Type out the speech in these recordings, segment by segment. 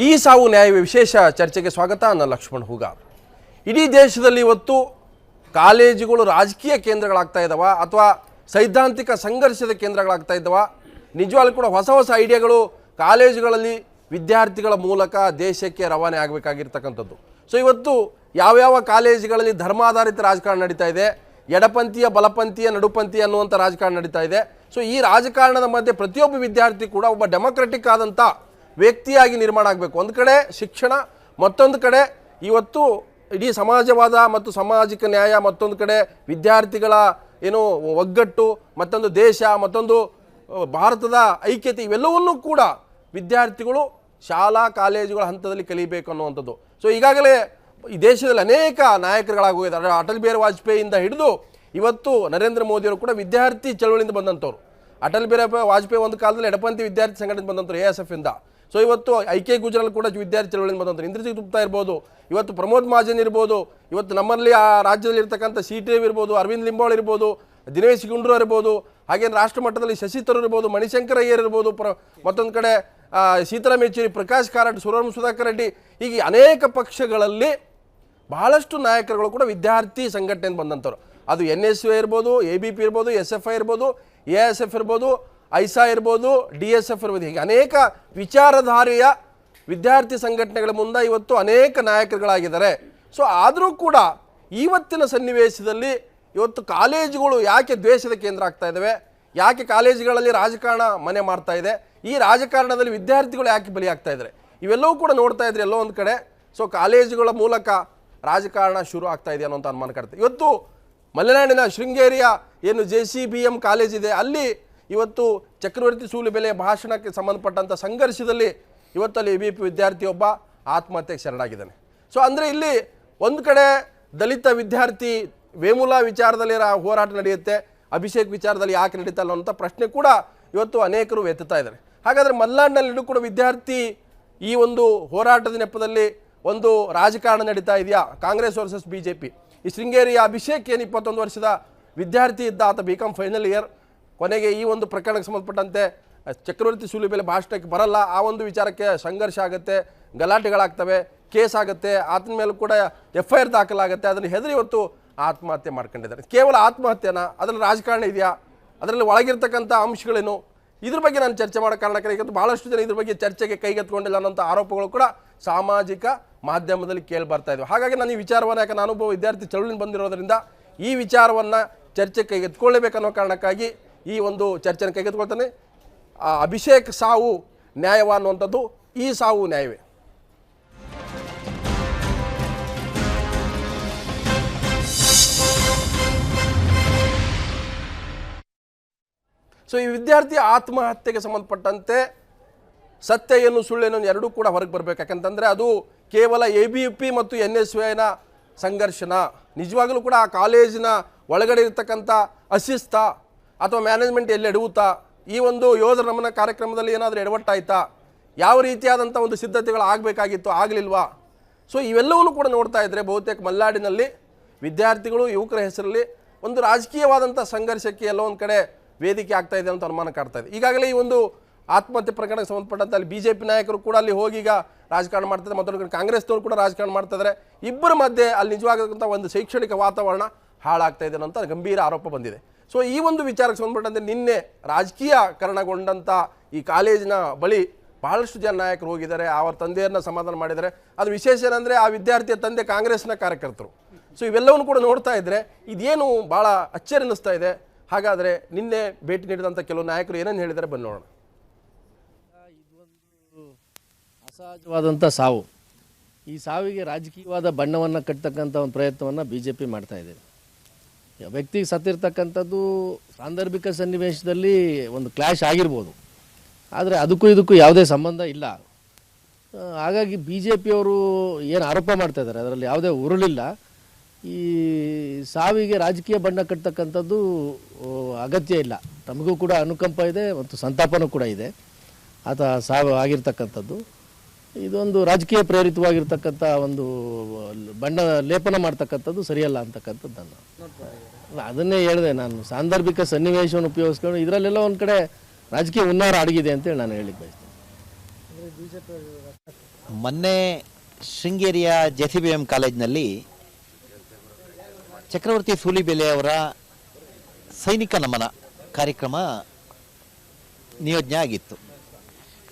ಈ ಸಾವು ನ್ಯಾಯವೇ ವಿಶೇಷ ಚರ್ಚೆಗೆ ಸ್ವಾಗತ. ನಾನು ಲಕ್ಷ್ಮಣ್ ಹೂಗಾರ್. ಇಡೀ ದೇಶದಲ್ಲಿ ಇವತ್ತು ಕಾಲೇಜುಗಳು ರಾಜಕೀಯ ಕೇಂದ್ರಗಳಾಗ್ತಾ ಇದ್ದಾವ ಅಥವಾ ಸೈದ್ಧಾಂತಿಕ ಸಂಘರ್ಷದ ಕೇಂದ್ರಗಳಾಗ್ತಾ ಇದ್ದಾವ. ನಿಜವಾಗ್ಲೂ ಕೂಡ ಹೊಸ ಹೊಸ ಐಡಿಯಾಗಳು ಕಾಲೇಜುಗಳಲ್ಲಿ ವಿದ್ಯಾರ್ಥಿಗಳ ಮೂಲಕ ದೇಶಕ್ಕೆ ರವಾನೆ ಆಗಬೇಕಾಗಿರ್ತಕ್ಕಂಥದ್ದು. ಸೊ ಇವತ್ತು ಯಾವ್ಯಾವ ಕಾಲೇಜುಗಳಲ್ಲಿ ಧರ್ಮಾಧಾರಿತ ರಾಜಕಾರಣ ನಡೀತಾ ಇದೆ, ಎಡಪಂಥೀಯ ಬಲಪಂಥೀಯ ನಡುಪಂಥೀಯ ಅನ್ನುವಂಥ ರಾಜಕಾರಣ ನಡೀತಾ ಇದೆ. ಸೊ ಈ ರಾಜಕಾರಣದ ಮಧ್ಯೆ ಪ್ರತಿಯೊಬ್ಬ ವಿದ್ಯಾರ್ಥಿ ಕೂಡ ಒಬ್ಬ ಡೆಮೊಕ್ರೆಟಿಕ್ ಆದಂಥ ವ್ಯಕ್ತಿಯಾಗಿ ನಿರ್ಮಾಣ ಆಗಬೇಕು. ಒಂದು ಕಡೆ ಶಿಕ್ಷಣ, ಮತ್ತೊಂದು ಕಡೆ ಇವತ್ತು ಇಡೀ ಸಮಾಜವಾದ ಮತ್ತು ಸಾಮಾಜಿಕ ನ್ಯಾಯ, ಮತ್ತೊಂದು ಕಡೆ ವಿದ್ಯಾರ್ಥಿಗಳ ಏನು ಒಗ್ಗಟ್ಟು, ಮತ್ತೊಂದು ದೇಶ, ಮತ್ತೊಂದು ಭಾರತದ ಐಕ್ಯತೆ, ಇವೆಲ್ಲವನ್ನೂ ಕೂಡ ವಿದ್ಯಾರ್ಥಿಗಳು ಶಾಲಾ ಕಾಲೇಜುಗಳ ಹಂತದಲ್ಲಿ ಕಲಿಬೇಕು ಅನ್ನುವಂಥದ್ದು. ಸೊ ಈಗಾಗಲೇ ಈ ದೇಶದಲ್ಲಿ ಅನೇಕ ನಾಯಕರುಗಳಾಗೋಗಿದ್ದಾರೆ. ಅಟಲ್ ಬಿಹಾರಿ ವಾಜಪೇಯಿಯಿಂದ ಹಿಡಿದು ಇವತ್ತು ನರೇಂದ್ರ ಮೋದಿಯವರು ಕೂಡ ವಿದ್ಯಾರ್ಥಿ ಚಳವಳಿಯಿಂದ ಬಂದಂಥವ್ರು. ಅಟಲ್ ಬಿಹಾರಿ ವಾಜಪೇಯಿ ಒಂದು ಕಾಲದಲ್ಲಿ ಎಡಪಂಥಿ ವಿದ್ಯಾರ್ಥಿ ಸಂಘಟನೆ ಬಂದಂಥವ್ರು ASF ಇಂದ. ಸೊ ಇವತ್ತು IK ಗುಜರಾಲ್ ಕೂಡ ವಿದ್ಯಾರ್ಥಿ ಚಳವಳಿಯಿಂದ ಬಂದಂಥವ್ರು. ಇಂದ್ರಜಿತ್ ಗುಪ್ತಾ ಇರ್ಬೋದು, ಇವತ್ತು ಪ್ರಮೋದ್ ಮಹಾಜನ್ ಇರ್ಬೋದು, ಇವತ್ತು ನಮ್ಮಲ್ಲಿ ಆ ರಾಜ್ಯದಲ್ಲಿ ಇರ್ತಕ್ಕಂಥ CT ರವಿ ಇರ್ಬೋದು, ಅರವಿಂದ್ ಲಿಂಬಾವಳಿ ಇರ್ಬೋದು, ದಿನೇಶ್ ಗುಂಡೂರಾವ್ ಇರ್ಬೋದು, ಹಾಗೇನು ರಾಷ್ಟ್ರ ಮಟ್ಟದಲ್ಲಿ ಶಶಿ ತರೂರ್ ಇರ್ಬೋದು, ಮಣಿಶಂಕರ್ ಅಯ್ಯರ್ ಇರ್ಬೋದು, ಮತ್ತೊಂದು ಕಡೆ ಸೀತಾರಾಮ್ ಯೆಚೂರಿ, ಪ್ರಕಾಶ್ ಕಾರಟ್, ಸುಧಾಕರ್ ರೆಡ್ಡಿ, ಹೀಗೆ ಅನೇಕ ಪಕ್ಷಗಳಲ್ಲಿ ಬಹಳಷ್ಟು ನಾಯಕರುಗಳು ಕೂಡ ವಿದ್ಯಾರ್ಥಿ ಸಂಘಟನೆಯಿಂದ ಬಂದಂಥವ್ರು. ಅದು NSU ಇರ್ಬೋದು, ABP ಇರ್ಬೋದು, SFI ಇರ್ಬೋದು, ASF ಇರ್ಬೋದು, ಐಸಾ ಇರ್ಬೋದು, DSF ಇರ್ಬೋದು, ಹೀಗೆ ಅನೇಕ ವಿಚಾರಧಾರೆಯ ವಿದ್ಯಾರ್ಥಿ ಸಂಘಟನೆಗಳ ಮುಂದೆ ಇವತ್ತು ಅನೇಕ ನಾಯಕರುಗಳಾಗಿದ್ದಾರೆ. ಸೊ ಆದರೂ ಕೂಡ ಇವತ್ತಿನ ಸನ್ನಿವೇಶದಲ್ಲಿ ಇವತ್ತು ಕಾಲೇಜುಗಳು ಯಾಕೆ ದ್ವೇಷದ ಕೇಂದ್ರ ಆಗ್ತಾ ಇದ್ದಾವೆ, ಯಾಕೆ ಕಾಲೇಜುಗಳಲ್ಲಿ ರಾಜಕಾರಣ ಮನೆ ಮಾಡ್ತಾ ಇದೆ, ಈ ರಾಜಕಾರಣದಲ್ಲಿ ವಿದ್ಯಾರ್ಥಿಗಳು ಯಾಕೆ ಬಲಿಯಾಗ್ತಾ ಇದ್ದಾರೆ, ಇವೆಲ್ಲವೂ ಕೂಡ ನೋಡ್ತಾ ಇದ್ರೆ ಎಲ್ಲೋ ಒಂದು ಕಡೆ. ಸೊ ಕಾಲೇಜುಗಳ ಮೂಲಕ ರಾಜಕಾರಣ ಶುರು ಆಗ್ತಾ ಇದೆ ಅನ್ನೋಂಥ ಅನುಮಾನ ಕಾಡ್ತದೆ. ಇವತ್ತು ಮಲೆನಾಡಿನ ಶೃಂಗೇರಿಯ ಏನು JCBM ಕಾಲೇಜ್ ಇದೆ, ಅಲ್ಲಿ ಇವತ್ತು ಚಕ್ರವರ್ತಿ ಸೂಲಿಬೆಲೆ ಭಾಷಣಕ್ಕೆ ಸಂಬಂಧಪಟ್ಟಂಥ ಸಂಘರ್ಷದಲ್ಲಿ ಇವತ್ತು ಅಲ್ಲಿ ABP ವಿದ್ಯಾರ್ಥಿಯೊಬ್ಬ ಆತ್ಮಹತ್ಯೆಗೆ ಶರಣಾಗಿದ್ದಾನೆ. ಸೊ ಅಂದರೆ ಇಲ್ಲಿ ಒಂದು ಕಡೆ ದಲಿತ ವಿದ್ಯಾರ್ಥಿ ವೇಮುಲಾ ವಿಚಾರದಲ್ಲಿ ಹೋರಾಟ ನಡೆಯುತ್ತೆ, ಅಭಿಷೇಕ್ ವಿಚಾರದಲ್ಲಿ ಯಾಕೆ ನಡೀತಾ ಇಲ್ಲ ಅನ್ನೋ ಪ್ರಶ್ನೆ ಕೂಡ ಇವತ್ತು ಅನೇಕರು ಎತ್ತುತ್ತಾ ಇದ್ದಾರೆ. ಹಾಗಾದರೆ ಮಲೆನಾಡಿನಲ್ಲಿಯೂ ಕೂಡ ವಿದ್ಯಾರ್ಥಿ ಈ ಒಂದು ಹೋರಾಟದ ನೆಪದಲ್ಲಿ ಒಂದು ರಾಜಕಾರಣ ನಡೀತಾ ಇದೆಯಾ, ಕಾಂಗ್ರೆಸ್ ವರ್ಸಸ್ BJP. ಈ ಶೃಂಗೇರಿಯ ಅಭಿಷೇಕ್ ಏನು 21 ವರ್ಷದ ವಿದ್ಯಾರ್ಥಿ ಇದ್ದ, ಆತ BCom ಫೈನಲ್ ಇಯರ್, ಕೊನೆಗೆ ಈ ಒಂದು ಪ್ರಕರಣಕ್ಕೆ ಸಂಬಂಧಪಟ್ಟಂತೆ ಚಕ್ರವರ್ತಿ ಸೂಲಿಬೆಲೆ ಭಾಷಣಕ್ಕೆ ಬರಲ್ಲ, ಆ ಒಂದು ವಿಚಾರಕ್ಕೆ ಸಂಘರ್ಷ ಆಗುತ್ತೆ, ಗಲಾಟೆಗಳಾಗ್ತವೆ, ಕೇಸ್ ಆಗುತ್ತೆ, ಆತನ ಮೇಲೂ ಕೂಡ FIR ದಾಖಲಾಗುತ್ತೆ. ಅದನ್ನು ಹೆದರಿ ಇವತ್ತು ಆತ್ಮಹತ್ಯೆ ಮಾಡ್ಕೊಂಡಿದ್ದಾರೆ. ಕೇವಲ ಆತ್ಮಹತ್ಯೆನ, ಅದರಲ್ಲಿ ರಾಜಕಾರಣ ಇದೆಯಾ, ಅದರಲ್ಲಿ ಒಳಗಿರ್ತಕ್ಕಂಥ ಅಂಶಗಳೇನು, ಇದ್ರ ಬಗ್ಗೆ ನಾನು ಚರ್ಚೆ ಮಾಡೋ ಕಾರಣಕ್ಕೆ ಇವತ್ತು ಭಾಳಷ್ಟು ಜನ ಇದ್ರ ಬಗ್ಗೆ ಚರ್ಚೆಗೆ ಕೈಗೆತ್ಕೊಂಡಿಲ್ಲ ಅನ್ನೋಂಥ ಆರೋಪಗಳು ಕೂಡ ಸಾಮಾಜಿಕ ಮಾಧ್ಯಮದಲ್ಲಿ ಕೇಳಿ ಬರ್ತಾ ಇದ್ವು. ಹಾಗಾಗಿ ನಾನು ಈ ವಿಚಾರವನ್ನು, ಯಾಕೆ ನಾನೊಬ್ಬ ವಿದ್ಯಾರ್ಥಿ ಚಳವಳಿ ಬಂದಿರೋದ್ರಿಂದ ಈ ವಿಚಾರವನ್ನು ಚರ್ಚೆ ಕೈಗೆತ್ಕೊಳ್ಳೇಬೇಕನ್ನೋ ಕಾರಣಕ್ಕಾಗಿ ಈ ಒಂದು ಚರ್ಚೆಯನ್ನು ಕೈಗೆತ್ಕೊಳ್ತಾನೆ. ಅಭಿಷೇಕ್ ಸಾವು ನ್ಯಾಯವ ಅನ್ನುವಂಥದ್ದು, ಈ ಸಾವು ನ್ಯಾಯವೇ? ಸೊ ಈ ವಿದ್ಯಾರ್ಥಿ ಆತ್ಮಹತ್ಯೆಗೆ ಸಂಬಂಧಪಟ್ಟಂತೆ ಸತ್ಯ ಏನು ಸುಳ್ಳೇನು ಎರಡೂ ಕೂಡ ಹೊರಗೆ ಬರಬೇಕು. ಯಾಕಂತಂದರೆ ಅದು ಕೇವಲ ABP ಮತ್ತು NSUನ ಸಂಘರ್ಷನ, ನಿಜವಾಗಲೂ ಕೂಡ ಆ ಕಾಲೇಜಿನ ಒಳಗಡೆ ಇರ್ತಕ್ಕಂಥ ಅಶಿಸ್ತ ಅಥವಾ ಮ್ಯಾನೇಜ್ಮೆಂಟ್ ಎಲ್ಲಿ ಎಡವುತ್ತಾ, ಈ ಒಂದು ಯೋಧರ ನಮನ ಕಾರ್ಯಕ್ರಮದಲ್ಲಿ ಏನಾದರೂ ಎಡವಟ್ಟಾಯ್ತಾ, ಯಾವ ರೀತಿಯಾದಂಥ ಒಂದು ಸಿದ್ಧತೆಗಳು ಆಗಬೇಕಾಗಿತ್ತು, ಆಗಲಿಲ್ವಾ? ಸೊ ಇವೆಲ್ಲವನ್ನೂ ಕೂಡ ನೋಡ್ತಾ ಇದ್ದರೆ ಬಹುತೇಕ ಮಲೆನಾಡಿನಲ್ಲಿ ವಿದ್ಯಾರ್ಥಿಗಳು ಯುವಕರ ಹೆಸರಲ್ಲಿ ಒಂದು ರಾಜಕೀಯವಾದಂಥ ಸಂಘರ್ಷಕ್ಕೆ ಎಲ್ಲೋ ಒಂದು ಕಡೆ ವೇದಿಕೆ ಆಗ್ತಾ ಇದೆ ಅಂತ ಅನುಮಾನ ಕಾಡ್ತಾ ಇದೆ. ಈಗಾಗಲೇ ಈ ಒಂದು ಆತ್ಮಹತ್ಯೆ ಪ್ರಕರಣಕ್ಕೆ ಸಂಬಂಧಪಟ್ಟಂತೆ ಅಲ್ಲಿ BJP ನಾಯಕರು ಕೂಡ ಅಲ್ಲಿ ಹೋಗಿ ಈಗ ರಾಜಕಾರಣ ಮಾಡ್ತಾರೆ, ಮತ್ತೊಂದು ಕಡೆ ಕಾಂಗ್ರೆಸ್ನವರು ಕೂಡ ರಾಜಕಾರಣ ಮಾಡ್ತಾ ಇದ್ದಾರೆ. ಇಬ್ಬರ ಮಧ್ಯೆ ಅಲ್ಲಿ ನಿಜವಾಗಂಥ ಒಂದು ಶೈಕ್ಷಣಿಕ ವಾತಾವರಣ ಹಾಳಾಗ್ತಾ ಇದೆ ಅಂತ ಗಂಭೀರ ಆರೋಪ ಬಂದಿದೆ. ಸೊ ಈ ಒಂದು ವಿಚಾರಕ್ಕೆ ಸಂಬಂಧಪಟ್ಟಂತೆ ನಿನ್ನೆ ರಾಜಕೀಯಕರಣಗೊಂಡಂಥ ಈ ಕಾಲೇಜಿನ ಬಳಿ ಬಹಳಷ್ಟು ಜನ ನಾಯಕರು ಹೋಗಿದ್ದಾರೆ, ಅವರ ತಂದೆಯನ್ನ ಸಮಾಧಾನ ಮಾಡಿದ್ದಾರೆ. ಅದು ವಿಶೇಷ ಏನಂದರೆ ಆ ವಿದ್ಯಾರ್ಥಿಯ ತಂದೆ ಕಾಂಗ್ರೆಸ್ನ ಕಾರ್ಯಕರ್ತರು. ಸೊ ಇವೆಲ್ಲವನ್ನು ಕೂಡ ನೋಡ್ತಾ ಇದ್ದರೆ ಇದೇನು ಭಾಳ ಅಚ್ಚರಿ ಅನ್ನಿಸ್ತಾ ಇದೆ. ಹಾಗಾದರೆ ನಿನ್ನೆ ಭೇಟಿ ನೀಡಿದಂಥ ಕೆಲವು ನಾಯಕರು ಏನೇನು ಹೇಳಿದ್ದಾರೆ ಬನ್ನಿ ನೋಡೋಣ. ಇದೊಂದು ಅಸಹಜವಾದಂಥ ಸಾವು. ಈ ಸಾವಿಗೆ ರಾಜಕೀಯವಾದ ಬಣ್ಣವನ್ನು ಕಟ್ಟತಕ್ಕಂಥ ಒಂದು ಪ್ರಯತ್ನವನ್ನು BJP ಮಾಡ್ತಾ ಇದೆ. ವ್ಯಕ್ತಿಗೆ ಸತ್ತಿರ್ತಕ್ಕಂಥದ್ದು ಸಾಂದರ್ಭಿಕ ಸನ್ನಿವೇಶದಲ್ಲಿ ಒಂದು ಕ್ಲಾಶ್ ಆಗಿರ್ಬೋದು, ಆದರೆ ಅದಕ್ಕೂ ಇದಕ್ಕೂ ಯಾವುದೇ ಸಂಬಂಧ ಇಲ್ಲ. ಹಾಗಾಗಿ BJPಯವರು ಏನು ಆರೋಪ ಮಾಡ್ತಾ ಇದ್ದಾರೆ ಅದರಲ್ಲಿ ಯಾವುದೇ ಉರುಳಿಲ್ಲ. ಈ ಸಾವಿಗೆ ರಾಜಕೀಯ ಬಣ್ಣ ಕಟ್ಟತಕ್ಕಂಥದ್ದು ಅಗತ್ಯ ಇಲ್ಲ. ನಮಗೂ ಕೂಡ ಅನುಕಂಪ ಇದೆ ಮತ್ತು ಸಂತಾಪನೂ ಕೂಡ ಇದೆ. ಆತ ಸಾವು ಆಗಿರ್ತಕ್ಕಂಥದ್ದು ಇದೊಂದು ರಾಜಕೀಯ ಪ್ರೇರಿತವಾಗಿರ್ತಕ್ಕಂಥ ಒಂದು ಬಣ್ಣ ಲೇಪನ ಮಾಡ್ತಕ್ಕಂಥದ್ದು ಸರಿಯಲ್ಲ ಅಂತಕ್ಕಂಥದ್ದು ಅದನ್ನೇ ಹೇಳಿದೆ ನಾನು. ಸಾಂದರ್ಭಿಕ ಸನ್ನಿವೇಶವನ್ನು ಉಪಯೋಗಿಸ್ಕೊಂಡು ಇದರಲ್ಲೆಲ್ಲ ಒಂದು ಕಡೆ ರಾಜಕೀಯ ಹುನ್ನಾರ ಅಡಗಿದೆ ಅಂತೇಳಿ ನಾನು ಹೇಳಿಕ್ಕೆ ಬಯಸ್ತೇನೆ. ಮೊನ್ನೆ ಶೃಂಗೇರಿಯ JCBM ಕಾಲೇಜಿನಲ್ಲಿ ಚಕ್ರವರ್ತಿ ಸೂಲಿಬೆಲೆ ಅವರ ಸೈನಿಕ ನಮನ ಕಾರ್ಯಕ್ರಮ ನಿಯೋಜನೆ ಆಗಿತ್ತು.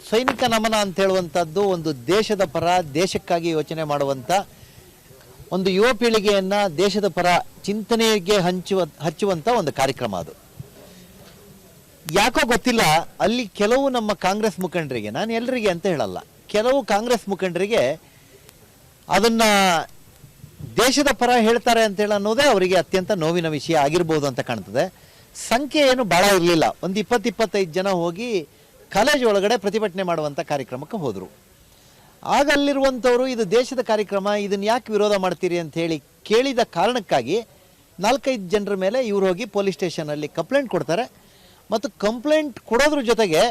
ಸೈನಿಕ ನಮನ ಅಂತ ಹೇಳುವಂಥದ್ದು ಒಂದು ದೇಶದ ಪರ, ದೇಶಕ್ಕಾಗಿ ಯೋಚನೆ ಮಾಡುವಂಥ ಒಂದು ಯುವ ಪೀಳಿಗೆಯನ್ನು ದೇಶದ ಪರ ಚಿಂತನೆಗೆ ಹಚ್ಚುವಂಥ ಒಂದು ಕಾರ್ಯಕ್ರಮ ಅದು. ಯಾಕೋ ಗೊತ್ತಿಲ್ಲ, ಅಲ್ಲಿ ಕೆಲವು ನಮ್ಮ ಕಾಂಗ್ರೆಸ್ ಮುಖಂಡರಿಗೆ, ನಾನು ಎಲ್ಲರಿಗೆ ಅಂತ ಹೇಳಲ್ಲ, ಕೆಲವು ಕಾಂಗ್ರೆಸ್ ಮುಖಂಡರಿಗೆ ಅದನ್ನು ದೇಶದ ಪರ ಹೇಳ್ತಾರೆ ಅಂತೇಳಿ ಅನ್ನೋದೇ ಅವರಿಗೆ ಅತ್ಯಂತ ನೋವಿನ ವಿಷಯ ಆಗಿರ್ಬೋದು ಅಂತ ಕಾಣ್ತದೆ. ಸಂಖ್ಯೆ ಏನು ಭಾಳ ಇರಲಿಲ್ಲ, ಒಂದು 20-25 ಜನ ಹೋಗಿ ಕಾಲೇಜ್ ಒಳಗಡೆ ಪ್ರತಿಭಟನೆ ಮಾಡುವಂಥ ಕಾರ್ಯಕ್ರಮಕ್ಕೆ ಹೋದರು. ಆಗ ಅಲ್ಲಿರುವಂಥವರು ಇದು ದೇಶದ ಕಾರ್ಯಕ್ರಮ, ಇದನ್ನು ಯಾಕೆ ವಿರೋಧ ಮಾಡ್ತೀರಿ ಅಂತ ಹೇಳಿ ಕೇಳಿದ ಕಾರಣಕ್ಕಾಗಿ 4-5 ಜನರ ಮೇಲೆ ಇವ್ರು ಹೋಗಿ ಪೊಲೀಸ್ ಸ್ಟೇಷನಲ್ಲಿ ಕಂಪ್ಲೇಂಟ್ ಕೊಡ್ತಾರೆ. ಮತ್ತು ಕಂಪ್ಲೇಂಟ್ ಕೊಡೋದ್ರ ಜೊತೆಗೆ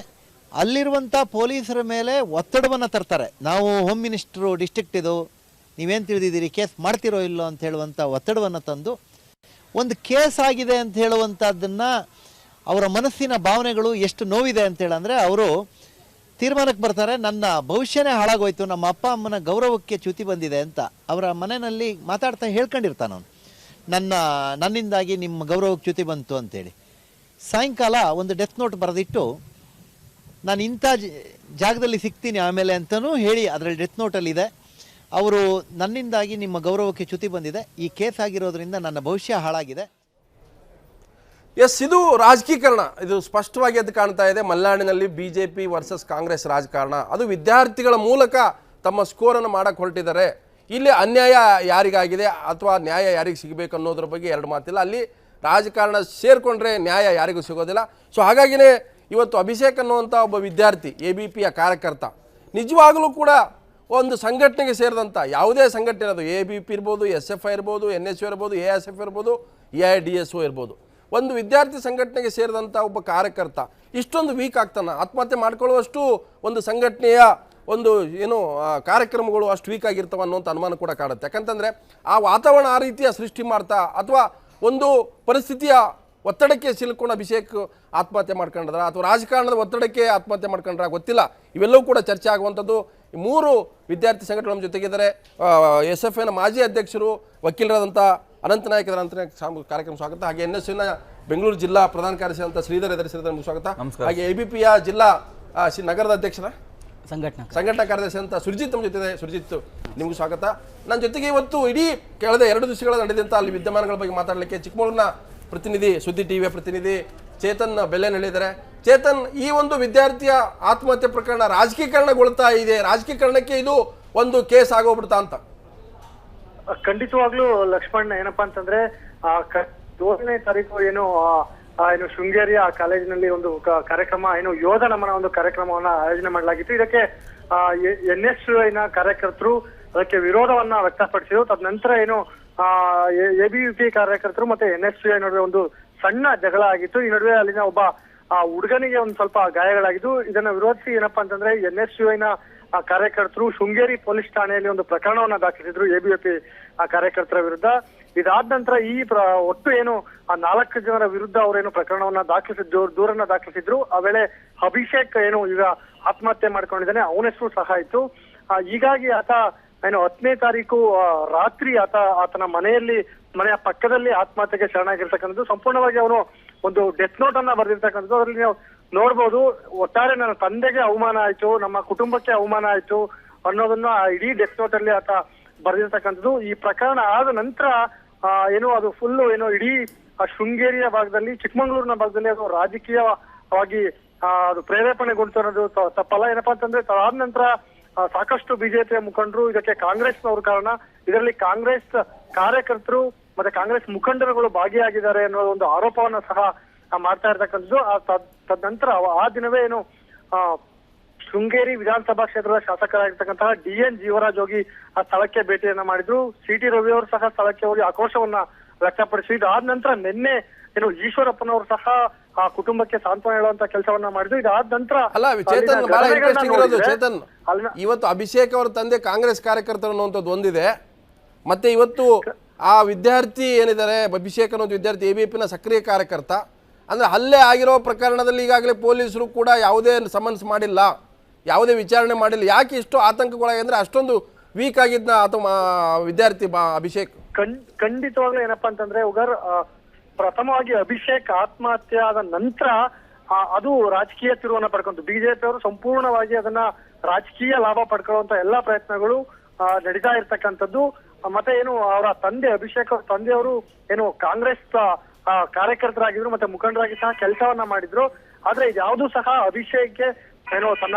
ಅಲ್ಲಿರುವಂಥ ಪೊಲೀಸರ ಮೇಲೆ ಒತ್ತಡವನ್ನು ತರ್ತಾರೆ. ನಾವು ಹೋಮ್ ಮಿನಿಸ್ಟ್ರು ಡಿಸ್ಟ್ರಿಕ್ಟ್ ಇದು, ನೀವೇನು ತಿಳಿದಿದ್ದೀರಿ, ಕೇಸ್ ಮಾಡ್ತಿರೋ ಇಲ್ಲೋ ಅಂತ ಹೇಳುವಂಥ ಒತ್ತಡವನ್ನು ತಂದು ಒಂದು ಕೇಸ್ ಆಗಿದೆ ಅಂತ ಹೇಳುವಂಥದ್ದನ್ನು, ಅವರ ಮನಸ್ಸಿನ ಭಾವನೆಗಳು ಎಷ್ಟು ನೋವಿದೆ ಅಂತೇಳಂದರೆ ಅವರು ತೀರ್ಮಾನಕ್ಕೆ ಬರ್ತಾರೆ, ನನ್ನ ಭವಿಷ್ಯನೇ ಹಾಳಾಗೋಯ್ತು, ನಮ್ಮ ಅಪ್ಪ ಅಮ್ಮನ ಗೌರವಕ್ಕೆ ಚ್ಯುತಿ ಬಂದಿದೆ ಅಂತ ಅವರ ಮನೆಯಲ್ಲಿ ಮಾತಾಡ್ತಾ ಹೇಳ್ಕೊಂಡಿರ್ತಾನೆ ಅವನು. ನನ್ನಿಂದಾಗಿ ನಿಮ್ಮ ಗೌರವಕ್ಕೆ ಚ್ಯುತಿ ಬಂತು ಅಂತೇಳಿ. ಸಾಯಂಕಾಲ ಒಂದು ಡೆತ್ ನೋಟ್ ಬರೆದಿಟ್ಟು, ನಾನು ಇಂಥ ಜಾಗದಲ್ಲಿ ಸಿಗ್ತೀನಿ ಆಮೇಲೆ ಅಂತಲೂ ಹೇಳಿ ಅದರಲ್ಲಿ ಡೆತ್ ನೋಟಲ್ಲಿದೆ, ಅವರು ನನ್ನಿಂದಾಗಿ ನಿಮ್ಮ ಗೌರವಕ್ಕೆ ಚ್ಯುತಿ ಬಂದಿದೆ, ಈ ಕೇಸ್ ಆಗಿರೋದ್ರಿಂದ ನನ್ನ ಭವಿಷ್ಯ ಹಾಳಾಗಿದೆ. ಎಸ್, ಇದು ರಾಜಕೀಕರಣ, ಇದು ಸ್ಪಷ್ಟವಾಗಿ ಎದ್ದು ಕಾಣ್ತಾ ಇದೆ. ಮಲೆನಾಡಿನಲ್ಲಿ BJP ವರ್ಸಸ್ ಕಾಂಗ್ರೆಸ್ ರಾಜಕಾರಣ, ಅದು ವಿದ್ಯಾರ್ಥಿಗಳ ಮೂಲಕ ತಮ್ಮ ಸ್ಕೋರನ್ನು ಮಾಡಕ್ಕೆ ಹೊರಟಿದ್ದಾರೆ. ಇಲ್ಲಿ ಅನ್ಯಾಯ ಯಾರಿಗಾಗಿದೆ ಅಥವಾ ನ್ಯಾಯ ಯಾರಿಗೆ ಸಿಗಬೇಕು ಅನ್ನೋದ್ರ ಬಗ್ಗೆ ಎರಡು ಮಾತಿಲ್ಲ. ಅಲ್ಲಿ ರಾಜಕಾರಣ ಸೇರಿಕೊಂಡ್ರೆ ನ್ಯಾಯ ಯಾರಿಗೂ ಸಿಗೋದಿಲ್ಲ. ಸೊ ಹಾಗಾಗಿನೇ ಇವತ್ತು ಅಭಿಷೇಕ್ ಅನ್ನುವಂಥ ಒಬ್ಬ ವಿದ್ಯಾರ್ಥಿ, ABPಯ ಕಾರ್ಯಕರ್ತ, ನಿಜವಾಗಲೂ ಕೂಡ ಒಂದು ಸಂಘಟನೆಗೆ ಸೇರಿದಂಥ ಯಾವುದೇ ಸಂಘಟನೆ, ಅದು ABP ಇರ್ಬೋದು, SFI ಇರ್ಬೋದು, NSU ಇರ್ಬೋದು, ASF ಇರ್ಬೋದು, AIDSO ಇರ್ಬೋದು, ಒಂದು ವಿದ್ಯಾರ್ಥಿ ಸಂಘಟನೆಗೆ ಸೇರಿದಂಥ ಒಬ್ಬ ಕಾರ್ಯಕರ್ತ ಇಷ್ಟೊಂದು ವೀಕ್ ಆಗ್ತಾನೆ, ಆತ್ಮಹತ್ಯೆ ಮಾಡ್ಕೊಳ್ಳುವಷ್ಟು ಒಂದು ಸಂಘಟನೆಯ ಒಂದು ಏನು ಕಾರ್ಯಕ್ರಮಗಳು ಅಷ್ಟು ವೀಕ್ ಆಗಿರ್ತವೆ ಅನ್ನೋಂಥ ಅನುಮಾನ ಕೂಡ ಕಾಡುತ್ತೆ. ಯಾಕಂತಂದರೆ ಆ ವಾತಾವರಣ ಆ ರೀತಿಯ ಸೃಷ್ಟಿ ಮಾಡ್ತಾ ಅಥವಾ ಒಂದು ಪರಿಸ್ಥಿತಿಯ ಒತ್ತಡಕ್ಕೆ ಸಿಲುಕೊಂಡು ಅಭಿಷೇಕ್ ಆತ್ಮಹತ್ಯೆ ಮಾಡ್ಕೊಂಡ್ರ ಅಥವಾ ರಾಜಕಾರಣದ ಒತ್ತಡಕ್ಕೆ ಆತ್ಮಹತ್ಯೆ ಮಾಡ್ಕೊಂಡ್ರ ಗೊತ್ತಿಲ್ಲ. ಇವೆಲ್ಲವೂ ಕೂಡ ಚರ್ಚೆ ಆಗುವಂಥದ್ದು. 3 ವಿದ್ಯಾರ್ಥಿ ಸಂಘಟನೆ ನಮ್ಮ ಜೊತೆಗಿದ್ದಾರೆ. SFIನ ಮಾಜಿ ಅಧ್ಯಕ್ಷರು, ವಕೀಲರಾದಂಥ ಅನಂತ ನಾಯಕ್ ಕಾರ್ಯಕ್ರಮ ಸ್ವಾಗತ. ಹಾಗೆ NSUನ ಬೆಂಗಳೂರು ಜಿಲ್ಲಾ ಪ್ರಧಾನ ಕಾರ್ಯದರ್ಶಿ ಅಂತ ಶ್ರೀಧರ್ ನಿಮ್ಗೆ ಸ್ವಾಗತ. ಹಾಗೆ ABPಯ ಜಿಲ್ಲಾ ನಗರದ ಅಧ್ಯಕ್ಷರ ಸಂಘಟನಾ ಕಾರ್ಯದರ್ಶಿ ಅಂತ ಸುರ್ಜಿತ್ ನಮ್ಮ ಜೊತೆ. ಸುರ್ಜಿತ್, ನಿಮಗೂ ಸ್ವಾಗತ. ನನ್ನ ಜೊತೆಗೆ ಇವತ್ತು ಇಡೀ ಕಳೆದ 2 ದಿವಸಗಳ ನಡೆದಂಥ ಅಲ್ಲಿ ವಿದ್ಯಮಾನಗಳ ಬಗ್ಗೆ ಮಾತಾಡಲಿಕ್ಕೆ ಚಿಕ್ಕಮಗಳೂರಿನ ಪ್ರತಿನಿಧಿ, ಸುದ್ದಿ TVಯ ಪ್ರತಿನಿಧಿ ಚೇತನ್ ಬೆಲ್ಲೆನ್ ಹೇಳಿದ್ದಾರೆ. ಚೇತನ್, ಈ ಒಂದು ವಿದ್ಯಾರ್ಥಿಯ ಆತ್ಮಹತ್ಯೆ ಪ್ರಕರಣ ರಾಜಕೀಕರಣಗೊಳ್ತಾ ಇದೆ, ರಾಜಕೀಕರಣಕ್ಕೆ ಇದು ಒಂದು ಕೇಸ್ ಆಗೋಗ್ಬಿಡ್ತಾ ಅಂತ? ಖಂಡಿತವಾಗ್ಲೂ ಲಕ್ಷ್ಮಣ್, ಏನಪ್ಪಾ ಅಂತಂದ್ರೆ 7ನೇ ತಾರೀಕು ಏನು ಶೃಂಗೇರಿಯ ಕಾಲೇಜಿನಲ್ಲಿ ಒಂದು ಕಾರ್ಯಕ್ರಮ, ಏನು ಯೋಧ ನಮನ ಒಂದು ಕಾರ್ಯಕ್ರಮವನ್ನ ಆಯೋಜನೆ ಮಾಡಲಾಗಿತ್ತು. ಇದಕ್ಕೆ NSUನ ಕಾರ್ಯಕರ್ತರು ಅದಕ್ಕೆ ವಿರೋಧವನ್ನ ವ್ಯಕ್ತಪಡಿಸಿದ್ರು. ತದನಂತರ ಏನು ABP ಕಾರ್ಯಕರ್ತರು ಮತ್ತೆ NSU ನಡುವೆ ಒಂದು ಸಣ್ಣ ಜಗಳ ಆಗಿತ್ತು. ಈ ನಡುವೆ ಅಲ್ಲಿನ ಒಬ್ಬ ಹುಡುಗನಿಗೆ ಒಂದು ಸ್ವಲ್ಪ ಗಾಯಗಳಾಗಿದ್ದು, ಇದನ್ನ ವಿರೋಧಿಸಿ ಏನಪ್ಪಾ ಅಂತಂದ್ರೆ NSUನ ಕಾರ್ಯಕರ್ತರು ಶೃಂಗೇರಿ ಪೊಲೀಸ್ ಠಾಣೆಯಲ್ಲಿ ಒಂದು ಪ್ರಕರಣವನ್ನ ದಾಖಲಿಸಿದ್ರು ABP ಕಾರ್ಯಕರ್ತರ ವಿರುದ್ಧ. ಇದಾದ ನಂತರ ಈ ಒಟ್ಟು ಏನು 4 ಜನರ ವಿರುದ್ಧ ಅವರೇನು ಪ್ರಕರಣವನ್ನ ದಾಖಲಿಸಿದ್ರು, ದೂರನ್ನ ದಾಖಲಿಸಿದ್ರು. ಆ ವೇಳೆ ಅಭಿಷೇಕ್ ಏನು ಈಗ ಆತ್ಮಹತ್ಯೆ ಮಾಡ್ಕೊಂಡಿದ್ದಾನೆ, ಅವನ ಹೆಸರು ಸಹ ಇತ್ತು. ಹೀಗಾಗಿ ಆತ ಏನು 10ನೇ ತಾರೀಕು ರಾತ್ರಿ ಆತನ ಮನೆಯ ಪಕ್ಕದಲ್ಲಿ ಆತ್ಮಹತ್ಯೆಗೆ ಶರಣಾಗಿರ್ತಕ್ಕಂಥದ್ದು. ಸಂಪೂರ್ಣವಾಗಿ ಅವನು ಒಂದು ಡೆತ್ ನೋಟ್ ಅನ್ನ ಬರೆದಿರ್ತಕ್ಕಂಥದ್ದು. ಅದರಲ್ಲಿ ನೀವು ನೋಡ್ಬೋದು, ಒಟ್ಟಾರೆ ನನ್ನ ತಂದೆಗೆ ಅವಮಾನ ಆಯ್ತು, ನಮ್ಮ ಕುಟುಂಬಕ್ಕೆ ಅವಮಾನ ಆಯ್ತು ಅನ್ನೋದನ್ನ ಇಡೀ ಡೆತ್ ನೋಟ್ ಅಲ್ಲಿ ಆತ ಬರೆದಿರ್ತಕ್ಕಂಥದ್ದು. ಈ ಪ್ರಕರಣ ಆದ ನಂತರ ಏನು ಅದು ಫುಲ್ ಏನು ಇಡೀ ಶೃಂಗೇರಿಯ ಭಾಗದಲ್ಲಿ, ಚಿಕ್ಕಮಗಳೂರಿನ ಭಾಗದಲ್ಲಿ ಅದು ರಾಜಕೀಯವಾಗಿ ಅದು ಪ್ರೇರೇಪಣೆಗೊಂಡು ಅನ್ನೋದು ತಪ್ಪಲ್ಲ. ಏನಪ್ಪಾ ಅಂತಂದ್ರೆ ಅದಾದ ನಂತರ ಸಾಕಷ್ಟು BJPಯ ಮುಖಂಡರು ಇದಕ್ಕೆ ಕಾಂಗ್ರೆಸ್ನವರು ಕಾರಣ, ಇದರಲ್ಲಿ ಕಾಂಗ್ರೆಸ್ ಕಾರ್ಯಕರ್ತರು ಮತ್ತೆ ಕಾಂಗ್ರೆಸ್ ಮುಖಂಡರುಗಳು ಭಾಗಿಯಾಗಿದ್ದಾರೆ ಅನ್ನೋ ಒಂದು ಆರೋಪವನ್ನ ಸಹ ಮಾಡ್ತಾ ಇರ್ತಕ್ಕಂಥದ್ದು. ತದನಂತರ ಆ ದಿನವೇ ಏನು ಶೃಂಗೇರಿ ವಿಧಾನಸಭಾ ಕ್ಷೇತ್ರದ ಶಾಸಕರಾಗಿರ್ತಕ್ಕಂತಹ DN ಜೀವರಾಜ್ ಹೋಗಿ ಆ ಸ್ಥಳಕ್ಕೆ ಭೇಟಿಯನ್ನ ಮಾಡಿದ್ರು. CT ರವಿ ಅವರು ಸಹ ಸ್ಥಳಕ್ಕೆ ಹೋಗಿ ಆಕ್ರೋಶವನ್ನ ವ್ಯಕ್ತಪಡಿಸಿ, ಇದಾದ ನಂತರ ನಿನ್ನೆ ಏನು ಈಶ್ವರಪ್ಪನವರು ಸಹ ಆ ಕುಟುಂಬಕ್ಕೆ ಸಾಂತ್ವನ ಹೇಳುವಂತ ಕೆಲಸವನ್ನ ಮಾಡಿದ್ರು. ಇದಾದ ನಂತರ ಅಲ್ಲ ಚೇತನ್, ಬಹಳ ಇಂಟ್ರೆಸ್ಟಿಂಗ್ ಇರೋದು ಚೇತನ್, ಇವತ್ತು ಅಭಿಷೇಕ್ ಅವರ ತಂದೆ ಕಾಂಗ್ರೆಸ್ ಕಾರ್ಯಕರ್ತರು ಅನ್ನುವಂಥದ್ದು ಒಂದಿದೆ, ಮತ್ತೆ ಇವತ್ತು ಆ ವಿದ್ಯಾರ್ಥಿ ಏನಿದ್ದಾರೆ ಅಭಿಷೇಕ್ ಅನ್ನೋದು ವಿದ್ಯಾರ್ಥಿ ABPನ ಸಕ್ರಿಯ ಕಾರ್ಯಕರ್ತ. ಅಂದ್ರೆ ಹಲ್ಲೆ ಆಗಿರೋ ಪ್ರಕರಣದಲ್ಲಿ ಈಗಾಗಲೇ ಪೊಲೀಸರು ಕೂಡ ಯಾವುದೇ ಸಮನ್ಸ್ ಮಾಡಿಲ್ಲ, ಯಾವುದೇ ವಿಚಾರಣೆ ಮಾಡಿಲ್ಲ. ಯಾಕೆ ಇಷ್ಟು ಆತಂಕಗೊಳಗೆ ಅಂದರೆ ಅಷ್ಟೊಂದು ವೀಕ್ ಆಗಿದ್ನ ಅಥವಾ ವಿದ್ಯಾರ್ಥಿ ಅಭಿಷೇಕ್? ಖಂಡಿತವಾಗ್ಲೂ ಏನಪ್ಪಾ ಅಂತಂದ್ರೆ ಉಗರ್, ಪ್ರಥಮವಾಗಿ ಅಭಿಷೇಕ್ ಆತ್ಮಹತ್ಯೆ ಆದ ನಂತರ ಅದು ರಾಜಕೀಯ ತಿರುವನ್ನ ಪಡ್ಕೊಂತು. ಬಿಜೆಪಿ ಅವರು ಸಂಪೂರ್ಣವಾಗಿ ಅದನ್ನ ರಾಜಕೀಯ ಲಾಭ ಪಡ್ಕೊಳ್ಳುವಂತ ಎಲ್ಲಾ ಪ್ರಯತ್ನಗಳು ನಡೀತಾ ಇರ್ತಕ್ಕಂಥದ್ದು. ಮತ್ತೆ ಏನು ಅವರ ತಂದೆ ಅಭಿಷೇಕ್ ಅವ್ರ ತಂದೆಯವರು ಏನು ಕಾಂಗ್ರೆಸ್ ಕಾರ್ಯಕರ್ತರಾಗಿದ್ರು ಮತ್ತೆ ಮುಖಂಡರಾಗಿ ಸಹ ಕೆಲಸವನ್ನ ಮಾಡಿದ್ರು. ಆದ್ರೆ ಇದ್ಯಾವುದೂ ಸಹ ಅಭಿಷೇಕ್ಗೆ ಏನು ತನ್ನ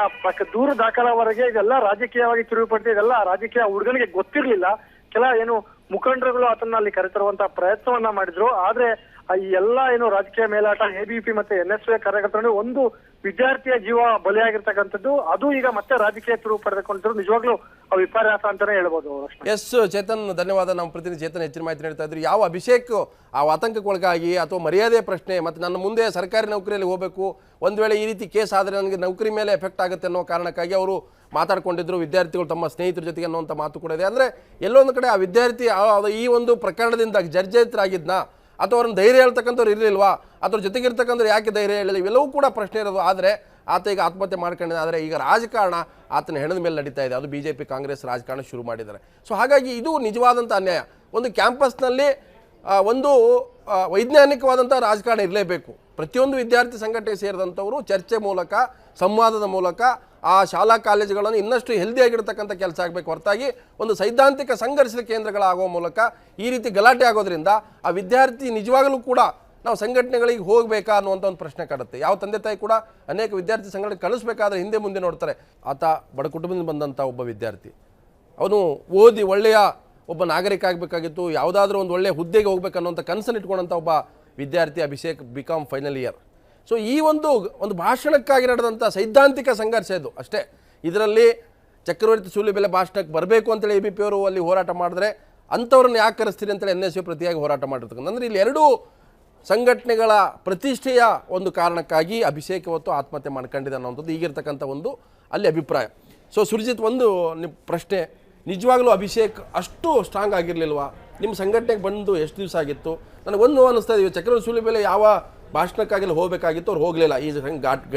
ದೂರು ದಾಖಲಾವರೆಗೆ ಇದೆಲ್ಲ ರಾಜಕೀಯವಾಗಿ ತಿರುವು ಪಡ್ತಿದೆ, ಇದೆಲ್ಲ ರಾಜಕೀಯ ಹುಡುಗನಿಗೆ ಗೊತ್ತಿರ್ಲಿಲ್ಲ. ಕೆಲ ಏನು ಮುಖಂಡರುಗಳು ಅದನ್ನ ಅಲ್ಲಿ ಕರೆತರುವಂತ ಪ್ರಯತ್ನವನ್ನ ಮಾಡಿದ್ರು. ಆದ್ರೆ ಈ ಎಲ್ಲಾ ಏನು ರಾಜಕೀಯ ಮೇಲಾಟ, ಎಬಿಪಿ ಮತ್ತೆ NSY ಕಾರ್ಯಕರ್ತರು ಒಂದು ವಿದ್ಯಾರ್ಥಿಯ ಜೀವ ಬಲಿಯಾಗಿರ್ತಕ್ಕಂಥದ್ದು, ಅದು ಈಗ ಮತ್ತೆ ರಾಜಕೀಯ ತಿರುವು ಪಡೆದುಕೊಂಡಿದ್ರು. ನಿಜವಾಗ್ಲೂ ವಿಪರ್ಯಾಸ ಅಂತಾನೆ ಹೇಳ್ಬೋದು. ಎಸ್ ಚೇತನ್, ಧನ್ಯವಾದ. ನಮ್ಮ ಪ್ರತಿನಿಧಿ ಚೇತನ್ ಹೆಚ್ಚಿನ ಮಾಹಿತಿ ನೀಡ್ತಾ ಇದ್ರು. ಯಾವ ಅಭಿಷೇಕ್ ಆ ಆತಂಕಕ್ಕೊಳಗಾಗಿ ಅಥವಾ ಮರ್ಯಾದೆ ಪ್ರಶ್ನೆ ಮತ್ತು ನನ್ನ ಮುಂದೆ ಸರ್ಕಾರಿ ನೌಕರಿಯಲ್ಲಿ ಹೋಗಬೇಕು, ಒಂದು ವೇಳೆ ಈ ರೀತಿ ಕೇಸ್ ಆದರೆ ನನಗೆ ನೌಕರಿ ಮೇಲೆ ಎಫೆಕ್ಟ್ ಆಗುತ್ತೆ ಅನ್ನೋ ಕಾರಣಕ್ಕಾಗಿ ಅವರು ಮಾತಾಡ್ಕೊಂಡಿದ್ರು. ವಿದ್ಯಾರ್ಥಿಗಳು ತಮ್ಮ ಸ್ನೇಹಿತರ ಜೊತೆಗೆ ಅನ್ನುವಂಥ ಮಾತು ಕೂಡ ಇದೆ. ಅಂದರೆ ಎಲ್ಲೊಂದು ಕಡೆ ಆ ವಿದ್ಯಾರ್ಥಿ ಈ ಒಂದು ಪ್ರಕರಣದಿಂದ ಜರ್ಜರಿತರಾಗಿದ್ನ ಅಥವಾ ಅವ್ರನ್ನ ಧೈರ್ಯ ಹೇಳ್ತಕ್ಕಂಥವ್ರು ಇರಲಿಲ್ವಾ, ಅದ್ರ ಜೊತೆಗಿರ್ತಕ್ಕಂಥವ್ರು ಯಾಕೆ ಧೈರ್ಯ ಹೇಳಿಲ್ಲ, ಇವೆಲ್ಲವೂ ಕೂಡ ಪ್ರಶ್ನೆ ಇರೋದು. ಆದರೆ ಆತ ಈಗ ಆತ್ಮಹತ್ಯೆ ಮಾಡ್ಕೊಂಡಿದ್ದ. ಆದರೆ ಈಗ ರಾಜಕಾರಣ ಆತನ ಹೆಣದ ಮೇಲೆ ನಡೀತಾ ಇದೆ. ಅದು BJP ಕಾಂಗ್ರೆಸ್ ರಾಜಕಾರಣ ಶುರು ಮಾಡಿದ್ದಾರೆ. ಸೊ ಹಾಗಾಗಿ ಇದು ನಿಜವಾದಂಥ ಅನ್ಯಾಯ. ಒಂದು ಕ್ಯಾಂಪಸ್ನಲ್ಲಿ ಒಂದು ವೈಜ್ಞಾನಿಕವಾದಂಥ ರಾಜಕಾರಣ ಇರಲೇಬೇಕು. ಪ್ರತಿಯೊಂದು ವಿದ್ಯಾರ್ಥಿ ಸಂಘಟನೆ ಸೇರಿದಂಥವರು ಚರ್ಚೆ ಮೂಲಕ, ಸಂವಾದದ ಮೂಲಕ ಆ ಶಾಲಾ ಕಾಲೇಜುಗಳನ್ನು ಇನ್ನಷ್ಟು ಹೆಲ್ದಿಯಾಗಿರ್ತಕ್ಕಂಥ ಕೆಲಸ ಆಗಬೇಕು ಹೊರತಾಗಿ ಒಂದು ಸೈದ್ಧಾಂತಿಕ ಸಂಘರ್ಷದ ಕೇಂದ್ರಗಳಾಗುವ ಮೂಲಕ ಈ ರೀತಿ ಗಲಾಟೆ ಆಗೋದ್ರಿಂದ ಆ ವಿದ್ಯಾರ್ಥಿ ನಿಜವಾಗಲೂ ಕೂಡ ನಾವು ಸಂಘಟನೆಗಳಿಗೆ ಹೋಗಬೇಕಾ ಅನ್ನುವಂಥ ಒಂದು ಪ್ರಶ್ನೆ ಕಾಡುತ್ತೆ. ಯಾವ ತಂದೆ ತಾಯಿ ಕೂಡ ಅನೇಕ ವಿದ್ಯಾರ್ಥಿ ಸಂಘಟನೆ ಕಳಿಸ್ಬೇಕಾದ್ರೆ ಹಿಂದೆ ಮುಂದೆ ನೋಡ್ತಾರೆ. ಆತ ಬಡ ಕುಟುಂಬದಿಂದ ಬಂದಂಥ ಒಬ್ಬ ವಿದ್ಯಾರ್ಥಿ, ಅವನು ಓದಿ ಒಳ್ಳೆಯ ಒಬ್ಬ ನಾಗರಿಕ ಆಗಬೇಕಾಗಿತ್ತು, ಯಾವುದಾದ್ರೂ ಒಂದು ಒಳ್ಳೆಯ ಹುದ್ದೆಗೆ ಹೋಗ್ಬೇಕನ್ನುವಂಥ ಕನಸನ್ನು ಇಟ್ಕೊಂಡಂಥ ಒಬ್ಬ ವಿದ್ಯಾರ್ಥಿ Abhishek BCom final year. So ಈ ಒಂದು ಭಾಷಣಕ್ಕಾಗಿ ನಡೆದಂಥ ಸೈದ್ಧಾಂತಿಕ ಸಂಘರ್ಷ ಇದು ಅಷ್ಟೇ. ಇದರಲ್ಲಿ ಚಕ್ರವರ್ತಿ ಸೂಲಿಬೆಲೆ ಭಾಷಣಕ್ಕೆ ಬರಬೇಕು ಅಂತೇಳಿ ABP ಅವರು ಅಲ್ಲಿ ಹೋರಾಟ ಮಾಡಿದ್ರೆ ಅಂಥವ್ರನ್ನ ಯಾಕೆ ಕರೆಸ್ತೀರಿ ಅಂತೇಳಿ NSY ಪ್ರತಿಯಾಗಿ ಹೋರಾಟ ಮಾಡಿರ್ತಕ್ಕಂಥ. ಅಂದರೆ ಇಲ್ಲಿ ಎರಡೂ ಸಂಘಟನೆಗಳ ಪ್ರತಿಷ್ಠೆಯ ಒಂದು ಕಾರಣಕ್ಕಾಗಿ ಅಭಿಷೇಕ್ ಇವತ್ತು ಆತ್ಮಹತ್ಯೆ ಮಾಡ್ಕೊಂಡಿದೆ ಅನ್ನೋಂಥದ್ದು ಈಗಿರ್ತಕ್ಕಂಥ ಒಂದು ಅಲ್ಲಿ ಅಭಿಪ್ರಾಯ. ಸೊ ಸುರ್ಜಿತ್, ಒಂದು ಪ್ರಶ್ನೆ, ನಿಜವಾಗ್ಲೂ ಅಭಿಷೇಕ್ ಅಷ್ಟು ಸ್ಟ್ರಾಂಗ್ ಆಗಿರಲಿಲ್ವಾ? ನಿಮ್ಮ ಸಂಘಟನೆಗೆ ಬಂದು ಎಷ್ಟು ದಿವಸ ಆಗಿತ್ತು? ನನಗೊಂದು ಅನ್ನಿಸ್ತಾ ಇದೀವಿ, ಚಕ್ರವರ್ತಿ ಸೂಲಿಬೆಲೆ ಯಾವ ಭಾಷಣಕ್ಕಾಗೆಲ್ಲ ಹೋಗಬೇಕಾಗಿತ್ತು, ಅವ್ರು ಹೋಗಲಿಲ್ಲ. ಈ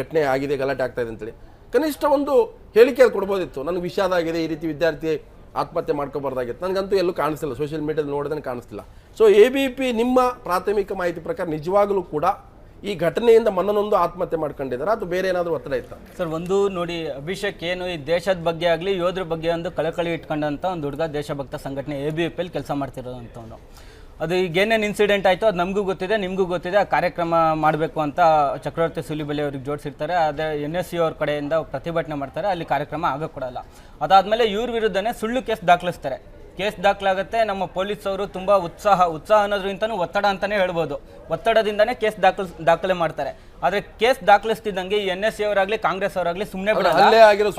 ಘಟನೆ ಆಗಿದೆ, ಗಲಾಟೆ ಆಗ್ತಾಯಿದೆ ಅಂತೇಳಿ ಕನಿಷ್ಠ ಒಂದು ಹೇಳಿಕೆ ಕೊಡ್ಬೋದಿತ್ತು. ನನಗೆ ವಿಷಾದ ಆಗಿದೆ, ಈ ರೀತಿ ವಿದ್ಯಾರ್ಥಿ ಆತ್ಮಹತ್ಯೆ ಮಾಡ್ಕೋಬಾರ್ದಾಗಿತ್ತು. ನನಗಂತೂ ಎಲ್ಲೂ ಕಾಣಿಸ್ತಿಲ್ಲ, ಸೋಷಿಯಲ್ ಮೀಡಿಯಾದಲ್ಲಿ ನೋಡಿದ್ರೆ ಕಾಣಿಸ್ತಿಲ್ಲ. ಸೊ ABP ನಿಮ್ಮ ಪ್ರಾಥಮಿಕ ಮಾಹಿತಿ ಪ್ರಕಾರ ನಿಜವಾಗಲೂ ಕೂಡ ಈ ಘಟನೆಯಿಂದ ಮನನೊಂದು ಆತ್ಮಹತ್ಯೆ ಮಾಡ್ಕೊಂಡಿದ್ದಾರೆ ಅಥವಾ ಬೇರೆ ಏನಾದರೂ ಒತ್ತಡ ಇತ್ತಾ? ಸರ್, ಒಂದು ನೋಡಿ, ಅಭಿಷೇಕ್ ಏನು ಈ ದೇಶದ ಬಗ್ಗೆ ಆಗಲಿ ಯೋಧರ ಬಗ್ಗೆ ಒಂದು ಕಳಕಳಿ ಇಟ್ಕೊಂಡಂಥ ಒಂದು ಹುಡುಗ ದೇಶಭಕ್ತ ಸಂಘಟನೆ ABPಯಲ್ಲಿ ಕೆಲಸ ಮಾಡ್ತಿರೋದಂಥವನು. ಅದು ಈಗ ಏನೇನು ಇನ್ಸಿಡೆಂಟ್ ಆಯಿತು ಅದು ನಮಗೂ ಗೊತ್ತಿದೆ, ನಿಮಗೂ ಗೊತ್ತಿದೆ. ಆ ಕಾರ್ಯಕ್ರಮ ಮಾಡಬೇಕು ಅಂತ ಚಕ್ರವರ್ತಿ ಸೂಲಿಬೆಲೆ ಅವ್ರಿಗೆ ಜೋಡಿಸಿರ್ತಾರೆ. ಅದೇ NSY ಅವ್ರ ಕಡೆಯಿಂದ ಪ್ರತಿಭಟನೆ ಮಾಡ್ತಾರೆ, ಅಲ್ಲಿ ಕಾರ್ಯಕ್ರಮ ಆಗೋಕ್ಕೊಡಲ್ಲ. ಅದಾದಮೇಲೆ ಇವ್ರ ವಿರುದ್ಧನೇ ಸುಳ್ಳು ಕೇಸ್ ದಾಖಲಿಸ್ತಾರೆ. ಕೇಸ್ ದಾಖಲಾಗುತ್ತೆ. ನಮ್ಮ ಪೊಲೀಸವರು ತುಂಬ ಉತ್ಸಾಹ ಅನ್ನೋದ್ರಿಂತನೂ ಒತ್ತಡ ಅಂತಲೇ ಹೇಳ್ಬೋದು, ಒತ್ತಡದಿಂದನೇ ಕೇಸ್ ದಾಖಲೆ ಮಾಡ್ತಾರೆ. ಆದರೆ ಕೇಸ್ ದಾಖಲಿಸ್ತಿದ್ದಂಗೆ ಈ NSY ಅವರಾಗಲಿ ಕಾಂಗ್ರೆಸ್ ಅವರಾಗಲಿ ಸುಮ್ಮನೆ ಬಿಡಲ್ಲ.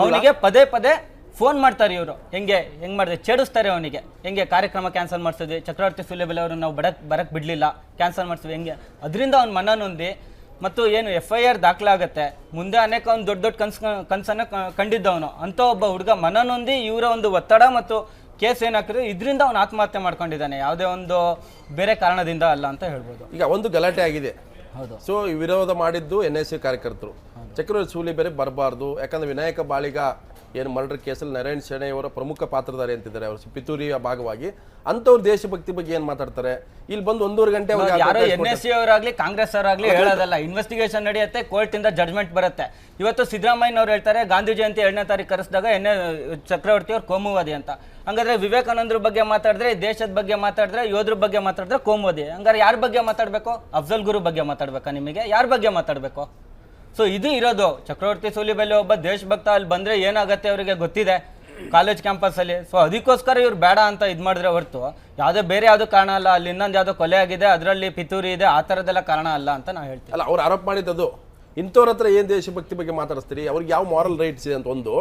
ಅವನಿಗೆ ಪದೇ ಪದೇ ಫೋನ್ ಮಾಡ್ತಾರೆ ಇವರು. ಹೆಂಗೆ ಮಾಡಿದೆ, ಛೇಡಿಸ್ತಾರೆ ಅವನಿಗೆ. ಹೆಂಗೆ ಕಾರ್ಯಕ್ರಮ ಕ್ಯಾನ್ಸಲ್ ಮಾಡಿಸಿದ್ವಿ, ಚಕ್ರವರ್ತಿ ಸೂಲಿಬೆಲೆ ಅವರು ನಾವು ಬರಕ್ಕೆ ಬಿಡಲಿಲ್ಲ, ಕ್ಯಾನ್ಸಲ್ ಮಾಡಿಸಿದ್ವಿ, ಹೆಂಗೆ. ಅದರಿಂದ ಅವ್ನು ಮನನೊಂದಿ ಮತ್ತು ಏನು FIR ದಾಖಲಾಗುತ್ತೆ. ಮುಂದೆ ಅನೇಕ ಒಂದು ದೊಡ್ಡ ಕನಸನ್ನು ಕಂಡಿದ್ದವನು. ಅಂಥ ಒಬ್ಬ ಹುಡುಗ ಮನನೊಂದಿ ಇವರ ಒಂದು ಒತ್ತಡ ಮತ್ತು ಕೇಸ್ ಏನಾಗ್ತದೆ ಇದರಿಂದ ಅವ್ನು ಆತ್ಮಹತ್ಯೆ ಮಾಡ್ಕೊಂಡಿದ್ದಾನೆ, ಯಾವುದೇ ಒಂದು ಬೇರೆ ಕಾರಣದಿಂದ ಅಲ್ಲ ಅಂತ ಹೇಳ್ಬೋದು. ಈಗ ಒಂದು ಗಲಾಟೆ ಆಗಿದೆ, ಹೌದು. ಸೊ ವಿರೋಧ ಮಾಡಿದ್ದು NSY ಕಾರ್ಯಕರ್ತರು. ಚಕ್ರವರ್ತಿ ಸೂಲಿಬೆಲೆ ಬರಬಾರ್ದು, ಯಾಕಂದ್ರೆ ವಿನಾಯಕ ಬಾಳಿಗ ಏನು ಮರ್ಡರ್ ಕೇಸಲ್ಲಿ ನಾರಾಯಣ್ ಶೆಣೈ ಅವರ ಪ್ರಮುಖ ಪಾತ್ರಧಾರಿ ಅಂತಿದ್ದಾರೆ, ಅವರು ಪಿತೂರಿಯ ಭಾಗವಾಗಿ. ಅಂಥವ್ರು ದೇಶಭಕ್ತಿ ಬಗ್ಗೆ ಏನು ಮಾತಾಡ್ತಾರೆ? ಇಲ್ಲಿ ಬಂದು 1.5 ಗಂಟೆ ಯಾರೋ NSY ಅವರಾಗ್ಲಿ ಕಾಂಗ್ರೆಸ್ ಅವರಾಗ್ಲಿ ಹೇಳೋದಲ್ಲ. ಇನ್ವೆಸ್ಟಿಗೇಷನ್ ನಡೆಯುತ್ತೆ, ಕೋರ್ಟಿಂದ ಜಡ್ಜ್ಮೆಂಟ್ ಬರುತ್ತೆ. ಇವತ್ತು ಸಿದ್ದರಾಮಯ್ಯನವ್ರು ಹೇಳ್ತಾರೆ ಗಾಂಧಿ ಜಯಂತಿ 2ನೇ ತಾರೀಕು ಕರೆಸಿದಾಗ ಚಕ್ರವರ್ತಿ ಅವ್ರು ಕೋಮುವಾದಿ ಅಂತ. ಹಂಗಾದ್ರೆ ವಿವೇಕಾನಂದ್ರ ಬಗ್ಗೆ ಮಾತಾಡಿದ್ರೆ, ದೇಶದ ಬಗ್ಗೆ ಮಾತಾಡಿದ್ರೆ, ಯೋಧರ ಬಗ್ಗೆ ಮಾತಾಡಿದ್ರೆ ಕೋಮುವಾದಿ. ಹಂಗಾರೆ ಯಾರ ಬಗ್ಗೆ ಮಾತಾಡಬೇಕು? ಅಫ್ಜಲ್ ಗುರು ಬಗ್ಗೆ ಮಾತಾಡ್ಬೇಕಾ ನಿಮಗೆ? ಯಾರ ಬಗ್ಗೆ ಮಾತಾಡಬೇಕು? ಸೊ ಇದು ಇರೋದು. ಚಕ್ರವರ್ತಿ ಸೂಲಿಬೆಲೆ ಒಬ್ಬ ದೇಶಭಕ್ತ, ಅಲ್ಲಿ ಬಂದರೆ ಏನಾಗುತ್ತೆ ಅವರಿಗೆ ಗೊತ್ತಿದೆ ಕಾಲೇಜ್ ಕ್ಯಾಂಪಸ್ಸಲ್ಲಿ. ಸೊ ಅದಕ್ಕೋಸ್ಕರ ಇವ್ರು ಬೇಡ ಅಂತ ಇದು ಮಾಡಿದ್ರೆ ಹೊರತು ಯಾವುದೇ ಬೇರೆ ಯಾವುದೋ ಕಾರಣ ಅಲ್ಲ. ಅಲ್ಲಿ ಇನ್ನೊಂದು ಯಾವುದೋ ಕೊಲೆ ಆಗಿದೆ, ಅದರಲ್ಲಿ ಪಿತೂರಿ ಇದೆ, ಆ ಥರದ್ದೆಲ್ಲ ಕಾರಣ ಅಲ್ಲ ಅಂತ ನಾವು ಹೇಳ್ತೀವಿ. ಅಲ್ಲ, ಅವ್ರು ಆರೋಪ ಮಾಡಿದ್ದದು. ಇಂಥವ್ರ ಹತ್ರ ಏನು ದೇಶಭಕ್ತಿ ಬಗ್ಗೆ ಮಾತಾಡಿಸ್ತೀರಿ? ಅವ್ರಿಗೆ ಯಾವ ಮಾರಲ್ ರೈಟ್ಸ್ ಇದೆ ಅಂತ ಒಂದು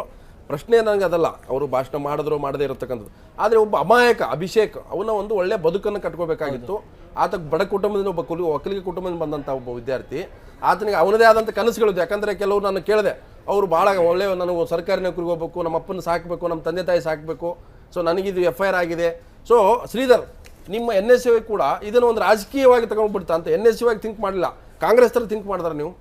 ಪ್ರಶ್ನೆ ನನಗೆ ಅದಲ್ಲ. ಅವರು ಭಾಷಣ ಮಾಡಿದ್ರು ಮಾಡದೇ ಇರತಕ್ಕಂಥದ್ದು. ಆದರೆ ಒಬ್ಬ ಅಮಾಯಕ ಅಭಿಷೇಕ್ ಅವನ ಒಂದು ಒಳ್ಳೆಯ ಬದುಕನ್ನು ಕಟ್ಕೋಬೇಕಾಗಿತ್ತು. ಆತ ಬಡ ಕುಟುಂಬದಿಂದ ಒಬ್ಬ ಒಕ್ಕಲಿಗೆ ಕುಟುಂಬದಿಂದ ಬಂದಂಥ ಒಬ್ಬ ವಿದ್ಯಾರ್ಥಿ. ಆತನಿಗೆ ಅವನದೇ ಆದಂಥ ಕನಸುಗಳಿದೆ. ಯಾಕಂದರೆ ಕೆಲವರು ನಾನು ಕೇಳಿದೆ, ಅವರು ಭಾಳ ಒಳ್ಳೆಯ, ನನಗೆ ಸರ್ಕಾರಿ ನೌಕರಿಗೆ ಹೋಗಬೇಕು, ನಮ್ಮ ಅಪ್ಪನ ಸಾಕಬೇಕು, ನಮ್ಮ ತಂದೆ ತಾಯಿ ಸಾಕಬೇಕು, ಸೊ ನನಗಿದು FIR ಆಗಿದೆ. ಸೊ ಶ್ರೀಧರ್, ನಿಮ್ಮ NSY ಕೂಡ ಇದನ್ನು ಒಂದು ರಾಜಕೀಯವಾಗಿ ತಗೊಂಡ್ಬಿಡ್ತಾ ಅಂತ NSY ಥಿಂಕ್ ಮಾಡಲಿಲ್ಲ, ಕಾಂಗ್ರೆಸ್ ಥರ ಥಿಂಕ್ ಮಾಡಿದಾರೆ ನೀವು?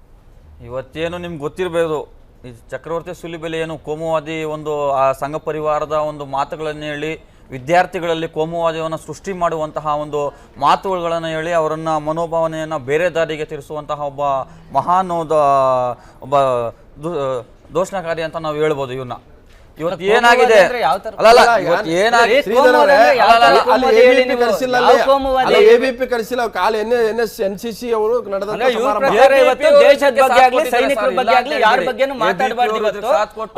ಇವತ್ತೇನು ನಿಮ್ಗೆ ಗೊತ್ತಿರಬಹುದು, ಈ ಚಕ್ರವರ್ತಿ ಸೂಲಿಬೆಲೆ ಏನು ಕೋಮುವಾದಿ ಒಂದು ಆ ಸಂಘ ಪರಿವಾರದ ಒಂದು ಮಾತುಗಳನ್ನು ಹೇಳಿ ವಿದ್ಯಾರ್ಥಿಗಳಲ್ಲಿ ಕೋಮುವಾದವನ್ನು ಸೃಷ್ಟಿ ಮಾಡುವಂತಹ ಒಂದು ಮಾತುಗಳನ್ನು ಹೇಳಿ ಅವರನ್ನು ಮನೋಭಾವನೆಯನ್ನು ಬೇರೆ ದಾರಿಗೆ ತಿರುಸುವಂತಹ ಒಬ್ಬ ಮಹಾನ್ ಒಬ್ಬ ದೋಷಣಕಾರಿ ಅಂತ ನಾವು ಹೇಳ್ಬೋದು ಇವನ್ನ. ಇವತ್ತು ಏನಾಗಿದೆ ಎಬಿಪಿ ಕರೆಸಿಲ್ಲ ಕಾಲ NCC ಅವರು ದೇಶದ ಬಗ್ಗೆ ಆಗ್ಲಿ ಸೈನಿಕರ ಬಗ್ಗೆ ಆಗ್ಲಿ ಯಾರ ಬಗ್ಗೆನೂ ಮಾತಾಡಬಾರ್ದು. ಇವತ್ತು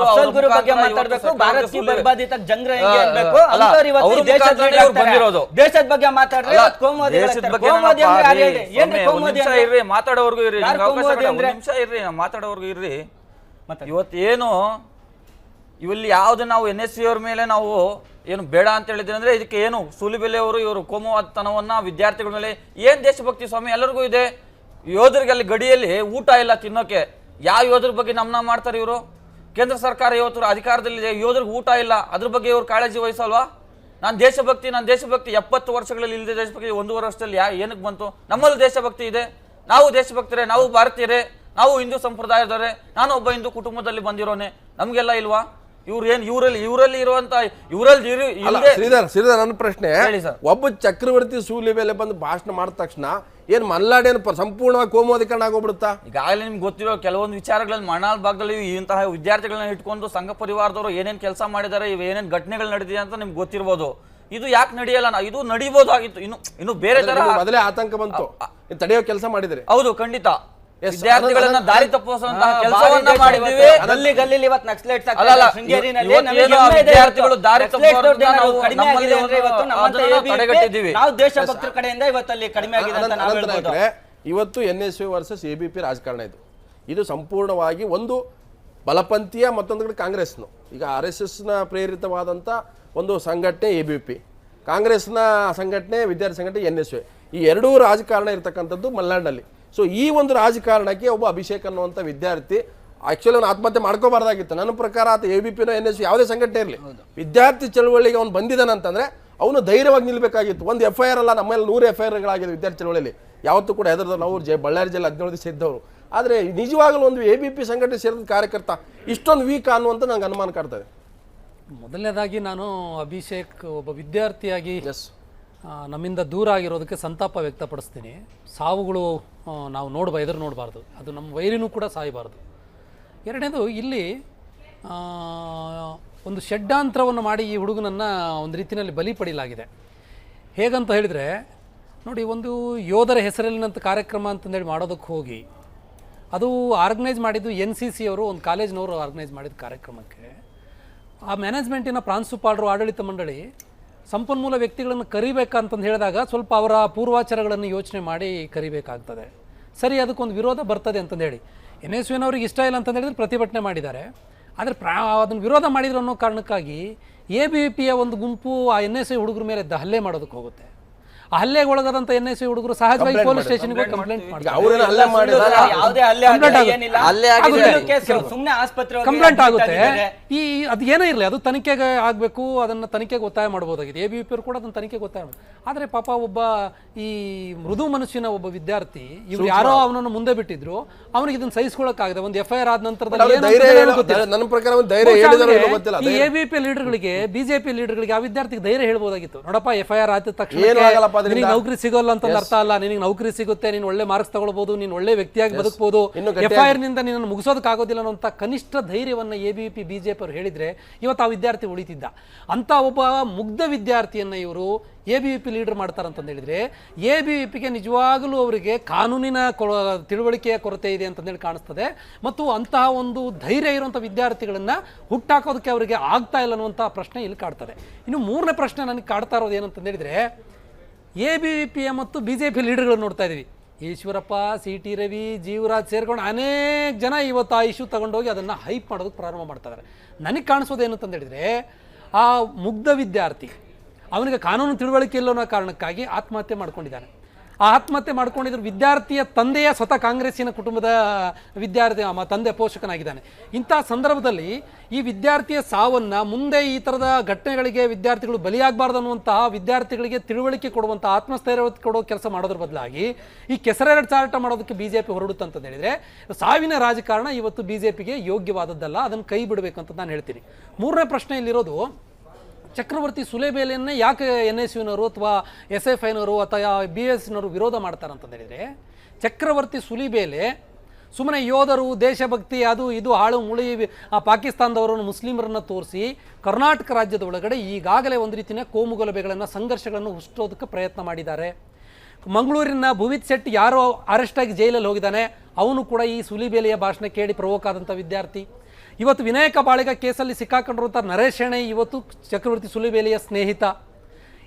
ಅಫ್ಜಲ್ ಗುರು ಬಗ್ಗೆ ಮಾತಾಡಬೇಕು, ಭಾರತ್ ಕಿ ಬರ್ಬಾದಿ ತಕ್ ಜಂಗ್ रहेंगे ಅನ್ಬೇಕು. ಅಂತವರು ಇವತ್ತು ದೇಶದ ಬಗ್ಗೆ ಮಾತಾಡ್ರೆ ಕೋಮುವಾದಿ ಅಂದ್ರೆ ಯಾರು ಹೇಳಿ? ಏನ್ರಿ ಕೋಮುವಾದಿ ಅಂದ್ರೆ? ಇರ್ರಿ ಮಾತಾಡೋರ್ಗು ಇರ್ರಿ, ನಿಮಿಷ ಇರ್ರಿ, ಮಾತಾಡೋರ್ಗು ಇರ್ರಿ. ಇವತ್ತೇನು ಇವಲ್ಲಿ ಯಾವ್ದು ನಾವು NSC ಅವ್ರ ಮೇಲೆ ನಾವು ಏನು ಬೇಡ ಅಂತ ಹೇಳಿದ್ರೆ ಅಂದ್ರೆ ಇದಕ್ಕೆ ಏನು ಸೂಲಿಬೆಲೆ ಅವರು ಇವರು ಕೋಮುವಾದತನವನ್ನ ವಿದ್ಯಾರ್ಥಿಗಳ ಮೇಲೆ ಏನ್ ದೇಶಭಕ್ತಿ ಸ್ವಾಮಿ ಎಲ್ಲರಿಗೂ ಇದೆ. ಯೋಧರಿಗೆ ಅಲ್ಲಿ ಗಡಿಯಲ್ಲಿ ಊಟ ಇಲ್ಲ ತಿನ್ನೋಕೆ, ಯಾವ ಯೋಧರ ಬಗ್ಗೆ ನಮ್ನ ಮಾಡ್ತಾರೆ ಇವರು? ಕೇಂದ್ರ ಸರ್ಕಾರ ಇವತ್ತು ಅಧಿಕಾರದಲ್ಲಿದೆ, ಯೋಧರಿಗೆ ಊಟ ಇಲ್ಲ, ಅದ್ರ ಬಗ್ಗೆ ಇವ್ರು ಕಾಳಜಿ ವಹಿಸಲ್ವಾ? ನಾನು ದೇಶಭಕ್ತಿ 70 ವರ್ಷಗಳಲ್ಲಿ ಇಲ್ಲದೆ ದೇಶಭಕ್ತಿ 1.5 ವರ್ಷದಲ್ಲಿ ಏನಕ್ಕೆ ಬಂತು? ನಮ್ಮಲ್ಲಿ ದೇಶಭಕ್ತಿ ಇದೆ, ನಾವು ದೇಶಭಕ್ತರೇ, ನಾವು ಭಾರತೀಯರೇ, ನಾವು ಹಿಂದೂ ಸಂಪ್ರದಾಯದವರೇ, ನಾನು ಒಬ್ಬ ಹಿಂದೂ ಕುಟುಂಬದಲ್ಲಿ ಬಂದಿರೋನೆ, ನಮ್ಗೆಲ್ಲ ಇಲ್ವಾ? ಇವರಲ್ಲಿ ಇರುವಂತ ಶ್ರೀಧರ್ ನನ್ನ ಪ್ರಶ್ನೆ, ಒಬ್ಬ ಚಕ್ರವರ್ತಿ ಸೂಲಿಬೆಲೆ ಬಂದು ಭಾಷಣ ಮಾಡಿದ ತಕ್ಷಣ ಏನ್ ಮಲ್ನಾಡೇನು ಸಂಪೂರ್ಣವಾಗಿ ಕೋಮುವಾದೀಕರಣ ಆಗೋಗ್ಬಿಡುತ್ತಾ? ಈಗಾಗಲೇ ನಿಮ್ಗೆ ಗೊತ್ತಿರೋ ಕೆಲವೊಂದು ವಿಚಾರಗಳನ್ನು ಮನಾಲ್ ಭಾಗದಲ್ಲಿ ಇಂತಹ ವಿದ್ಯಾರ್ಥಿಗಳನ್ನ ಇಟ್ಕೊಂಡು ಸಂಘ ಪರಿವಾರದವರು ಏನೇನ್ ಕೆಲಸ ಮಾಡಿದ್ದಾರೆ, ಏನೇನ್ ಘಟನೆಗಳು ನಡೆದಿದೆ ಅಂತ ನಿಮ್ಗೆ ಗೊತ್ತಿರ್ಬೋದು. ಇದು ಯಾಕೆ ನಡೆಯಲ್ಲ? ಇದು ನಡೀಬಹುದಾಗಿತ್ತು, ಇನ್ನು ಬೇರೆ ತರ ಮೊದಲೇ ಆತಂಕ ಬಂತು, ತಡೆಯೋ ಕೆಲಸ ಮಾಡಿದ್ರೆ. ಹೌದು, ಖಂಡಿತ ವಿದ್ಯಾರ್ಥಿಗಳನ್ನ ದಾರಿ ತಪ್ಪಿಸುವಂತಹ ಕೆಲಸವನ್ನ ಮಾಡಿದ್ದೀವಿ. ಗಲ್ಲಿ ಇವತ್ತು ನಕ್ಸಲೈಟ್ಸ್ ವಿದ್ಯಾರ್ಥಿಗಳು ದಾರಿ ತಡೆಗಟ್ಟಿದ್ದೀವಿ. ನಾವು ದೇಶಭಕ್ತರ ಕಡೆಯಿಂದ ಇವತ್ತಲ್ಲಿ ಕಡಿಮೆ ಆಗಿದೆ ಅಂತ ನಾವು ಹೇಳ್ಬೋದು. ಇವತ್ತು NSU ವರ್ಸಸ್ ABP ರಾಜಕಾರಣ ಇದು ಸಂಪೂರ್ಣವಾಗಿ ಒಂದು ಬಲಪಂಥೀಯ, ಮತ್ತೊಂದು ಕಡೆ ಕಾಂಗ್ರೆಸ್ನು. ಈಗ RSSನ ಪ್ರೇರಿತವಾದಂಥ ಒಂದು ಸಂಘಟನೆ ABP, ಕಾಂಗ್ರೆಸ್ನ ಸಂಘಟನೆ ವಿದ್ಯಾರ್ಥಿ ಸಂಘಟನೆ NSU. ಈ ಎರಡೂ ರಾಜಕಾರಣ ಇರತಕ್ಕಂಥದ್ದು ಮಲೆನಾಡಿನಲ್ಲಿ. ಸೊ ಈ ಒಂದು ರಾಜಕಾರಣಕ್ಕೆ ಒಬ್ಬ ಅಭಿಷೇಕ್ ಅನ್ನುವಂಥ ವಿದ್ಯಾರ್ಥಿ ಆಕ್ಚುಲಿ ಅವನು ಆತ್ಮಹತ್ಯೆ ಮಾಡ್ಕೋಬಾರ್ದಾಗಿತ್ತು ನನ್ನ ಪ್ರಕಾರ. ಆತ ABPನೋ NSU ಯಾವುದೇ ಸಂಘಟನೆ ಇರಲಿ, ವಿದ್ಯಾರ್ಥಿ ಚಳವಳಿಗೆ ಅವ್ನು ಬಂದಿದ್ದಾನಂತಂದ್ರೆ ಅವನು ಧೈರ್ಯವಾಗಿ ನಿಲ್ಬೇಕಾಗಿತ್ತು. ಒಂದು FIR ಅಲ್ಲ, ನಮ್ಮಲ್ಲಿ 100 FIRಗಳಾಗಿದೆ ವಿದ್ಯಾರ್ಥಿ ಚಳವಳಿಯಲ್ಲಿ. ಯಾವತ್ತೂ ಕೂಡ ಹೆದರ್ದವ್ರು ನಾವು ಬಳ್ಳಾರಿ ಜಿಲ್ಲೆ 17 ದಿವಸ ಇದ್ದವರು. ಆದರೆ ನಿಜವಾಗಲೂ ಒಂದು ABP ಸಂಘಟನೆ ಸೇರಿದ ಕಾರ್ಯಕರ್ತ ಇಷ್ಟೊಂದು ವೀಕ್ ಅನ್ನುವಂಥ ನಂಗೆ ಅನುಮಾನ ಕಾಡ್ತದೆ. ಮೊದಲನೇದಾಗಿ ನಾನು ಅಭಿಷೇಕ್ ಒಬ್ಬ ವಿದ್ಯಾರ್ಥಿಯಾಗಿ ನಮ್ಮಿಂದ ದೂರ ಆಗಿರೋದಕ್ಕೆ ಸಂತಾಪ ವ್ಯಕ್ತಪಡಿಸ್ತೀನಿ. ಸಾವುಗಳು ನಾವು ಎದುರು ನೋಡಬಾರ್ದು, ಅದು ನಮ್ಮ ವೈರಿನೂ ಕೂಡ ಸಾಯಬಾರ್ದು. ಎರಡನೇದು, ಇಲ್ಲಿ ಒಂದು ಷಡ್ಯಂತ್ರವನ್ನು ಮಾಡಿ ಈ ಹುಡುಗನನ್ನು ಒಂದು ರೀತಿಯಲ್ಲಿ ಬಲಿ ಪಡೆಯಲಾಗಿದೆ. ಹೇಗಂತ ಹೇಳಿದರೆ ನೋಡಿ, ಒಂದು ಯೋಧರ ಹೆಸರಲ್ಲಿನಂಥ ಕಾರ್ಯಕ್ರಮ ಅಂತಂದೇಳಿ ಮಾಡೋದಕ್ಕೆ ಹೋಗಿ ಅದು ಆರ್ಗನೈಸ್ ಮಾಡಿದ್ದು NCC ಅವರು, ಒಂದು ಕಾಲೇಜ್ನವರು ಆರ್ಗನೈಸ್ ಮಾಡಿದ ಕಾರ್ಯಕ್ರಮಕ್ಕೆ ಆ ಮ್ಯಾನೇಜ್ಮೆಂಟಿನ ಪ್ರಾಂಶುಪಾಲರು, ಆಡಳಿತ ಮಂಡಳಿ ಸಂಪನ್ಮೂಲ ವ್ಯಕ್ತಿಗಳನ್ನು ಕರಿಬೇಕಂತಂದು ಹೇಳಿದಾಗ ಸ್ವಲ್ಪ ಅವರ ಪೂರ್ವಾಚಾರಗಳನ್ನು ಯೋಚನೆ ಮಾಡಿ ಕರಿಬೇಕಾಗ್ತದೆ. ಸರಿ, ಅದಕ್ಕೊಂದು ವಿರೋಧ ಬರ್ತದೆ ಅಂತಂದೇಳಿ NSUನವ್ರಿಗೆ ಇಷ್ಟ ಇಲ್ಲ ಅಂತಂದು ಹೇಳಿದ್ರೆ ಪ್ರತಿಭಟನೆ ಮಾಡಿದ್ದಾರೆ. ಆದರೆ ಅದನ್ನು ವಿರೋಧ ಮಾಡಿದ್ರು ಅನ್ನೋ ಕಾರಣಕ್ಕಾಗಿ ABPಯ ಒಂದು ಗುಂಪು ಆ NSU ಹುಡುಗರ ಮೇಲೆ ಹಲ್ಲೆ ಮಾಡೋದಕ್ಕೆ ಹೋಗುತ್ತೆ. ಆ ಹಲ್ಲೆಗೆ ಒಳಗಾದಂಥ NSU ಹುಡುಗರು ಸಹಜವಾಗಿ ಪೊಲೀಸ್ ಸ್ಟೇಷನ್ಗೆ ಕಂಪ್ಲೇಂಟ್ ಕಂಪ್ಲೇಂಟ್ ಆಗುತ್ತೆ. ಅದು ಏನೇ ಇರಲಿ, ಅದು ತನಿಖೆಗೆ ಆಗಬೇಕು, ಅದನ್ನು ತನಿಖೆಗೆ ಒತ್ತಾಯ ಮಾಡ್ಬೋದಾಗಿದೆ. ABP ಕೂಡ ಅದನ್ನು ತನಿಖೆಗೆ ಒತ್ತಾಯ ಮಾಡಿ. ಆದರೆ ಪಾಪ ಒಬ್ಬ ಈ ಮೃದು ಮನಸ್ಸಿನ ಒಬ್ಬ ವಿದ್ಯಾರ್ಥಿ, ಇವ್ರು ಯಾರೋ ಅವನನ್ನು ಮುಂದೆ ಬಿಟ್ಟಿದ್ರು, ಅವನಿಗೆ ಇದನ್ನು ಸಹಿಸ್ಕೊಳ್ಳೋಕ್ಕಾಗದೆ ಒಂದು FIR ಆದ ನಂತರದಲ್ಲಿ ABP ಲೀಡರ್ಗಳಿಗೆ, BJP ಲೀಡರ್ಗಳಿಗೆ ಆ ವಿದ್ಯಾರ್ಥಿಗೆ ಧೈರ್ಯ ಹೇಳ್ಬೋದಾಗಿತ್ತು. ನೋಡಪ್ಪ, FIR ಆದ ತಕ್ಷಣ ನಿನಗೆ ನೌಕರಿ ಸಿಗೋಲ್ಲ ಅಂತ ಅರ್ಥ ಅಲ್ಲ, ನಿನಗೆ ನೌಕರಿ ಸಿಗುತ್ತೆ, ನೀನು ಒಳ್ಳೆ ಮಾರ್ಕ್ಸ್ ತಗೊಳ್ಬಹುದು, ನೀನು ಒಳ್ಳೆ ವ್ಯಕ್ತಿಯಾಗಿ ಬದುಕಬಹುದು, FIR ನಿಂದ ನಿನ್ನನ್ನು ಮುಗಿಸೋದಕ್ಕಾಗೋದಿಲ್ಲ ಅನ್ನೋಂಥ ಕನಿಷ್ಠ ಧೈರ್ಯವನ್ನ ABP BJP ಅವರು ಹೇಳಿದ್ರೆ ಇವತ್ತು ಆ ವಿದ್ಯಾರ್ಥಿ ಉಳಿತಿದ್ದ. ಅಂತ ಒಬ್ಬ ಮುಗ್ಧ ವಿದ್ಯಾರ್ಥಿಯನ್ನ ಇವರು ABP ಲೀಡರ್ ಮಾಡ್ತಾರಂತಂದು ಹೇಳಿದ್ರೆ ABPಗೆ ನಿಜವಾಗಲೂ ಅವರಿಗೆ ಕಾನೂನಿನ ತಿಳುವಳಿಕೆಯ ಕೊರತೆ ಇದೆ ಅಂತಂದೇಳಿ ಕಾಣಿಸ್ತದೆ. ಮತ್ತು ಅಂತಹ ಒಂದು ಧೈರ್ಯ ಇರುವಂಥ ವಿದ್ಯಾರ್ಥಿಗಳನ್ನ ಹುಟ್ಟಾಕೋದಕ್ಕೆ ಅವರಿಗೆ ಆಗ್ತಾ ಇಲ್ಲ ಅನ್ನುವಂಥ ಪ್ರಶ್ನೆ ಇಲ್ಲಿ ಕಾಡ್ತದೆ. ಇನ್ನು ಮೂರನೇ ಪ್ರಶ್ನೆ ನನಗೆ ಕಾಡ್ತಾ ಇರೋದು ಏನಂತಂದು ಹೇಳಿದ್ರೆ, ABPಯ ಮತ್ತು BJP ಲೀಡರ್ಗಳನ್ನು ನೋಡ್ತಾ ಇದ್ದೀವಿ. ಈಶ್ವರಪ್ಪ, CT ರವಿ, ಜೀವರಾಜ್ ಸೇರ್ಕೊಂಡು ಅನೇಕ ಜನ ಇವತ್ತು ಆ ಇಶ್ಯೂ ತಗೊಂಡೋಗಿ ಅದನ್ನು ಹೈಪ್ ಮಾಡೋದಕ್ಕೆ ಪ್ರಾರಂಭ ಮಾಡ್ತಾ ಇದ್ದಾರೆ. ನನಗೆ ಕಾಣಿಸೋದು ಏನಂತಂದು ಹೇಳಿದ್ರೆ, ಆ ಮುಗ್ಧ ವಿದ್ಯಾರ್ಥಿ ಅವನಿಗೆ ಕಾನೂನು ತಿಳುವಳಿಕೆ ಇಲ್ಲ ಅನ್ನೋ ಕಾರಣಕ್ಕಾಗಿ ಆತ್ಮಹತ್ಯೆ ಮಾಡ್ಕೊಂಡಿದ್ದಾನೆ. ಆ ಆತ್ಮಹತ್ಯೆ ಮಾಡ್ಕೊಂಡಿದ್ರು ವಿದ್ಯಾರ್ಥಿಯ ತಂದೆಯ ಸ್ವತಃ ಕಾಂಗ್ರೆಸ್ಸಿನ ಕುಟುಂಬದ ವಿದ್ಯಾರ್ಥಿ ತಂದೆ ಪೋಷಕನಾಗಿದ್ದಾನೆ. ಇಂಥ ಸಂದರ್ಭದಲ್ಲಿ ಈ ವಿದ್ಯಾರ್ಥಿಯ ಸಾವನ್ನ ಮುಂದೆ ಈ ಥರದ ಘಟನೆಗಳಿಗೆ ವಿದ್ಯಾರ್ಥಿಗಳು ಬಲಿಯಾಗಬಾರ್ದು ಅನ್ನುವಂತಹ ವಿದ್ಯಾರ್ಥಿಗಳಿಗೆ ತಿಳುವಳಿಕೆ ಕೊಡುವಂತಹ ಆತ್ಮಸ್ಥೈರ್ಯ ಕೊಡೋ ಕೆಲಸ ಮಾಡೋದ್ರ ಬದಲಾಗಿ ಈ ಕೆಸರೆರಚಾಟ ಮಾಡೋದಕ್ಕೆ ಬಿಜೆಪಿ ಹೊರಡುತ್ತಂತ ಹೇಳಿದ್ರೆ ಸಾವಿನ ರಾಜಕಾರಣ ಇವತ್ತು ಬಿಜೆಪಿಗೆ ಯೋಗ್ಯವಾದದ್ದಲ್ಲ, ಅದನ್ನು ಕೈ ಬಿಡಬೇಕು ಅಂತ ನಾನು ಹೇಳ್ತೀನಿ. ಮೂರನೇ ಪ್ರಶ್ನೆ ಇಲ್ಲಿರೋದು, ಚಕ್ರವರ್ತಿ ಸುಲೇಬೇಲೆಯನ್ನೇ ಯಾಕೆ NSUನವರು ಅಥವಾ SFIನವರು ಅಥವಾ BSನವರು ವಿರೋಧ ಮಾಡ್ತಾರಂತ ಹೇಳಿದರೆ, ಚಕ್ರವರ್ತಿ ಸುಲಿಬೇಲೆ ಸುಮ್ಮನೆ ಯೋಧರು ದೇಶಭಕ್ತಿ ಅದು ಇದು ಹಾಳು ಮುಳಿ ಪಾಕಿಸ್ತಾನದವರನ್ನು ಮುಸ್ಲಿಮರನ್ನು ತೋರಿಸಿ ಕರ್ನಾಟಕ ರಾಜ್ಯದ ಒಳಗಡೆ ಈಗಾಗಲೇ ಒಂದು ರೀತಿಯ ಕೋಮುಗಲಭೆಗಳನ್ನು ಸಂಘರ್ಷಗಳನ್ನು ಹುಟ್ಟೋದಕ್ಕೆ ಪ್ರಯತ್ನ ಮಾಡಿದ್ದಾರೆ. ಮಂಗಳೂರಿನ ಭುವಿತ್ ಶೆಟ್ಟಿ ಯಾರೋ ಅರೆಸ್ಟ್ ಆಗಿ ಜೈಲಲ್ಲಿ ಹೋಗಿದ್ದಾನೆ, ಅವನು ಕೂಡ ಈ ಸುಲಿಬೇಲೆಯ ಭಾಷಣ ಕೇಳಿ ಪ್ರವೋಕ್ ಆದಂಥ ವಿದ್ಯಾರ್ಥಿ. ಇವತ್ತು ವಿನಾಯಕ ಬಾಳಿಗ ಕೇಸಲ್ಲಿ ಸಿಕ್ಕಾಕೊಂಡಿರುವಂಥ ನರೇಶ್ ಶೆಣೈ ಇವತ್ತು ಚಕ್ರವರ್ತಿ ಸುಲಿಬೇಲೆಯ ಸ್ನೇಹಿತ.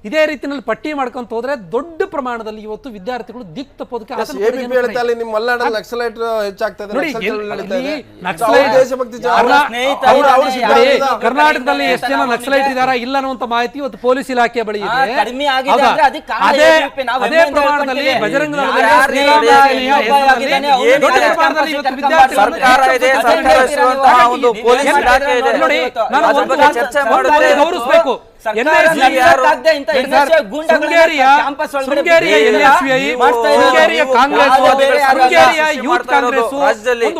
ಇದೇ ರೀತಿಯಲ್ಲಿ ಪಟ್ಟಿ ಮಾಡ್ಕೊಂತ ಹೋದ್ರೆ ದೊಡ್ಡ ಪ್ರಮಾಣದಲ್ಲಿ ಇವತ್ತು ವಿದ್ಯಾರ್ಥಿಗಳು ದಿಕ್ ತಪ್ಪೋದಕ್ಕೆ ಕರ್ನಾಟಕದಲ್ಲಿ ಎಷ್ಟು ಜನ ನಕ್ಸಲೈಟ್ ಇದಾರ ಇಲ್ಲ ಅನ್ನುವಂತ ಮಾಹಿತಿ ಇವತ್ತು ಪೊಲೀಸ್ ಇಲಾಖೆ ಬಳಿ ಇದೆ. ಅದೇ ಪ್ರಮಾಣದಲ್ಲಿ ಬಜರಂಗ ಗೌರವಿಸಬೇಕು.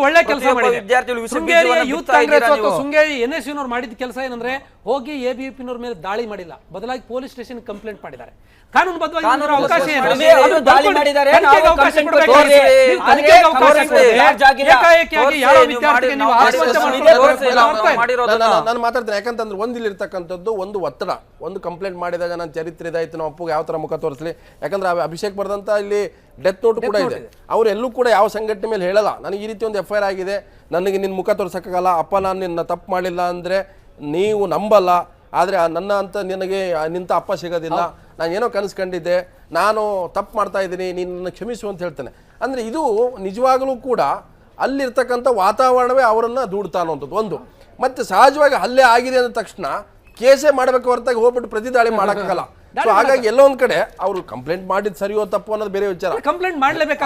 ಒಳ್ಳೆ ಕೆಲಸ ಮಾಡಿದ ಕೆಲಸ ಏನಂದ್ರೆ ಹೋಗಿ ABVP ಮೇಲೆ ದಾಳಿ ಮಾಡಿಲ್ಲ, ಬದಲಾಗಿ ಪೊಲೀಸ್ ಸ್ಟೇಷನ್ ಕಂಪ್ಲೇಂಟ್ ಮಾಡಿದ್ದಾರೆ. ಕಾನೂನುಬದ್ಧವಾಗಿ ಅವಕಾಶ ನಾನು ಮಾತಾಡ್ತೇನೆ. ಯಾಕಂತಂದ್ರೆ ಒಂದಿಲ್ಲಿರ್ತಕ್ಕಂಥದ್ದು ಒಂದು ಒತ್ತಡ, ಒಂದು ಕಂಪ್ಲೇಂಟ್ ಮಾಡಿದಾಗ ನಾನು ಚರಿತ್ರೆ ಇದಾಯ್ತು ನಾವು ಅಪ್ಪಗೆ ಯಾವ ತರ ಮುಖ ತೋರಿಸಲಿ. ಯಾಕಂದ್ರೆ ಅಭಿಷೇಕ್ ಬರ್ದಂತ ಇಲ್ಲಿ ಡೆತ್ ನೋಟ್ ಕೂಡ ಇದೆ. ಅವರೆಲ್ಲೂ ಕೂಡ ಯಾವ ಸಂಘಟನೆ ಮೇಲೆ ಹೇಳಲ್ಲ ನನಗೆ ಈ ರೀತಿ ಒಂದು FIR ಆಗಿದೆ, ನನಗೆ ನಿನ್ನ ಮುಖ ತೋರ್ಸಕ್ಕಾಗಲ್ಲ, ಅಪ್ಪ ನಾನು ನಿನ್ನ ತಪ್ಪು ಮಾಡಿಲ್ಲ ಅಂದ್ರೆ ನೀವು ನಂಬಲ್ಲ, ಆದರೆ ನನ್ನ ಅಂತ ನಿನಗೆ ನಿಂತ ಅಪ್ಪ ಸಿಗೋದಿಲ್ಲ, ನಾನು ಏನೋ ಕನಸ್ಕೊಂಡಿದ್ದೆ, ನಾನು ತಪ್ಪು ಮಾಡ್ತಾ ಇದ್ದೀನಿ, ನಿನ್ನ ಕ್ಷಮಿಸು ಅಂತ ಹೇಳ್ತಾನೆ. ಅಂದರೆ ಇದು ನಿಜವಾಗಲೂ ಕೂಡ ಅಲ್ಲಿರ್ತಕ್ಕಂಥ ವಾತಾವರಣವೇ ಅವರನ್ನು ದೂಡ್ತಾ ಅನ್ನೋಂಥದ್ದು ಒಂದು. ಮತ್ತು ಸಹಜವಾಗಿ ಹಲ್ಲೆ ಆಗಿದೆ ಅಂದ ತಕ್ಷಣ ಕೇಸೇ ಮಾಡಬೇಕು ಹೊರತಾಗಿ ಹೋಗ್ಬಿಟ್ಟು ಪ್ರತಿದಾಳಿ ಮಾಡೋಕ್ಕಾಗಲ್ಲ. ಸೊ ಹಾಗಾಗಿ ಎಲ್ಲೋ ಒಂದ್ ಕಡೆ ಅವರು ಕಂಪ್ಲೇಂಟ್ ಮಾಡಿದ್ ಸರಿಯೋ ತಪ್ಪು ಅನ್ನೋದು ಬೇರೆ ವಿಚಾರ. ಕಂಪ್ಲೇಂಟ್ ಮಾಡಲೇಬೇಕು.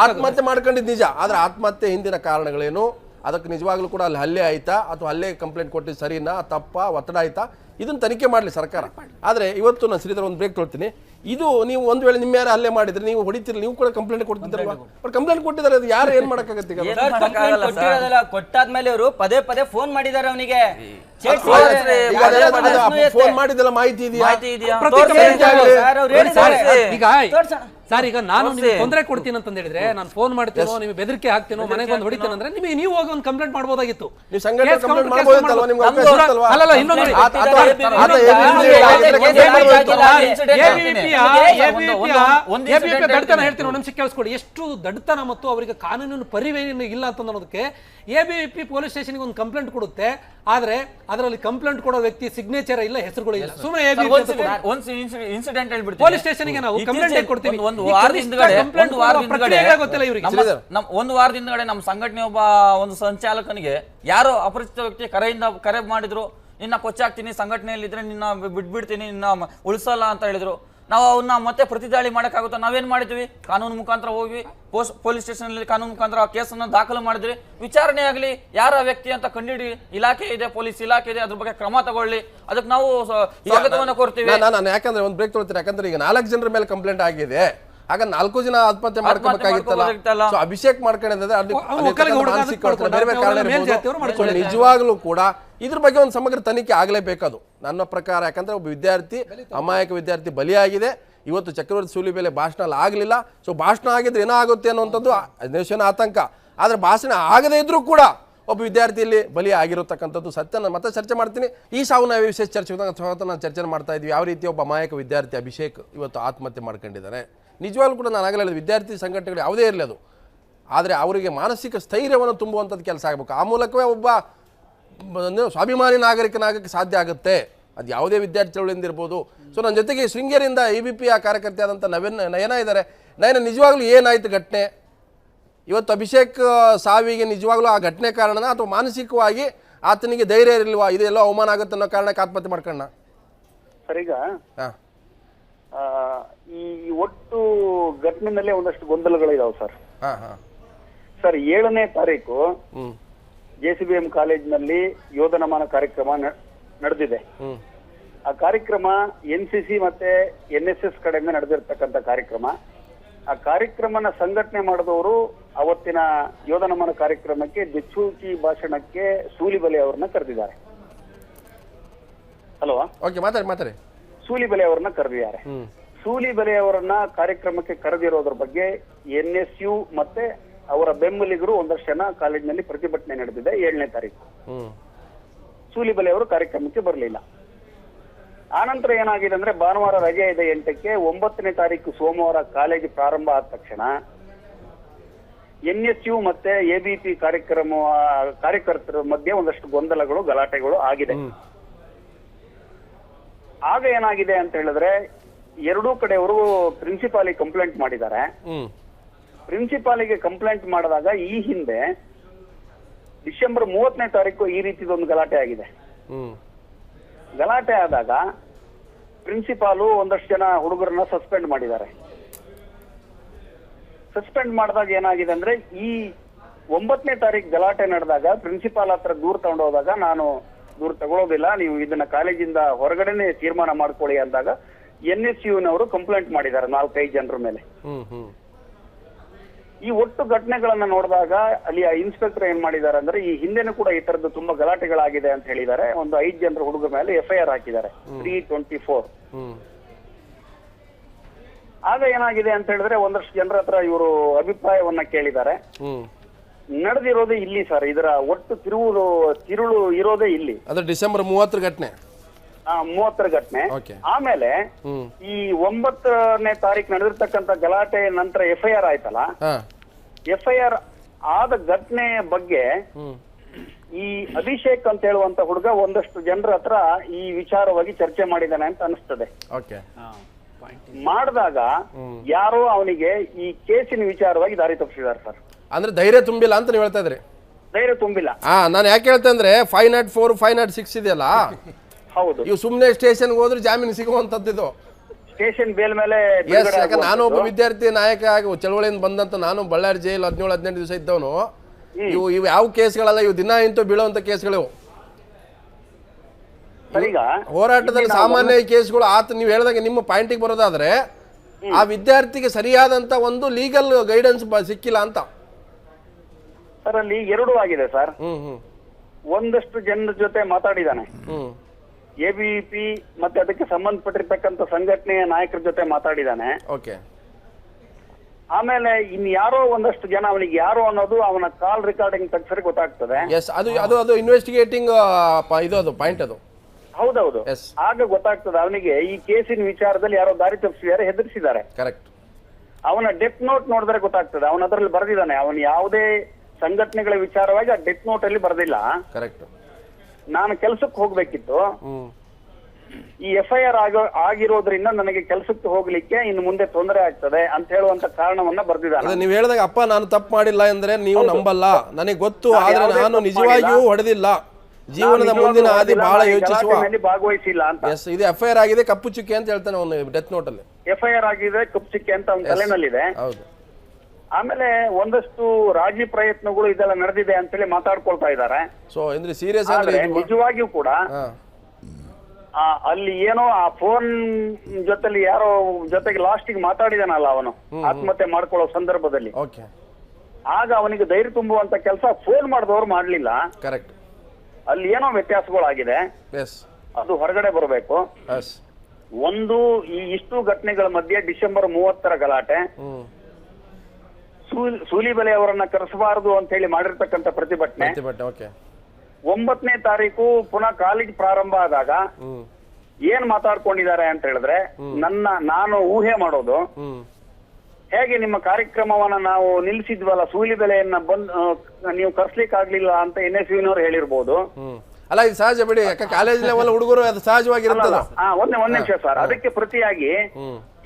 ಆತ್ಮಹತ್ಯೆ ಮಾಡ್ಕೊಂಡಿದ್ದು ನಿಜ, ಆದ್ರೆ ಆತ್ಮಹತ್ಯೆ ಹಿಂದಿನ ಕಾರಣಗಳೇನು, ಅದಕ್ಕೆ ನಿಜವಾಗ್ಲೂ ಕೂಡ ಅಲ್ಲಿ ಹಲ್ಲೆ ಆಯ್ತಾ ಅಥವಾ ಹಲ್ಲೆ ಕಂಪ್ಲೇಂಟ್ ಕೊಟ್ಟಿದ್ದು ಸರಿನಾ ತಪ್ಪ ಒತ್ತಡ ಆಯ್ತಾ, ಇದನ್ನ ತನಿಖೆ ಮಾಡಲಿ ಸರ್ಕಾರ. ಆದರೆ ಇವತ್ತು ನಾನು ಶ್ರೀಧರ್ ಒಂದು ಬ್ರೇಕ್ ತೊಳ್ತೀನಿ. ಇದು ನೀವು ಒಂದು ವೇಳೆ ನಿಮ್ಮ ಯಾರು ಹಲ್ಲೆ ಮಾಡಿದ್ರೆ ನೀವು ಹೊಡಿತೀರಿ, ನೀವು ಕೂಡ ಕಂಪ್ಲೇಂಟ್ ಕೊಡ್ತಿದ್ರಲ್ವಾ? ಅವ್ರು ಕಂಪ್ಲೇಂಟ್ ಕೊಟ್ಟಿದ್ದಾರೆ, ಅದು ಯಾರು ಏನ್ ಮಾಡಕ್ಕಾಗತ್ತೆ? ಕೊಟ್ಟಾದ್ಮೇಲೆ ಅವರು ಪದೇ ಪದೇ ಫೋನ್ ಮಾಡಿದ್ದಾರೆ ಅವನಿಗೆ. ಫೋನ್ ಮಾಡಿದ್ದೆಲ್ಲ ಮಾಹಿತಿ ಇದೆಯಾ? ಸರ್ ಈಗ ನಾನು ನಿಮ್ಗೆ ತೊಂದರೆ ಕೊಡ್ತೀನಿ ಅಂತ ಹೇಳಿದ್ರೆ ನಾನು ಫೋನ್ ಮಾಡ್ತೀನೋ ನಿಮ್ಗೆ ಬೆದರಿಕೆ ಹಾಕ್ತೀನೋ ಮನೆಗೆ ಬಂದು ಹೊಡಿತೀನಿ ಅಂದ್ರೆ ನಿಮಗೆ ನೀವು ಹೋಗಿ ಒಂದು ಕಂಪ್ಲೇಂಟ್ ಮಾಡ್ಬೋದಾಗಿತ್ತು. ಅಲ್ಲಲ್ಲ ಇನ್ನೊಂದು ದಡ್ತನ ಹೇಳ್ತೀನಿ, ಒಂದು ನಿಮಿಷ ಕೇಳಿಸ್ಕೊಡಿ. ಎಷ್ಟು ದಡ್ತನ ಮತ್ತು ಅವರಿಗೆ ಕಾನೂನಿನ ಪರಿವೇನ ಇಲ್ಲ ಅಂತ ಅನ್ನೋದಕ್ಕೆ ABVP ಪೊಲೀಸ್ ಸ್ಟೇಷನ್ಗೆ ಒಂದು ಕಂಪ್ಲೇಂಟ್ ಕೊಡುತ್ತೆ, ಆದ್ರೆ ಅದರಲ್ಲಿ ಕಂಪ್ಲೇಂಟ್ ಕೊಡೋ ವ್ಯಕ್ತಿ ಸಿಗ್ನೇಚರ್ ಇಲ್ಲ, ಹೆಸರುಗಳು ಇಲ್ಲ. ಸುಮ್ಮನೆ ಪೊಲೀಸ್ ಸ್ಟೇಷನ್ಗೆ ನಾವು ಕಂಪ್ಲೇಂಟ್ ಕೊಡ್ತೀವಿ. ಒಂದು ವಾರದಿಂದ ನಮ್ಮ ಸಂಘಟನೆ ಒಬ್ಬ ಒಂದು ಸಂಚಾಲಕನಿಗೆ ಯಾರೋ ಅಪರಿಚಿತ ವ್ಯಕ್ತಿ ಕರೆ ಮಾಡಿದ್ರು, ನಿನ್ನ ಕೊಚ್ಚಾಕ್ತೀನಿ, ಸಂಘಟನೆಯಲ್ಲಿ ಇದ್ರೆ ನಿನ್ನ ಬಿಟ್ಬಿಡ್ತೀನಿ, ನಿನ್ನ ಉಳಿಸಲ್ಲ ಅಂತ ಹೇಳಿದ್ರು. ನಾವು ಅವನ್ನ ಮತ್ತೆ ಪ್ರತಿದಾಳಿ ಮಾಡೋಕ್ಕಾಗುತ್ತಾ? ನಾವೇನ್ ಮಾಡಿದ್ವಿ, ಕಾನೂನು ಮುಖಾಂತರ ಹೋಗಿ ಪೊಲೀಸ್ ಸ್ಟೇಷನ್ ಅಲ್ಲಿ ಕಾನೂನು ಮುಖಾಂತರ ಕೇಸನ್ನ ದಾಖಲು ಮಾಡಿದ್ರಿ. ವಿಚಾರಣೆ ಆಗಲಿ, ಯಾರ ವ್ಯಕ್ತಿ ಅಂತ ಕಂಡಿಡಿ, ಇಲಾಖೆ ಇದೆ, ಪೊಲೀಸ್ ಇಲಾಖೆ ಇದೆ, ಅದ್ರ ಬಗ್ಗೆ ಕ್ರಮ ತಗೊಳ್ಳಿ, ಅದಕ್ಕೆ ನಾವು ಸ್ವಾಗತವನ್ನ ಕೋರ್ತೀವಿ. ನಾನು ಯಾಕಂದ್ರೆ ಒಂದು ಬ್ರೇಕ್ ತೊಗೊಳ್ತೀನಿ. ಯಾಕಂದ್ರೆ ಈಗ 4 ಜನರ ಮೇಲೆ ಕಂಪ್ಲೇಂಟ್ ಆಗಿದೆ, ಆಗ 4 ಜನ ಆತ್ಮಹತ್ಯೆ ಮಾಡ್ಕೋಬೇಕಾಗಿತ್ತಲ್ಲ. ಅಭಿಷೇಕ್ ಮಾಡ್ಕೊಂಡಿದ್ರೆ ನಿಜವಾಗ್ಲೂ ಕೂಡ ಇದ್ರ ಬಗ್ಗೆ ಒಂದು ಸಮಗ್ರ ತನಿಖೆ ಆಗಲೇಬೇಕದು ನನ್ನ ಪ್ರಕಾರ. ಯಾಕಂದ್ರೆ ಒಬ್ಬ ವಿದ್ಯಾರ್ಥಿ, ಅಮಾಯಕ ವಿದ್ಯಾರ್ಥಿ ಬಲಿಯಾಗಿದೆ. ಇವತ್ತು ಚಕ್ರವರ್ತಿ ಸೂಲಿಬೇಲೆ ಭಾಷಣ ಆಗಲಿಲ್ಲ. ಸೊ ಭಾಷಣ ಆಗಿದ್ರೆ ಏನಾಗುತ್ತೆ ಅನ್ನುವಂಥದ್ದು ದೇಶನ ಆತಂಕ. ಆದ್ರೆ ಭಾಷಣ ಆಗದೇ ಇದ್ರೂ ಕೂಡ ಒಬ್ಬ ವಿದ್ಯಾರ್ಥಿಯಲ್ಲಿ ಬಲಿ ಆಗಿರತಕ್ಕಂಥದ್ದು ಸತ್ಯ. ನಾನು ಮತ್ತೆ ಚರ್ಚೆ ಮಾಡ್ತೀನಿ. ಈ ಸಾವು ನಾವು ವಿಶೇಷ ಚರ್ಚೆ ನಾನು ಚರ್ಚೆ ಮಾಡ್ತಾ ಇದ್ವಿ, ಯಾವ ರೀತಿ ಒಬ್ಬ ಅಮಾಯಕ ವಿದ್ಯಾರ್ಥಿ ಅಭಿಷೇಕ್ ಇವತ್ತು ಆತ್ಮಹತ್ಯೆ ಮಾಡ್ಕೊಂಡಿದ್ದಾರೆ. ನಿಜವಾಗ್ಲೂ ಕೂಡ ನಾನು ಆಗಲೇ ಹೇಳಿದೆ, ವಿದ್ಯಾರ್ಥಿ ಸಂಘಟನೆಗಳು ಯಾವುದೇ ಇರಲಿ ಅದು, ಆದರೆ ಅವರಿಗೆ ಮಾನಸಿಕ ಸ್ಥೈರ್ಯವನ್ನು ತುಂಬುವಂಥದ್ದು ಕೆಲಸ ಆಗಬೇಕು. ಆ ಮೂಲಕವೇ ಒಬ್ಬ ಸ್ವಾಭಿಮಾನಿ ನಾಗರಿಕನಾಗಕ್ಕೆ ಸಾಧ್ಯ ಆಗುತ್ತೆ. ಅದು ಯಾವುದೇ ವಿದ್ಯಾರ್ಥಿ ಚಳವಳಿಯಿಂದ ಇರ್ಬೋದು. ಸೊ ನನ್ನ ಜೊತೆಗೆ ಶೃಂಗೇರಿಯಿಂದ ABVP ಕಾರ್ಯಕರ್ತೆ ಆದಂಥ ನಯನ ಇದ್ದಾರೆ. ನಯನ, ನಿಜವಾಗ್ಲೂ ಏನಾಯ್ತು ಘಟನೆ ಇವತ್ತು? ಅಭಿಷೇಕ್ ಸಾವಿಗೆ ನಿಜವಾಗ್ಲೂ ಆ ಘಟನೆ ಕಾರಣನ ಅಥವಾ ಮಾನಸಿಕವಾಗಿ ಆತನಿಗೆ ಧೈರ್ಯ ಇರಲಿಲ್ವಾ, ಇದೆಲ್ಲ ಅವಮಾನ ಆಗುತ್ತೆ ಅನ್ನೋ ಕಾರಣಕ್ಕೆ ಆತ್ಮಹತ್ಯೆ ಮಾಡ್ಕೊಂಡ? ಸರ್ ಈಗ ಈ ಒಟ್ಟು ಘಟನೆಯಲ್ಲೇ ಒಂದಷ್ಟು ಗೊಂದಲಗಳಿದಾವೆ ಸರ್. ಹಾ ಹಾ ಸರ್ 7ನೇ ತಾರೀಕು ಹ್ಮ್ JCBM ಕಾಲೇಜಿನಲ್ಲಿ ಯೋಧನಮಾನ ಕಾರ್ಯಕ್ರಮ ನಡೆದಿದೆ. ಆ ಕಾರ್ಯಕ್ರಮ NCC ಮತ್ತೆ NSS ಕಡೆಯಿಂದ ನಡೆದಿರ್ತಕ್ಕಂಥ ಕಾರ್ಯಕ್ರಮ. ಆ ಕಾರ್ಯಕ್ರಮನ ಸಂಘಟನೆ ಮಾಡಿದವರು ಅವತ್ತಿನ ಯೋಧನಮಾನ ಕಾರ್ಯಕ್ರಮಕ್ಕೆ ಬೆಚ್ಚೂಕಿ ಭಾಷಣಕ್ಕೆ ಸೂಲಿಬೆಲೆ ಅವ್ರನ್ನ ಕರೆದಿದ್ದಾರೆ. ಅಲ್ವಾ? ಓಕೆ, ಮಾತಾಡಿ. ಸೂಲಿಬೆಲೆ ಅವ್ರನ್ನ ಕರೆದಿದ್ದಾರೆ. ಸೂಲಿಬೆಲೆ ಅವರನ್ನ ಕಾರ್ಯಕ್ರಮಕ್ಕೆ ಕರೆದಿರೋದ್ರ ಬಗ್ಗೆ NSU ಮತ್ತೆ ಅವರ ಬೆಂಬಲಿಗರು ಒಂದಷ್ಟು ಜನ ಕಾಲೇಜಿನಲ್ಲಿ ಪ್ರತಿಭಟನೆ ನಡೆದಿದೆ 7ನೇ ತಾರೀಕು. ಸೂಲಿಬೆಲೆ ಅವರು ಕಾರ್ಯಕ್ರಮಕ್ಕೆ ಬರಲಿಲ್ಲ. ಆನಂತರ ಏನಾಗಿದೆ ಅಂದ್ರೆ ಭಾನುವಾರ ರಜೆ ಇದೆ 8ಕ್ಕೆ, 9ನೇ ತಾರೀಕು ಸೋಮವಾರ ಕಾಲೇಜು ಪ್ರಾರಂಭ ಆದ ತಕ್ಷಣ NSU ಮತ್ತೆ ABP ಕಾರ್ಯಕರ್ತರ ಮಧ್ಯೆ ಒಂದಷ್ಟು ಗೊಂದಲಗಳು ಗಲಾಟೆಗಳು ಆಗಿದೆ. ಆಗ ಏನಾಗಿದೆ ಅಂತ ಹೇಳಿದ್ರೆ ಎರಡೂ ಕಡೆಯವರು ಪ್ರಿನ್ಸಿಪಾಲಿಗೆ ಕಂಪ್ಲೇಂಟ್ ಮಾಡಿದ್ದಾರೆ. ಪ್ರಿನ್ಸಿಪಾಲಿಗೆ ಕಂಪ್ಲೇಂಟ್ ಮಾಡಿದಾಗ ಈ ಹಿಂದೆ ಡಿಸೆಂಬರ್ 30ನೇ ತಾರೀಕು ಈ ರೀತಿದೊಂದು ಗಲಾಟೆ ಆಗಿದೆ. ಗಲಾಟೆ ಆದಾಗ ಪ್ರಿನ್ಸಿಪಾಲು ಒಂದಷ್ಟು ಜನ ಹುಡುಗರನ್ನ ಸಸ್ಪೆಂಡ್ ಮಾಡಿದ್ದಾರೆ. ಸಸ್ಪೆಂಡ್ ಮಾಡಿದಾಗ ಏನಾಗಿದೆ ಅಂದ್ರೆ ಈ 9ನೇ ತಾರೀಕು ಗಲಾಟೆ ನಡೆದಾಗ ಪ್ರಿನ್ಸಿಪಾಲ್ ಹತ್ರ ದೂರ ತಗೊಂಡೋದಾಗ ನಾನು ದೂರ ತಗೊಳ್ಳೋದಿಲ್ಲ, ನೀವು ಇದನ್ನ ಕಾಲೇಜಿಂದ ಹೊರಗಡೆನೆ ತೀರ್ಮಾನ ಮಾಡ್ಕೊಳ್ಳಿ ಅಂದಾಗ NSUನವರು ಕಂಪ್ಲೇಂಟ್ ಮಾಡಿದ್ದಾರೆ 4-5 ಜನರ ಮೇಲೆ. ಈ ಒಟ್ಟು ಘಟನೆಗಳನ್ನ ನೋಡಿದಾಗ ಅಲ್ಲಿ ಆ ಇನ್ಸ್ಪೆಕ್ಟರ್ ಏನ್ ಮಾಡಿದ್ದಾರೆ ಅಂದ್ರೆ ಈ ಹಿಂದೆನೂ ಕೂಡ ಈ ತರದ್ದು ತುಂಬಾ ಗಲಾಟೆಗಳಾಗಿದೆ ಅಂತ ಹೇಳಿದ್ದಾರೆ. ಒಂದು 5 ಜನರ ಹುಡುಗರ ಮೇಲೆ FIR ಹಾಕಿದ್ದಾರೆ 324. ಆಗ ಏನಾಗಿದೆ ಅಂತ ಹೇಳಿದ್ರೆ ಒಂದಷ್ಟು ಜನರ ಹತ್ರ ಇವರು ಅಭಿಪ್ರಾಯವನ್ನ ಕೇಳಿದ್ದಾರೆ. ನಡೆದಿರೋದೇ ಇಲ್ಲಿ ಸರ್, ಇದರ ಒಟ್ಟು ತಿರುಳು ಇರೋದೇ ಇಲ್ಲಿ. ಅದು ಡಿಸೆಂಬರ್ 30 ಘಟನೆ. 30 ಘಟನೆ. ಆಮೇಲೆ ಈ 9ನೇ ತಾರೀಕು ನಡೆದಿರ್ತಕ್ಕಂಥ ಗಲಾಟೆ ನಂತರ FIR ಆಯ್ತಲ್ಲ, FIR ಆದ ಘಟನೆ ಬಗ್ಗೆ ಈ ಅಭಿಷೇಕ್ ಅಂತ ಹೇಳುವಂತ ಹುಡುಗ ಒಂದಷ್ಟು ಜನರ ಹತ್ರ ಈ ವಿಚಾರವಾಗಿ ಚರ್ಚೆ ಮಾಡಿದ್ದಾನೆ ಅಂತ ಅನಿಸ್ತದೆ. ಮಾಡಿದಾಗ ಯಾರೋ ಅವನಿಗೆ ಈ ಕೇಸಿನ ವಿಚಾರವಾಗಿ ದಾರಿ ತಪ್ಪಿಸಿದ್ದಾರೆ ಸರ್. ಅಂದ್ರೆ ಧೈರ್ಯ ತುಂಬಿಲ್ಲ ಅಂತ ನೀವು ಹೇಳ್ತಾ ಇದ್ರಿ? ಧೈರ್ಯ ತುಂಬಿಲ್ಲ. ನಾನು ಯಾಕೆ ಹೇಳ್ತೆ ಅಂದ್ರೆ 504 506 ಇದೆಯಲ್ಲ, ಹೌದು, ಇವು ಸುಮ್ಮನೆ ಸ್ಟೇಷನ್ಗೆ ಹೋದ್ರೆ ಜಾಮೀನು ಸಿಗುವಂತದ್ದು. ಸ್ಟೇಷನ್ ಬೇಲ್ ಮೇಲೆ ಯಾಕಂದ್ರೆ ನಾನು ಒಬ್ಬ ವಿದ್ಯಾರ್ಥಿ ನಾಯಕ ಆಗಿ ಚಳವಳಿಯಿಂದ ಬಂದಂತ ನಾನು ಬಳ್ಳಾರಿ ಜೈಲ್ 17-18 ದಿವಸ ಇದ್ದವನು. ಇವು ಯಾವ ಕೇಸ್ಗಳಲ್ಲ, ಇವು ದಿನ ಇಂತೂ ಬೀಳುವಂತ ಕೇಸ್ಗಳು. ಹೋರಾಟದಲ್ಲಿ ಸಾಮಾನ್ಯ ಕೇಸ್ಗಳು ನೀವು ಹೇಳಿದಾಗ ನಿಮ್ಮ ಪಾಯಿಂಟಿಗೆ ಬರೋದಾದ್ರೆ ಆ ವಿದ್ಯಾರ್ಥಿಗೆ ಸರಿಯಾದಂತ ಒಂದು ಲೀಗಲ್ ಗೈಡೆನ್ಸ್ ಸಿಕ್ಕಿಲ್ಲ ಅಂತ ಸರ್. ಅಲ್ಲಿ ಎರಡೂ ಆಗಿದೆ ಸರ್. ಒಂದಷ್ಟು ಜನರ ಜೊತೆ ಮಾತಾಡಿದಾನೆ, ABP ಮತ್ತೆ ಅದಕ್ಕೆ ಸಂಬಂಧಪಟ್ಟಿರ್ತಕ್ಕಂಥ ಸಂಘಟನೆಯ ನಾಯಕರ ಜೊತೆ ಮಾತಾಡಿದಾನೆ. ಆಮೇಲೆ ಇನ್ ಯಾರೋ ಒಂದಷ್ಟು ಜನ ಅವನಿಗೆ ಯಾರು ಅನ್ನೋದು ಅವನ ಕಾಲ್ ರೆಕಾರ್ಡಿಂಗ್ ತೆಗ್ಸರಿ ಗೊತ್ತಾಗ್ತದೆ. ಅದು ಇನ್ವೆಸ್ಟಿಗೇಟಿಂಗ್ ಇದು ಪಾಯಿಂಟ್ ಅದು. ಹೌದೌದು, ಆಗ ಗೊತ್ತಾಗ್ತದೆ ಅವನಿಗೆ ಈ ಕೇಸಿನ ವಿಚಾರದಲ್ಲಿ ಯಾರೋ ದಾರಿ ತಪ್ಪಿಸಿದ್ದಾರೆ, ಹೆದರಿಸಿದ್ದಾರೆ. ಕರೆಕ್ಟ್. ಅವನ ಡೆತ್ ನೋಟ್ ನೋಡಿದ್ರೆ ಗೊತ್ತಾಗ್ತದೆ. ಅವನ ಅದರಲ್ಲಿ ಬರೆದಿದ್ದಾನೆ, ಅವನು ಯಾವುದೇ ಸಂಘಟನೆಗಳ ವಿಚಾರವಾಗಿ ಆ ಡೆತ್ ನೋಟ್ ಅಲ್ಲಿ ಬರೆದಿಲ್ಲ. ಕರೆಕ್ಟ್. ನಾನು ಕೆಲ್ಸಕ್ಕೆ ಹೋಗ್ಬೇಕಿತ್ತು, ಈ FIR ಆಗಿರೋದ್ರಿಂದ ನನಗೆ ಕೆಲ್ಸಕ್ಕೆ ಹೋಗ್ಲಿಕ್ಕೆ ಇನ್ನು ಮುಂದೆ ತೊಂದರೆ ಆಗ್ತದೆ ಅಂತ ಹೇಳುವಂತ ಕಾರಣವನ್ನ ಬರ್ದಿದ್ದಾನೆ. ನೀವು ಹೇಳಿದಾಗ ಅಪ್ಪ ನಾನು ತಪ್ಪು ಮಾಡಿಲ್ಲ ಅಂದ್ರೆ ನೀವು ನಂಬಲ್ಲ, ನನಗೆ ಗೊತ್ತು, ಆದ್ರೆ ನಾನು ನಿಜವಾಗಿಯೂ ಹೊಡೆದಿಲ್ಲ, ಜೀವನದ ಮುಂದಿನ ಹಾದಿ ಬಹಳ ಯೋಚಿಸುವ, ಭಾಗವಹಿಸಿಲ್ಲ ಅಂತ. ಇದು FIR ಆಗಿದೆ ಕಪ್ಪು ಚುಕ್ಕೆ ಅಂತ ಹೇಳ್ತಾನೆ ಅವನು ಡೆತ್ ನೋಟ್ ಅಲ್ಲಿ. FIR ಆಗಿದೆ ಕಪ್ಪು ಚುಕ್ಕೆ ಅಂತ ಅವನ ತಲೆನಲ್ಲಿದೆ. ಹೌದು. ಆಮೇಲೆ ಒಂದಷ್ಟು ರಾಜಿ ಪ್ರಯತ್ನಗಳು ಇದೆಲ್ಲ ನಡೆದಿದೆ ಅಂತೇಳಿ ಮಾತಾಡ್ಕೊಳ್ತಾ ಇದ್ದಾರೆ. ಸೊ ಅಂದ್ರೆ ಸೀರಿಯಸ್ ಆದ್ರೆ ನಿಜವಾಗಿಯೂ ಕೂಡ ಅಲ್ಲಿ ಏನೋ ಆ ಫೋನ್ ಜೊತೆಲಿ ಯಾರೋ ಜೊತೆಗೆ ಲಾಸ್ಟಿಗೆ ಮಾತಾಡಿದಾನಲ್ಲ ಅವನು ಆತ್ಮಹತ್ಯೆ ಮಾಡ್ಕೊಳ್ಳೋ ಸಂದರ್ಭದಲ್ಲಿ, ಆಗ ಅವನಿಗೆ ಧೈರ್ಯ ತುಂಬುವಂತ ಕೆಲಸ ಫೋನ್ ಮಾಡಿದವರು ಮಾಡ್ಲಿಲ್ಲ. ಕರೆಕ್ಟ್. ಅಲ್ಲಿ ಏನೋ ವ್ಯತ್ಯಾಸಗಳಾಗಿದೆ, ಅದು ಹೊರಗಡೆ ಬರಬೇಕು. ಒಂದು ಈ ಇಷ್ಟು ಘಟನೆಗಳ ಮಧ್ಯೆ ಡಿಸೆಂಬರ್ 30ರ ಗಲಾಟೆ, ಸೂಲಿಬೆಲೆ ಅವರನ್ನ ಕರೆಸಬಾರದು ಅಂತ ಹೇಳಿ ಮಾಡಿರ್ತಕ್ಕಂಥ ಪ್ರತಿಭಟನೆ. 9ನೇ ತಾರೀಕು ಪುನಃ ಕಾಲೇಜ್ ಪ್ರಾರಂಭ ಆದಾಗ ಏನ್ ಮಾತಾಡ್ಕೊಂಡಿದ್ದಾರೆ ಅಂತ ಹೇಳಿದ್ರೆ, ನಾನು ಊಹೆ ಮಾಡೋದು, ಹೇಗೆ ನಿಮ್ಮ ಕಾರ್ಯಕ್ರಮವನ್ನ ನಾವು ನಿಲ್ಸಿದ್ವಲ್ಲ, ಸೂಲಿಬೆಲೆಯನ್ನ ನೀವು ಕರ್ಸ್ಲಿಕ್ಕೆ ಆಗ್ಲಿಲ್ಲ ಅಂತ NSUನವ್ರು ಹೇಳಿರ್ಬೋದು. ಅಲ್ಲ, ಇದು ಸಹಜ ಬಿಡಿ, ಯಾಕೆ ಕಾಲೇಜ್ ಲೆವೆಲ್ ಹುಡುಗರು ಅದು ಸಹಜವಾಗಿರುತ್ತಲ್ಲ. ಒಂದ್ ನಿಮಿಷ ಸರ್, ಅದಕ್ಕೆ ಪ್ರತಿಯಾಗಿ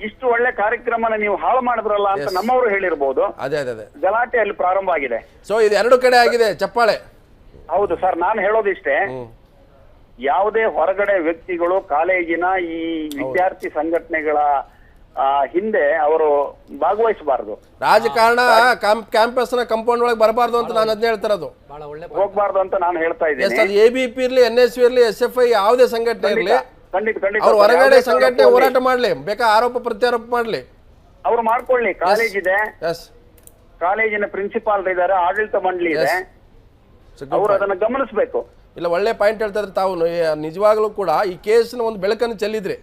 ಇಷ್ಟು ಒಳ್ಳೆ ಕಾರ್ಯಕ್ರಮನ ನೀವು ಹಾಳು ಮಾಡಿದ್ರಲ್ಲ ಅಂತ ನಮ್ಮವರು ಹೇಳಿರ್ಬೋದು. ಅದೇ ಅದೇ ಅದೇ ಗಲಾಟೆ ಅಲ್ಲಿ ಪ್ರಾರಂಭ ಆಗಿದೆ. ಸೊ ಇದು ಎರಡು ಕಡೆ ಆಗಿದೆ ಚಪ್ಪಾಳೆ. ಹೌದು ಸರ್, ನಾನು ಹೇಳೋದಿಷ್ಟೇ, ಯಾವುದೇ ಹೊರಗಡೆ ವ್ಯಕ್ತಿಗಳು ಕಾಲೇಜಿನ ಈ ವಿದ್ಯಾರ್ಥಿ ಸಂಘಟನೆಗಳ ಹಿಂದೆ ಅವರು ಭಾಗವಹಿಸಬಾರದು, ರಾಜಕಾರಣ ಕ್ಯಾಂಪಸ್ ನ ಕಾಂಪೌಂಡ್ ಒಳಗೆ ಬರಬಾರ್ದು ಅಂತ ನಾನು ಅದನ್ನ ಹೇಳ್ತಿರೋದು. ಹೋಗ್ಬಾರ್ದು ಅಂತ ನಾನು ಹೇಳ್ತಾ ಇದ್ದೀನಿ. ಅದು ABP ಇರ್ಲಿ, NSU ಇರ್ಲಿ, SFI ಯಾವುದೇ ಸಂಘಟನೆ ಇರ್ಲಿ, ಖಂಡಿತ ಅವ್ರು ಹೊರಗಡೆ ಸಂಘಟನೆ ಹೋರಾಟ ಮಾಡ್ಲಿ, ಬೇಕಾ ಆರೋಪ ಪ್ರತ್ಯಾರೋಪ ಮಾಡ್ಲಿ, ಅವ್ರು ಮಾಡ್ಕೊಳ್ಳಿ. ಕಾಲೇಜ್ ಇದೆ, ಎಸ್, ಕಾಲೇಜಿನ ಪ್ರಿನ್ಸಿಪಾಲ್ ಇದ್ದಾರೆ, ಆಡಳಿತ ಮಂಡಳಿ ಇದೆ, ಅವರು ಅದನ್ನ ಗಮನಿಸಬೇಕು. ಇಲ್ಲ, ಒಳ್ಳೆ ಪಾಯಿಂಟ್ ಹೇಳ್ತಾ ಇದ್ರೆ ತಾವು ನಿಜವಾಗ್ಲೂ ಕೂಡ ಈ ಕೇಸ್ನ ಒಂದು ಬೆಳಕನ್ನು ಚೆಲ್ಲಿದ್ರಿ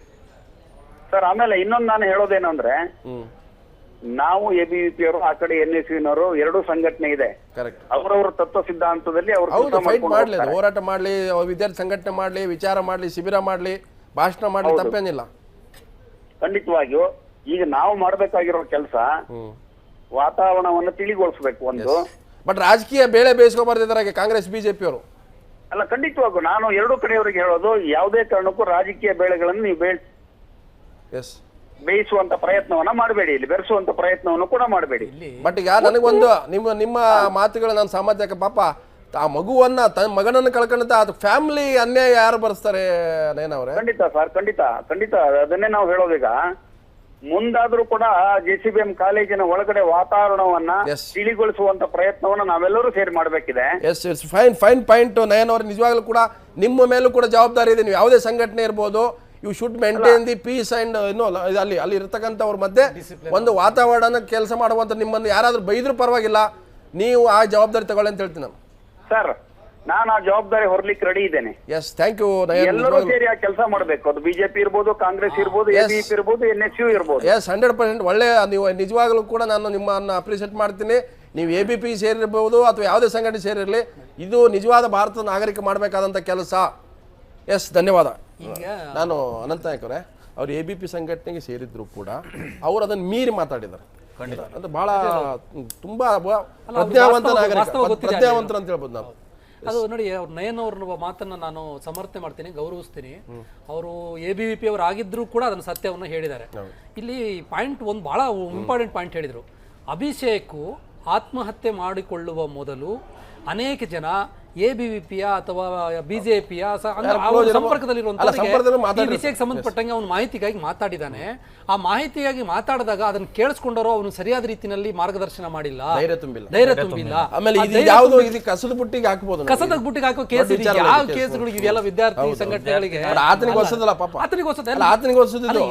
ಸರ್. ಆಮೇಲೆ ಇನ್ನೊಂದು ನಾನು ಹೇಳೋದೇನು ಅಂದ್ರೆ, ನಾವು ABVP ಅವರು, ಆ ಕಡೆ NSU ನವರು ಎರಡೂ ಸಂಘಟನೆ ಇದೆ. ಕರೆಕ್ಟ್. ಅವರವರ ತತ್ವ ಸಿದ್ಧಾಂತದಲ್ಲಿ ಅವರು ಫೈಟ್ ಮಾಡ್ಲಿ, ಹೋರಾಟ ಮಾಡ್ಲಿ, ವಿದ್ಯಾರ್ಥಿ ಸಂಘಟನೆ ಮಾಡ್ಲಿ, ವಿಚಾರ ಮಾಡ್ಲಿ, ಶಿಬಿರ ಮಾಡ್ಲಿ, ಭಾಷಣ ಮಾಡ್ಲಿ, ತಪ್ಪೇನಿಲ್ಲ. ಖಂಡಿತವಾಗಿಯೂ ಈಗ ನಾವು ಮಾಡ್ಬೇಕಾಗಿರೋ ಕೆಲಸ ವಾತಾವರಣವನ್ನು ತಿಳಿಗೊಳಿಸ್ಬೇಕು ಒಂದು. ಬಟ್ ರಾಜಕೀಯ ಬೇಳೆ ಬೇಯಿಸ್ಕೊಬಾರ್ದಿದ್ದಾರೆ ಕಾಂಗ್ರೆಸ್ BJP ಅವರು. ಅಲ್ಲ, ಖಂಡಿತವಾಗೂ ನಾನು ಎರಡೂ ಕಡೆಯವರಿಗೆ ಹೇಳೋದು, ಯಾವುದೇ ಕಾರಣಕ್ಕೂ ರಾಜಕೀಯ ಬೇಳೆಗಳನ್ನು ನೀವು ಬೇಯಿಸುವಂತ ಪ್ರಯತ್ನವನ್ನ ಮಾಡಬೇಡಿ, ಇಲ್ಲಿ ಬೆರೆಸುವಂತ ಪ್ರಯತ್ನವನ್ನು ಕೂಡ ಮಾಡಬೇಡಿ. ಬಟ್ ಈಗ ನನಗೊಂದು ನಿಮ್ಮ ಮಾತುಗಳು ನಾನು ಸಾಮಾನ್ಯಕ್ಕೆ ಪಾಪ ಆ ಮಗುವನ್ನ ಮಗನನ್ನು ಕಳ್ಕೊಂಡಂತ ಅದು ಫ್ಯಾಮಿಲಿ ಅನ್ಯಾಯ ಯಾರು ಬರೆಸ್ತಾರೆ ನೇನವ್ರೆ? ಖಂಡಿತ ಸರ್, ಖಂಡಿತ ಅದನ್ನೇ ನಾವು ಹೇಳೋದೀಗ. ಮುಂದಾದ್ರೂ ಕೂಡ JCBM ಕಾಲೇಜಿನ ಒಳಗಡೆ ವಾತಾವರಣವನ್ನ ತಿಳಿಗೊಳಿಸುವಂತ ಪ್ರಯತ್ನವನ್ನ ನಾವೆಲ್ಲರೂ ಸೇರಿ ಮಾಡಬೇಕಿದೆ. ಎಸ್, ಫೈನ್ ಪಾಯಿಂಟ್ ನಯನ್ ಅವ್ರೆ. ನಿಜವಾಗ್ಲೂ ಕೂಡ ನಿಮ್ಮ ಮೇಲೂ ಕೂಡ ಜವಾಬ್ದಾರಿ ಇದೆ. ನೀವು ಯಾವುದೇ ಸಂಘಟನೆ ಇರ್ಬೋದು, you should maintain the peace and ಅಲ್ಲಿ ಇರ್ತಕ್ಕಂಥವ್ರ ಮಧ್ಯೆ ಒಂದು ವಾತಾವರಣ ಕೆಲಸ ಮಾಡುವಂತ ನಿಮ್ಮನ್ನು ಯಾರಾದ್ರೂ ಬೈದ್ರೂ ಪರವಾಗಿಲ್ಲ, ನೀವು ಆ ಜವಾಬ್ದಾರಿ ತಗೊಳ್ಳಿ ಅಂತ ಹೇಳ್ತೀನಿ ನಾನು. ಸರ್, ನಾನು ಆ ಜವಾಬ್ದಾರಿ ಹೊರಲಿಕ್ಕೆ ರೆಡಿ ಇದ್ದೇನೆ. Yes, thank you. ಎಲ್ಲರೂ ಸೇರಿ ಆ ಕೆಲಸ ಮಾಡಬೇಕು. ಅದು BJP ಇರ್ಬೋದು, ಕಾಂಗ್ರೆಸ್ ಇರ್ಬೋದು, ABVP ಇರ್ಬೋದು, NSU ಇರ್ಬೋದು. ಎಸ್, 100% ಒಳ್ಳೆ. ನೀವು ನಿಜವಾಗ್ಲೂ ಕೂಡ ನಾನು ನಿಮ್ಮನ್ನು ಅಪ್ರಿಷಿಯೇಟ್ ಮಾಡ್ತೀನಿ. ನೀವು ABP ಸೇರಿರ್ಬೋದು ಅಥವಾ ಯಾವುದೇ ಸಂಘಟನೆ ಸೇರಿರಲಿ, ಇದು ನಿಜವಾದ ಭಾರತದ ನಾಗರಿಕ ಮಾಡಬೇಕಾದಂಥ ಕೆಲಸ. ಎಸ್, ಧನ್ಯವಾದ. ನಾನು ಅನಂತ ನಾಯಕ್ ಅವರೇ, ಅವ್ರು ABP ಸಂಘಟನೆಗೆ ಸೇರಿದ್ರು ಕೂಡ ಅವ್ರು ಅದನ್ನು ಮೀರಿ ಮಾತಾಡಿದ್ದಾರೆ. ಅದು ಬಹಳ ತುಂಬಾ ಪ್ರಜ್ಞಾವಂತ ನಾಗರಿಕ, ಪ್ರಜ್ಞಾವಂತರ ಅಂತ ಹೇಳ್ಬೋದು ನಾವು. ಅದು ನೋಡಿ, ಅವ್ರು ನಯನ್ ಅವ್ರ ಮಾತನ್ನ ನಾನು ಸಮರ್ಥನೆ ಮಾಡ್ತೀನಿ, ಗೌರವಿಸ್ತೀನಿ. ಅವರು ABVP ಅವರು ಆಗಿದ್ರು ಕೂಡ ಅದನ್ನ ಸತ್ಯವನ್ನು ಹೇಳಿದ್ದಾರೆ. ಇಲ್ಲಿ ಪಾಯಿಂಟ್ ಒಂದು ಬಹಳ ಇಂಪಾರ್ಟೆಂಟ್ ಪಾಯಿಂಟ್ ಹೇಳಿದ್ರು. ಅಭಿಷೇಕ್ ಆತ್ಮಹತ್ಯೆ ಮಾಡಿಕೊಳ್ಳುವ ಮೊದಲು ಅನೇಕ ಜನ ABVPಯ ಅಥವಾ BJPಯ ಸಂಪರ್ಕದಲ್ಲಿರುವಂತಹ ವಿಷಯಕ್ಕೆ ಸಂಬಂಧಪಟ್ಟಂಗೆ ಅವನು ಮಾಹಿತಿಗಾಗಿ ಮಾತಾಡಿದ್ದಾನೆ. ಆ ಮಾಹಿತಿಯಾಗಿ ಮಾತಾಡಿದಾಗ ಅದನ್ನ ಕೇಳಿಸ್ಕೊಂಡವರು ಅವನು ಸರಿಯಾದ ರೀತಿಯಲ್ಲಿ ಮಾರ್ಗದರ್ಶನ ಮಾಡಿಲ್ಲ, ಧೈರ್ಯ ತುಂಬಿಲ್ಲ. ಆಮೇಲೆ ಕಸದ ಬುಟ್ಟಿಗೆ ಹಾಕಬಹುದು, ಕಸದ ಬುಟ್ಟಿಗೆ ಹಾಕೋ ಕೇಸ್, ಯಾವ ಕೇಸ್ಗಳಿಗೆ ಇವೆಲ್ಲ ವಿದ್ಯಾರ್ಥಿ ಸಂಘಟನೆಗಳಿಗೆ ಆತನಿಗೆ ಹೊಸದಲ್ಲ ಪಾಪ, ಆತನಿಗೆ ಹೊಸದಿದ್ದು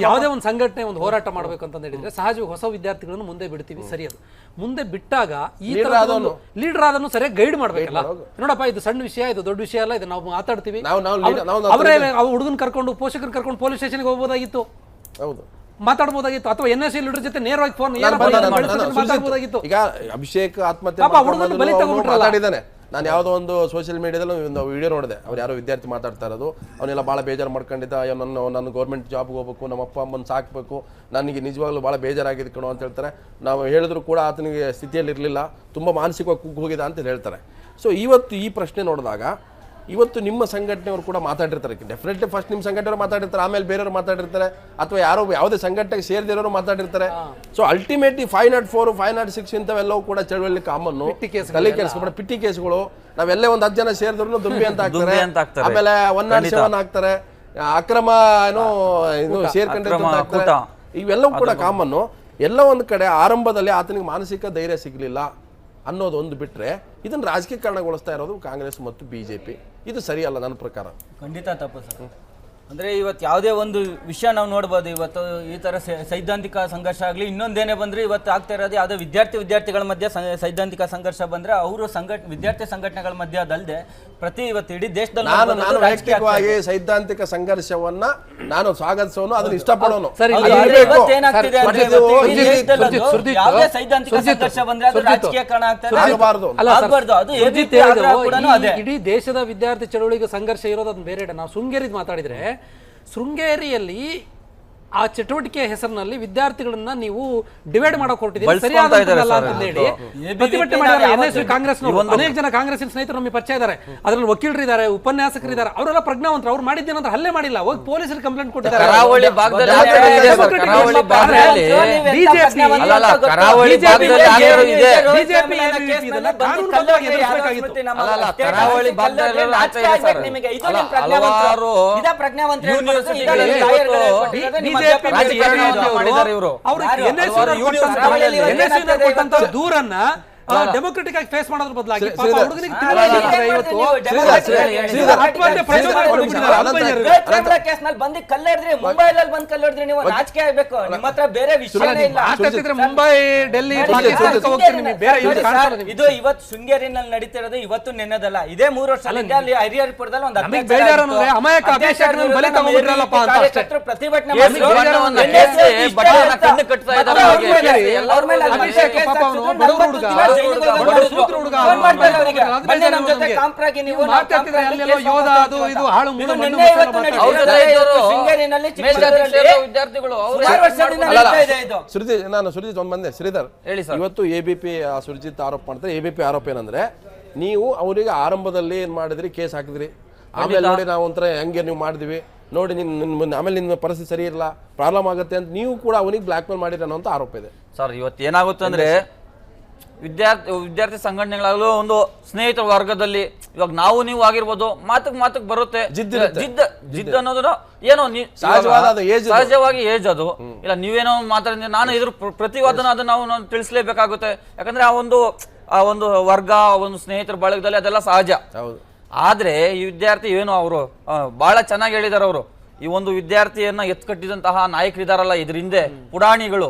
ಯಾವುದೇ ಒಂದು ಸಂಘಟನೆ ಒಂದು ಹೋರಾಟ ಮಾಡ್ಬೇಕು ಅಂತ ಹೇಳಿದ್ರೆ ಸಹಜವಾಗಿ ಹೊಸ ವಿದ್ಯಾರ್ಥಿಗಳನ್ನು ಮುಂದೆ ಬಿಡ್ತೀವಿ, ಸರಿ. ಅದು ಮುಂದೆ ಬಿಟ್ಟಾಗ ಈ ಲೀಡರ್ ಆದನ್ನು ಸರಿಯಾಗಿ ಗೈಡ್ ಮಾಡ್ಬೇಕಲ್ಲ. ನೋಡಪ್ಪ, ಇದು ಸಣ್ಣ ವಿಷಯ, ಇದು ದೊಡ್ಡ ವಿಷಯ ಅಲ್ಲ, ಇದು ನಾವು ಮಾತಾಡ್ತೀವಿ. ಅವರೇ ಹುಡುಗನ ಕರ್ಕೊಂಡು, ಪೋಷಕರು ಕರ್ಕೊಂಡು ಪೊಲೀಸ್ ಸ್ಟೇಷನ್ಗೆ ಹೋಗ್ಬೋದಾಗಿತ್ತು, ಮಾತಾಡ್ಬೋದಾಗಿತ್ತು, ಅಥವಾ NSU ಲೀಡರ್ ಜೊತೆ ನೇರವಾಗಿ ಫೋನ್ ಮಾತಾಡ್ಬೋದಾಗಿತ್ತು. ಈಗ ಅಭಿಷೇಕ್ ಆತ್ಮಹತ್ಯೆ ಮಾತಾಡಿದ್ದಾನೆ. ನಾನು ಯಾವುದೋ ಒಂದು ಸೋಷಿಯಲ್ ಮೀಡಿಯಾದಲ್ಲಿ ಒಂದು ವಿಡಿಯೋ ನೋಡಿದೆ, ಅವ್ರು ಯಾರೋ ವಿದ್ಯಾರ್ಥಿ ಮಾತಾಡ್ತಾ ಇರೋದು. ಅವನೆಲ್ಲ ಭಾಳ ಬೇಜಾರು ಮಾಡ್ಕೊಂಡಿದ್ದ, ನನ್ನ ಗೌರ್ಮೆಂಟ್ ಜಾಬ್ಗೆ ಹೋಗ್ಬೇಕು, ನಮ್ಮ ಅಪ್ಪ ಅಮ್ಮನ ಸಾಕಬೇಕು, ನನಗೆ ನಿಜವಾಗ್ಲೂ ಭಾಳ ಬೇಜಾರಾಗಿದೆ ಕಣೋ ಅಂತ ಹೇಳ್ತಾರೆ. ನಾವು ಹೇಳಿದ್ರು ಕೂಡ ಆತನಿಗೆ ಸ್ಥಿತಿಯಲ್ಲಿ ಇರಲಿಲ್ಲ, ತುಂಬ ಮಾನಸಿಕವಾಗಿ ಕುಗ್ಗಿ ಹೋಗಿದೆ ಅಂತ ಹೇಳ್ತಾರೆ. ಸೊ ಇವತ್ತು ಈ ಪ್ರಶ್ನೆ ನೋಡಿದಾಗ ಇವತ್ತು ನಿಮ್ಮ ಸಂಘಟನೆಯವರು ಕೂಡ ಮಾತಾಡಿರ್ತಾರೆ. ಡೆಫಿನೆಟ್ಲಿ ಫಸ್ಟ್ ನಿಮ್ಮ ಸಂಘಟನೆಯವರು ಮಾತಾಡಿರ್ತಾರೆ, ಆಮೇಲೆ ಬೇರೆಯವರು ಮಾತಾಡಿರ್ತಾರೆ, ಅಥವಾ ಯಾರೋ ಯಾವುದೇ ಸಂಘಟನೆಗೆ ಸೇರಿದಿರೋರು ಮಾತಾಡಿರ್ತಾರೆ. ಸೊ ಅಲ್ಟಿಮೇಟ್ಲಿ 504, 506 ಇಂಥವೆಲ್ಲವೂ ಕೂಡ ಚಳವಳಿ ಕಾಮನ್ನು, ತಲೆ ಕೆಡಿಸ್ಕೊಂಡ್ರೆ ಪಿಟ್ಟಿ ಕೇಸ್ಗಳು. ನಾವೆಲ್ಲೇ ಒಂದು 10 ಜನ ಸೇರಿದ್ರು ದುಂಬಿ ಅಂತ ಹಾಕ್ತಾರೆ, ಆಮೇಲೆ 107 ಹಾಕ್ತಾರೆ, ಅಕ್ರಮ ಸೇರ್ಕೊಂಡಿರ್ತಾರೆ. ಇವೆಲ್ಲವೂ ಕೂಡ ಕಾಮನ್ನು. ಎಲ್ಲ ಒಂದು ಕಡೆ ಆರಂಭದಲ್ಲಿ ಆತನಿಗೆ ಮಾನಸಿಕ ಧೈರ್ಯ ಸಿಗಲಿಲ್ಲ ಅನ್ನೋದು ಒಂದು ಬಿಟ್ಟರೆ, ಇದನ್ನು ರಾಜಕೀಕರಣಗೊಳಿಸ್ತಾ ಇರೋದು ಕಾಂಗ್ರೆಸ್ ಮತ್ತು BJP. ಇದು ಸರಿಯಲ್ಲ ನನ್ನ ಪ್ರಕಾರ. ಖಂಡಿತ ತಪ್ಪು ಸರ್. ಅಂದರೆ ಇವತ್ತು ಯಾವುದೇ ಒಂದು ವಿಷಯ ನಾವು ನೋಡ್ಬೋದು, ಇವತ್ತು ಈ ಥರ ಸೈದ್ಧಾಂತಿಕ ಸಂಘರ್ಷ ಆಗಲಿ, ಇನ್ನೊಂದೇನೇ ಬಂದರೆ ಇವತ್ತು ಆಗ್ತಾ ಇರೋದು ಯಾವುದೇ ವಿದ್ಯಾರ್ಥಿಗಳ ಮಧ್ಯೆ ಸೈದ್ಧಾಂತಿಕ ಸಂಘರ್ಷ ಬಂದರೆ ಅವರು ವಿದ್ಯಾರ್ಥಿ ಸಂಘಟನೆಗಳ ಮಧ್ಯೆ ಅದಲ್ಲದೆ ಇವತ್ತು ಇಡೀ ದೇಶದಲ್ಲಿ ನಾನು ವೈಯಕ್ತಿಕವಾಗಿ ಸೈದ್ಧಾಂತಿಕ ಸಂಘರ್ಷವನ್ನ ನಾನು ಸ್ವಾಗತಿಸೋನು, ಅದನ್ನ ಇಷ್ಟಪಡೋನು. ಯಾವುದೇ ಸೈದ್ಧಾಂತಿಕ ಸಂಘರ್ಷ ಬಂದ್ರೆ ಅದು ರಾಜಕೀಯಕರಣ ಆಗಬಾರ್ದು. ಇಡೀ ದೇಶದ ವಿದ್ಯಾರ್ಥಿ ಚಳವಳಿಗೆ ಸಂಘರ್ಷ ಇರೋದು ಅದನ್ನ ಬೇರೆ. ನಾವು ಶೃಂಗೇರಿದ್ ಮಾತಾಡಿದ್ರೆ, ಶೃಂಗೇರಿಯಲ್ಲಿ ಆ ಚಟುವಟಿಕೆ ಹೆಸರಿನಲ್ಲಿ ವಿದ್ಯಾರ್ಥಿಗಳನ್ನ ನೀವು ಡಿವೈಡ್ ಮಾಡಕ್ ಹೊರಟಿದ್ದೀರಿ, ಸರಿಯಾದಲ್ಲ ಅಂತ ಹೇಳಿ ಪ್ರತಿಭಟನೆ ಮಾಡಿದ್ದಾರೆ NSU ಕಾಂಗ್ರೆಸ್ನವರು. ಅನೇಕ ಜನ ಕಾಂಗ್ರೆಸ್ಸಿನ ಸ್ನೇಹಿತರು ನಮಗೆ ಪರಿಚಯ ಇದ್ದಾರೆ, ಅದ್ರಲ್ಲಿ ವಕೀಲರಿದ್ದಾರೆ, ಉಪನ್ಯಾಸಕರಿದ್ದಾರೆ, ಅವರೆಲ್ಲ ಪ್ರಜ್ಞಾವಂತರು. ಅವ್ರು ಮಾಡಿದ್ದೇನಂದ್ರೆ ಹಲ್ಲೆ ಮಾಡಿಲ್ಲ, ಹೋಗಿ ಪೊಲೀಸರಿಗೆ ಕಂಪ್ಲೇಂಟ್ ಕೊಟ್ಟಿದ್ದಾರೆ. ಕರಾವಳಿ ಭಾಗದಲ್ಲಿ ದೂರನ್ನ ಡೆಮೊಕ್ರೆಟಿಕ್ ಆಗಿ ಫೇಸ್ ಮಾಡೋದ್ರ ಬದಲಾಗಿ ಬಂದು ಕಲ್ಲೆಡ್ರಿ, ಮುಂಬೈಲಿ ಬಂದು ಕಲ್ಲೆಡ್ರಿ, ನೀವು ನಾಚಿಕೆ ಆಗ್ಬೇಕು. ನಿಮ್ಮ ಹತ್ರ ಬೇರೆ ವಿಷಯನೇ ಇಲ್ಲ. ಮುಂಬೈ, ಡೆಲ್ಲಿ, ಇದು ಇವತ್ತು ಶೃಂಗೇರಿನಲ್ಲಿ ನಡೀತಿರೋದು ಇವತ್ತು ನೆನ್ನದಲ್ಲ. ಇದೇ 3 ವರ್ಷದಿಂದ ಅಲ್ಲಿ ಹರಿಹರಪುರದಲ್ಲಿ ಒಂದು ಪ್ರತಿಭಟನೆ ಶ್ರೀಧರ್, ಇವತ್ತು ಎಬಿಪಿ ಸುರ್ಜಿತ್ ಆರೋಪ ಮಾಡ್ತಾರೆ. ಎಬಿಪಿ ಆರೋಪ ಏನಂದ್ರೆ, ನೀವು ಅವರಿಗೆ ಆರಂಭದಲ್ಲಿ ಏನ್ ಮಾಡಿದ್ರಿ, ಕೇಸ್ ಹಾಕಿದ್ರಿ, ಆಮೇಲೆ ನೋಡಿ ನಾವು ಒಂಥರ ಹೆಂಗೆ ನೀವು ಮಾಡಿದ್ವಿ ನೋಡಿ, ಆಮೇಲೆ ನಿಮ್ಮ ಪರಿಸ್ಥಿತಿ ಸರಿ ಇರಲ್ಲ, ಪ್ರಾಬ್ಲಮ್ ಆಗುತ್ತೆ ಅಂತ ನೀವು ಕೂಡ ಅವನಿಗೆ ಬ್ಲಾಕ್ ಮೇಲ್ ಮಾಡಿರ ಅನ್ನೋ ಆರೋಪ ಇದೆ ಸರ್. ಇವತ್ತು ಏನಾಗುತ್ತೆ ಅಂದ್ರೆ, ವಿದ್ಯಾರ್ಥಿ ಸಂಘಟನೆಗಳಾಗಲೂ ಒಂದು ಸ್ನೇಹಿತರ ವರ್ಗದಲ್ಲಿ ಇವಾಗ ನಾವು ನೀವು ಆಗಿರ್ಬೋದು, ಮಾತಕ್ ಬರುತ್ತೆ, ಜಿದ್ ಅನ್ನೋದನ್ನ ಏನೋ ಸಹಜವಾಗಿ ಏಜ್ ಅದು ಇಲ್ಲ. ನೀವೇನೋ ಮಾತಾಡಿದ್ರೆ ನಾನು ಇದ್ರ ಪ್ರತಿವಾದನ ಅದನ್ನ ನಾವು ತಿಳಿಸ್ಲೇಬೇಕಾಗುತ್ತೆ. ಯಾಕಂದ್ರೆ ಆ ಒಂದು ವರ್ಗ, ಒಂದು ಸ್ನೇಹಿತರ ಬಳಗದಲ್ಲಿ ಅದೆಲ್ಲ ಸಹಜ. ಆದ್ರೆ ಈ ವಿದ್ಯಾರ್ಥಿ ಏನು ಅವರು ಬಹಳ ಚೆನ್ನಾಗಿ ಹೇಳಿದಾರೆ. ಅವರು ಈ ಒಂದು ವಿದ್ಯಾರ್ಥಿಯನ್ನ ಎತ್ಕಟ್ಟಿದಂತಹ ನಾಯಕರಿದಾರಲ್ಲ, ಇದ್ರ ಹಿಂದೆ ಪುಡಾಣಿಗಳು,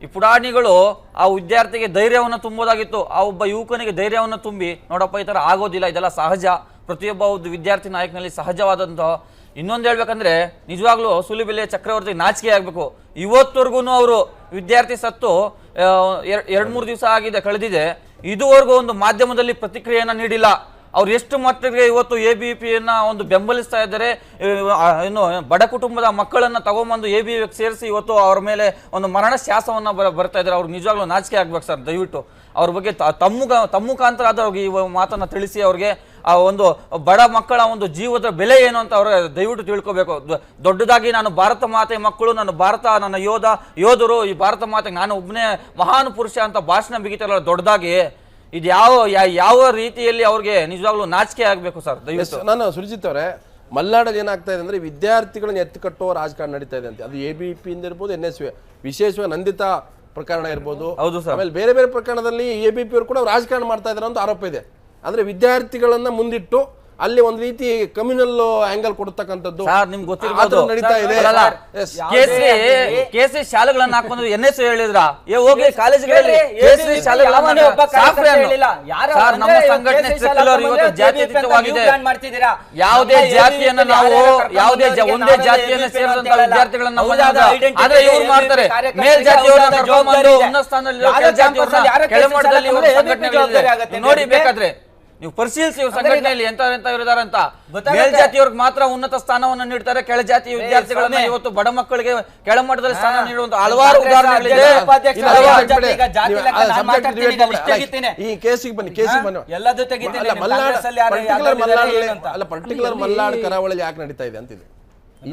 ಈ ಪುಡಾಣಿಗಳು ಆ ವಿದ್ಯಾರ್ಥಿಗೆ ಧೈರ್ಯವನ್ನು ತುಂಬೋದಾಗಿತ್ತು. ಆ ಒಬ್ಬ ಯುವಕನಿಗೆ ಧೈರ್ಯವನ್ನು ತುಂಬಿ, ನೋಡಪ್ಪ ಈ ತರ ಆಗೋದಿಲ್ಲ, ಇದೆಲ್ಲ ಸಹಜ, ಪ್ರತಿಯೊಬ್ಬ ವಿದ್ಯಾರ್ಥಿ ನಾಯಕನಲ್ಲಿ ಸಹಜವಾದಂತಹ. ಇನ್ನೊಂದು ಹೇಳ್ಬೇಕಂದ್ರೆ, ನಿಜವಾಗ್ಲೂ ಸೂಲಿಬೆಲೆ ಚಕ್ರವರ್ತಿ ನಾಚಿಕೆ ಆಗ್ಬೇಕು. ಇವತ್ತವರೆಗೂ ಅವರು ವಿದ್ಯಾರ್ಥಿ ಸತ್ತು 2-3 ದಿವಸ ಆಗಿದೆ, ಕಳೆದಿದೆ, ಇದುವರೆಗೂ ಒಂದು ಮಾಧ್ಯಮದಲ್ಲಿ ಪ್ರತಿಕ್ರಿಯೆಯನ್ನ ನೀಡಿಲ್ಲ. ಅವ್ರು ಎಷ್ಟು ಮಟ್ಟಿಗೆ ಇವತ್ತು ಎಬಿಪಿಯನ್ನ ಒಂದು ಬೆಂಬಲಿಸ್ತಾ ಇದ್ದಾರೆ. ಏನು ಬಡ ಕುಟುಂಬದ ಮಕ್ಕಳನ್ನ ತಗೊಂಬಂದು ಎಬಿಪಿಗೆ ಸೇರಿಸಿ ಇವತ್ತು ಅವ್ರ ಮೇಲೆ ಒಂದು ಮರಣ ಶಾಸವನ್ನ ಬರ್ತಾ ಇದ್ದಾರೆ. ಅವ್ರಿಗೆ ನಿಜವಾಗ್ಲೂ ನಾಚಿಕೆ ಆಗ್ಬೇಕು ಸರ್. ದಯವಿಟ್ಟು ಅವ್ರ ಬಗ್ಗೆ ತಮ್ಮ ಮುಖಾಂತರ ಅವ್ರಿಗೆ ಈ ಮಾತನ್ನ ತಿಳಿಸಿ, ಅವ್ರಿಗೆ ಆ ಒಂದು ಬಡ ಮಕ್ಕಳ ಒಂದು ಜೀವದ ಬೆಲೆ ಏನು ಅಂತ ಅವ್ರ ದಯವಿಟ್ಟು ತಿಳ್ಕೊಬೇಕು. ದೊಡ್ಡದಾಗಿ ನಾನು ಭಾರತ ಮಾತೆ ಮಕ್ಕಳು, ನನ್ನ ಯೋಧರು, ಈ ಭಾರತ ಮಾತೆ ನಾನು ಒಬ್ಬನೇ ಮಹಾನ್ ಪುರುಷ ಅಂತ ಭಾಷಣ ಬಿಗಿತಾರಲ್ಲ ದೊಡ್ಡದಾಗಿ, ಇದು ಯಾವ ರೀತಿಯಲ್ಲಿ ಅವ್ರಿಗೆ ನಿಜವಾಗ್ಲೂ ನಾಚಿಕೆ ಆಗ್ಬೇಕು ಸರ್. ದಯವಿಟ್ಟು ನಾನು ಸುರ್ಜಿತ್ ಅವರೇ, ಮಲ್ನಾಡಲ್ಲಿ ಏನಾಗ್ತಾ ಇದೆ ಅಂದ್ರೆ, ವಿದ್ಯಾರ್ಥಿಗಳನ್ನ ಎತ್ತುಕಟ್ಟುವ ರಾಜಕಾರಣ ನಡೀತಾ ಇದೆ ಅಂತ. ಅದು ಎಬಿಪಿ ಇಂದ ಇರ್ಬೋದು, NSU, ವಿಶೇಷವಾಗಿ ನಂದಿತಾ ಪ್ರಕರಣ ಇರ್ಬೋದು, ಆಮೇಲೆ ಬೇರೆ ಬೇರೆ ಪ್ರಕರಣದಲ್ಲಿ ಎಬಿಪಿ ಅವರು ಕೂಡ ರಾಜಕಾರಣ ಮಾಡ್ತಾ ಇದಾರೆ ಅಂತ ಆರೋಪ ಇದೆ. ಅಂದ್ರೆ ವಿದ್ಯಾರ್ಥಿಗಳನ್ನ ಮುಂದಿಟ್ಟು ಅಲ್ಲಿ ಒಂದು ರೀತಿ ಕಮ್ಯುನಲ್ ಆಂಗಲ್ ಕೊಡ್ತಕ್ಕಂಥದ್ದು ನಿಮ್ಗೆ ಗೊತ್ತಿರ್ಬೋದು ನಡೀತಾ ಇದೆ. ಕೇಸರಿ ಶಾಲೆಗಳನ್ನ ಹಾಕೊಂಡು NSU ಹೇಳಿದ್ರ ಹೋಗಿ ಕಾಲೇಜುಗಳಲ್ಲಿ ಕೇಸರಿ ಶಾಲೆಗಳನ್ನ ನಮ್ಮ ಸಂಘಟನೆ ಜಾತ್ಯತೀತವಾಗಿದೆ. ಯಾವುದೇ ಜಾತಿಯನ್ನ ನಾವು ಒಂದೇ ಜಾತಿಯನ್ನ ಸೇರಿದಂತ ವಿದ್ಯಾರ್ಥಿಗಳನ್ನ ಆದ್ರೆ ಇವ್ರು ಮಾಡ್ತಾರೆ, ಮೇಲ್ಜಾತಿಯವರನ್ನ ಕರ್ಕೊಂಡ್ಬಂದು ಉನ್ನತ ಸ್ಥಾನದಲ್ಲಿ ಕೆಳಮಟ್ಟದಲ್ಲಿ ಸಂಘಟನೆಗಳಿದೆ ನೋಡಿ. ಬೇಕಾದ್ರೆ ನೀವು ಪರಿಶೀಲಿಸಿ ಸಂಘಟನೆಯಲ್ಲಿ ಎಂತ ಇದ್ದಾರೆ ಅಂತ. ಮೇಲ್ಜಾತಿಯವ್ರಿಗೆ ಮಾತ್ರ ಉನ್ನತ ಸ್ಥಾನವನ್ನು ನೀಡ್ತಾರೆ, ಕೆಳಜಾತಿ ವಿದ್ಯಾರ್ಥಿಗಳನ್ನ ಇವತ್ತು ಬಡ ಮಕ್ಕಳಿಗೆ ಕೆಳಮಟ್ಟದಲ್ಲಿ ಸ್ಥಾನ ನೀಡುವಂತ ಹಲವಾರು ಉದಾಹರಣೆಗಳಿದೆ. ಈ ಕೇಸಿಗೆ ಬನ್ನಿ, ಪರ್ಟಿಕ್ಯುಲರ್ ಮಲ್ನಾಡ್ ಕರಾವಳಿ ಯಾಕೆ ನಡೀತಾ ಇದೆ ಅಂತಿದೆ. ಈ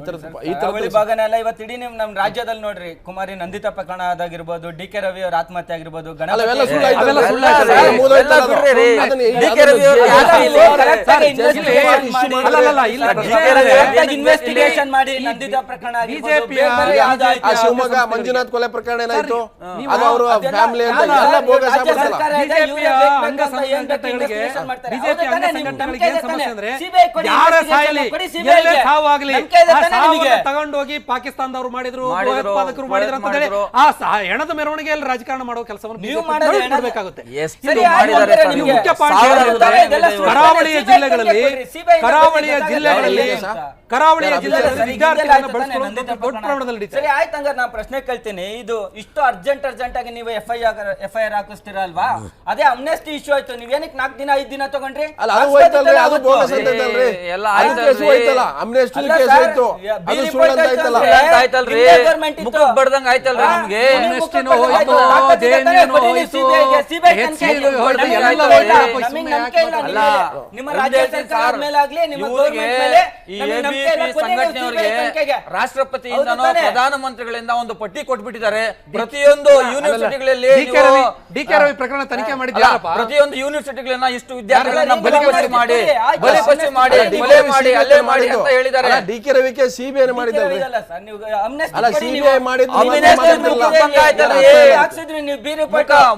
ಭಾಗನ ಎಲ್ಲ ಇವತ್ತು ಇಡೀ ನಮ್ ರಾಜ್ಯದಲ್ಲಿ ನೋಡ್ರಿ, ಕುಮಾರಿ ನಂದಿತಾ ಪ್ರಕರಣ ಆದಾಗಿರ್ಬೋದು, DK ರವಿ ಅವ್ರ ಆತ್ಮಹತ್ಯೆ ಆಗಿರ್ಬೋದು, ಇನ್ವೆಸ್ಟಿಗೇಷನ್ ಮಾಡಿ ನಂದಿತಾ ಪ್ರಕರಣ ಶಿವಮೊಗ್ಗ ಮಂಜುನಾಥ್ ಕೊಲೆ ಪ್ರಕರಣ ಏನಾಯ್ತು, ತಗೊಂಡೋಗಿ ಪಾಕಿಸ್ತಾನದವರು ಮಾಡಿದ್ರು, ಭಯೋತ್ಪಾದಕರು ಮಾಡಿದ್ರು ಅಂತ ಹೇಳಿ ಆ ಹೆಣದ ಮೆರವಣಿಗೆಯಲ್ಲಿ ರಾಜಕಾರಣ ಮಾಡೋ ಕೆಲಸವನ್ನು ನೀವು ಮಾಡಬೇಕಾಗುತ್ತೆ. ಮುಖ್ಯ ಪಾಯಿಂಟ್ ಕರಾವಳಿಯ ಜಿಲ್ಲೆಗಳಲ್ಲಿ ವಿದ್ಯಾರ್ಥಿಗಳನ್ನ ಬೆಳೆಸ್ಕೊಳ್ಳೋದು ದೊಡ್ಡ ಪ್ರಮಾಣದಲ್ಲಿ ನಡೀತದೆ. ಸರಿ ಆಯ್ತು, ಹಂಗಾರೆ ನಾನು ಪ್ರಶ್ನೆ ಕೇಳ್ತೀನಿ. ಇದು ಇಷ್ಟು ಅರ್ಜೆಂಟ್ ಆಗಿ ನೀವು FIR ಹಾಕಿಸ್ತೀರ ಅಲ್ವಾ? ಅದೇ ಅಮ್ನೆಸ್ಟಿ ಇಶ್ಯೂ ಆಯ್ತು, ನೀವೇನಕ್ಕೆ 4 ದಿನ 5 ದಿನ ತಗೊಂಡ್ರಿ? ಅಮ್ನೆಸ್ಟಿ ಕೇಸ್ ಆಯ್ತು, ಅದು ಸುಳ್ಳು ಅಂತ ಆಯ್ತಲ್ಲ. ಆಯ್ತಲ್ರಿ, ಮುಖಕ್ಕೆ ಬಡ್ದಂಗ್ ಆಯ್ತಲ್ರಿ ನಿಮ್ಗೆ. ನಿಮ್ಮ ರಾಜ್ಯ ಸರ್ಕಾರದ ಮೇಲಾಗ್ಲಿ ನಿಮ್ಮ ಗೌರ್ಮೆಂಟ್ ಮೇಲೆ ಸಂಘಟನೆಯವರಿಗೆ ರಾಷ್ಟ್ರಪತಿಯಿಂದನೋ ಪ್ರಧಾನಮಂತ್ರಿಗಳಿಂದ ಒಂದು ಪಟ್ಟಿ ಕೊಟ್ಬಿಟ್ಟಿದ್ದಾರೆ. ಪ್ರತಿಯೊಂದು ಯೂನಿವರ್ಸಿಟಿಗಳಲ್ಲಿ ಡಿ.ಕೆ. ರವಿ ಪ್ರಕರಣ ತನಿಖೆ ಮಾಡಿದ್ಯಾರಪ್ಪ? ಪ್ರತಿಯೊಂದು ಯೂನಿವರ್ಸಿಟಿಗಳನ್ನ ಇಷ್ಟು ವಿದ್ಯಾರ್ಥಿಗಳನ್ನ ಬಲಿಪಶು ಮಾಡಿ ಅಲ್ಲೇ ಮಾಡಿ ಅಂತ ಹೇಳಿದ್ದಾರೆ. ಡಿ.ಕೆ. ರವಿಗೆ ಸಿಬಿಐ ಮಾಡಿದ್ದಾರೆ.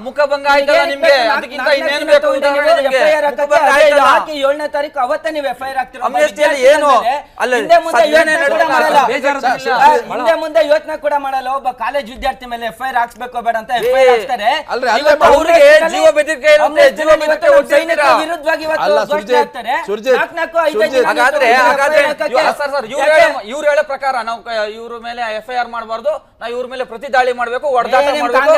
ಮುಖಭಂಗ ಆಯ್ತಲ್ಲ ನಿಮ್ಗೆ, ಅದಕ್ಕಿಂತ ಇನ್ನೇನು ಬೇಕು? 7ನೇ ತಾರೀಕು ಅವತ್ತೇ ನೀವು FIR ಆಗ್ತಿರೋ ಏನು ಅಲ್ಲ, ಹಿಂದೆ ಮುಂದೆ ಯೋಚನೆ ಕೂಡ ಮಾಡಲ್ಲ. ಒಬ್ಬ ಕಾಲೇಜ್ ವಿದ್ಯಾರ್ಥಿ ಮೇಲೆ FIR ಹಾಕ್ಸ್ಬೇಕೋ ಬೇಡ ಅಂತ FIR ಹಾಕ್ತಾರೆ. ಅವ್ರಿಗೆ ಜೀವ ಬೆದರಿಕೆ ಇರುತ್ತೆ, ಜೀವ ಬೆದರಿಕೆ ವಿರುದ್ಧವಾಗಿ ಇವ್ರು ಹೇಳೋ ಪ್ರಕಾರ ನಾವು ಇವ್ರ ಮೇಲೆ FIR ಮಾಡಬಾರ್ದು, ನಾವು ಇವ್ರ ಮೇಲೆ ಪ್ರತಿ ದಾಳಿ ಮಾಡ್ಬೇಕು, ಹೊಡೆದಾಟ ಮಾಡ್ಬೇಕು.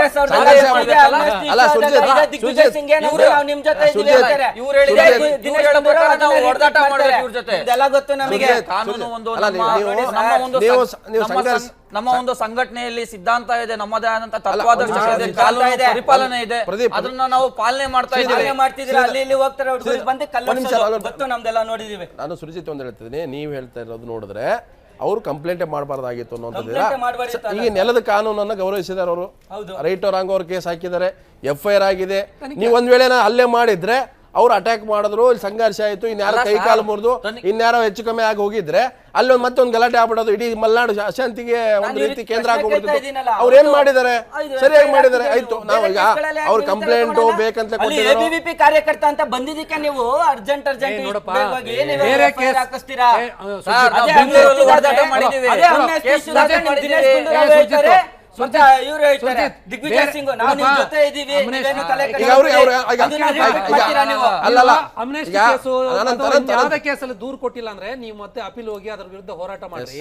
ನಮ್ಮ ಒಂದು ಸಂಘಟನೆಯಲ್ಲಿ ಸಿದ್ಧಾಂತ ಇದೆ, ನಮ್ಮದೇ ಆದಂತ ತತ್ವಾದರ್ಶ ಇದೆ, ಕಾನೂನು ಪರಿಪಾಲನೆ ಇದೆ, ಅದನ್ನ ನಾವು ಪಾಲನೆ ಮಾಡ್ತಾ ಇದ್ದೀವಿ. ನಾನು ಸುರಜಿತ್ ಒಂದು ಹೇಳ್ತಿದ್ದೀನಿ, ನೀವು ಹೇಳ್ತಾ ಇರೋದು ನೋಡಿದ್ರೆ ಅವರು ಕಂಪ್ಲೇಂಟ್ ಮಾಡಬಾರ್ದಾಗಿತ್ತು ಅನ್ನೋಂಥದ್ದಿಲ್ಲ. ಈಗ ನೆಲದ ಕಾನೂನನ್ನು ಗೌರವಿಸಿದ್ದಾರೆ ಅವರು. ರೈಟ್ ರಾಂಗ್ ಅವ್ರ ಕೇಸ್ ಹಾಕಿದ್ದಾರೆ, FIR ಆಗಿದೆ. ನೀವು ಒಂದ್ ವೇಳೆ ಹಲ್ಲೆ ಮಾಡಿದ್ರೆ ಅವ್ರು ಅಟ್ಯಾಕ್ ಮಾಡಿದ್ರು, ಇಲ್ಲಿ ಸಂಘರ್ಷ ಆಯ್ತು, ಇನ್ಯಾರೋ ಕೈ ಕಾಲು ಮುರಿದು ಇನ್ಯಾರೋ ಹೆಚ್ಚು ಕಮ್ಮಿ ಆಗಿ ಹೋಗಿದ್ರೆ ಅಲ್ಲಿ ಮತ್ತೊಂದು ಗಲಾಟೆ ಆಗ್ಬಿಡೋದು, ಇಡೀ ಮಲೆನಾಡು ಅಶಾಂತಿಗೆ ಒಂದು ರೀತಿ ಕೇಂದ್ರ ಆಗೋಗ್ಬಿಡ್ತಿತ್ತು. ಅವ್ರು ಏನ್ ಮಾಡಿದ್ದಾರೆ? ಸರಿಯಾಗಿ ಮಾಡಿದ್ದಾರೆ. ಆಯ್ತು, ನಾವು ಈಗ ಅವ್ರ ಕಂಪ್ಲೇಂಟ್ ಬೇಕಂತ ABVP ಕಾರ್ಯಕರ್ತ ಅಂತ ಬಂದಿದ್ದಕ್ಕೆ ನೀವು ಅರ್ಜೆಂಟ್ ದಿಗ್ವಿಜಯ್ ಸಿಂಗ್ ನಾವು ನಿಮ್ ಜೊತೆ ಇದೀವಿ. ಕೇಸಲ್ಲಿ ದೂರು ಕೊಟ್ಟಿಲ್ಲ ಅಂದ್ರೆ ನೀವು ಮತ್ತೆ ಅಪೀಲ್ ಹೋಗಿ ಅದ್ರ ವಿರುದ್ಧ ಹೋರಾಟ ಮಾಡಿ.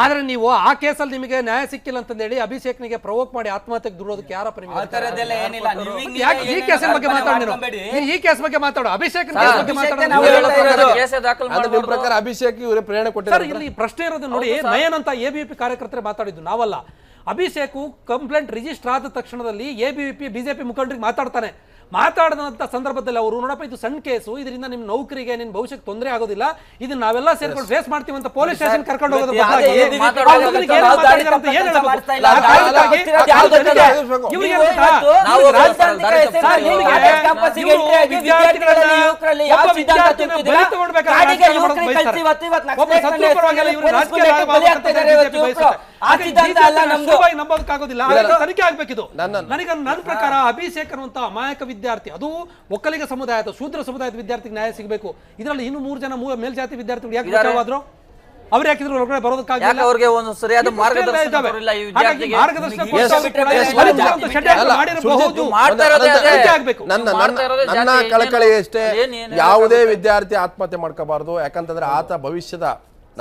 ಆದ್ರೆ ನೀವು ಆ ಕೇಸಲ್ಲಿ ನಿಮಗೆ ನ್ಯಾಯ ಸಿಕ್ಕಿಲ್ಲ ಅಂತಂದೇಳಿ ಅಭಿಷೇಕ್ನಿಗೆ ಪ್ರವೋಕ್ ಮಾಡಿ ಆತ್ಮಹತ್ಯೆಗೆ ದೂರೋದಕ್ಕೆ ಯಾರ ಪರಿಮಿತಿ? ಈ ಕೇಸಿನ ಬಗ್ಗೆ ಮಾತಾಡಿ, ಈ ಕೇಸ್ ಬಗ್ಗೆ ಮಾತಾಡು, ಅಭಿಷೇಕ್ ಬಗ್ಗೆ ಮಾತಾಡೋದು ಪ್ರಕಾರ ಅಭಿಷೇಕ್ ಇವರೇ ಪ್ರೇರಣೆ ಕೊಟ್ಟಿದ್ದಾರೆ. ಇಲ್ಲಿ ಪ್ರಶ್ನೆ ಇರೋದು ನೋಡಿ, ನಯನ್ ಅಂತ ABVP ಕಾರ್ಯಕರ್ತರೇ ಮಾತಾಡಿದ್ದು, ನಾವಲ್ಲ. ಅಭಿಷೇಕ್ ಕಂಪ್ಲೇಂಟ್ ರಿಜಿಸ್ಟರ್ ಆದ ತಕ್ಷಣದಲ್ಲಿ ABVP ಬಿಜೆಪಿ ಮುಖಂಡರಿಗೆ ಮಾತಾಡದಂತ ಸಂದರ್ಭದಲ್ಲಿ ಅವರು ನೋಡಪ್ಪ ಇದು ಸಣ್ಣ ಕೇಸು, ಇದರಿಂದ ನಿಮ್ ನೌಕರಿಗೆ ನಿಮ್ ಭವಿಷ್ಯಕ್ಕೆ ತೊಂದರೆ ಆಗೋದಿಲ್ಲ, ಇದನ್ನ ನಾವೆಲ್ಲ ಸೇರ್ಕೊಂಡು ಫೇಸ್ ಮಾಡ್ತೀವಿ ಅಂತ ಪೊಲೀಸ್ ಸ್ಟೇಷನ್ ಕರ್ಕೊಂಡು ಹೋಗೋದು ನಂಬೋದಕ್ಕಾಗೋದಿಲ್ಲ. ತನಿಖೆ ಆಗ್ಬೇಕಿದು. ನನಗೆ ನನ್ನ ಪ್ರಕಾರ ಅಭಿಷೇಕ್ ಅನ್ನುವಂತ ಅಮಾಯಕ ವಿದ್ಯಾರ್ಥಿ, ಅದು ಒಕ್ಕಲಿಗ ಸಮುದಾಯದ ಶೂದ್ರ ಸಮುದಾಯದ ವಿದ್ಯಾರ್ಥಿಗೆ ನ್ಯಾಯ ಸಿಗಬೇಕು. ಇದರಲ್ಲಿ ಇನ್ನು 3 ಜನ ಮೇಲ್ಜಾತಿ ವಿದ್ಯಾರ್ಥಿಗಳು ಯಾಕೆ ಬಚಾವಾದ್ರು? ಅವ್ರು ಯಾಕಿದ್ರು ಹೊರಗಡೆ ಬರೋದಕ್ಕಾಗಿಲ್ಲ? ಅವ್ರಿಗೆ ಒಂದು ಸರಿಯಾದ ಮಾರ್ಗದರ್ಶನ ನನ್ನ ಕಳಕಳಿ ಅಷ್ಟೇ, ಯಾವುದೇ ವಿದ್ಯಾರ್ಥಿ ಆತ್ಮಹತ್ಯೆ ಮಾಡ್ಕೋಬಾರ್ದು. ಯಾಕಂತಂದ್ರೆ ಆತ ಭವಿಷ್ಯದ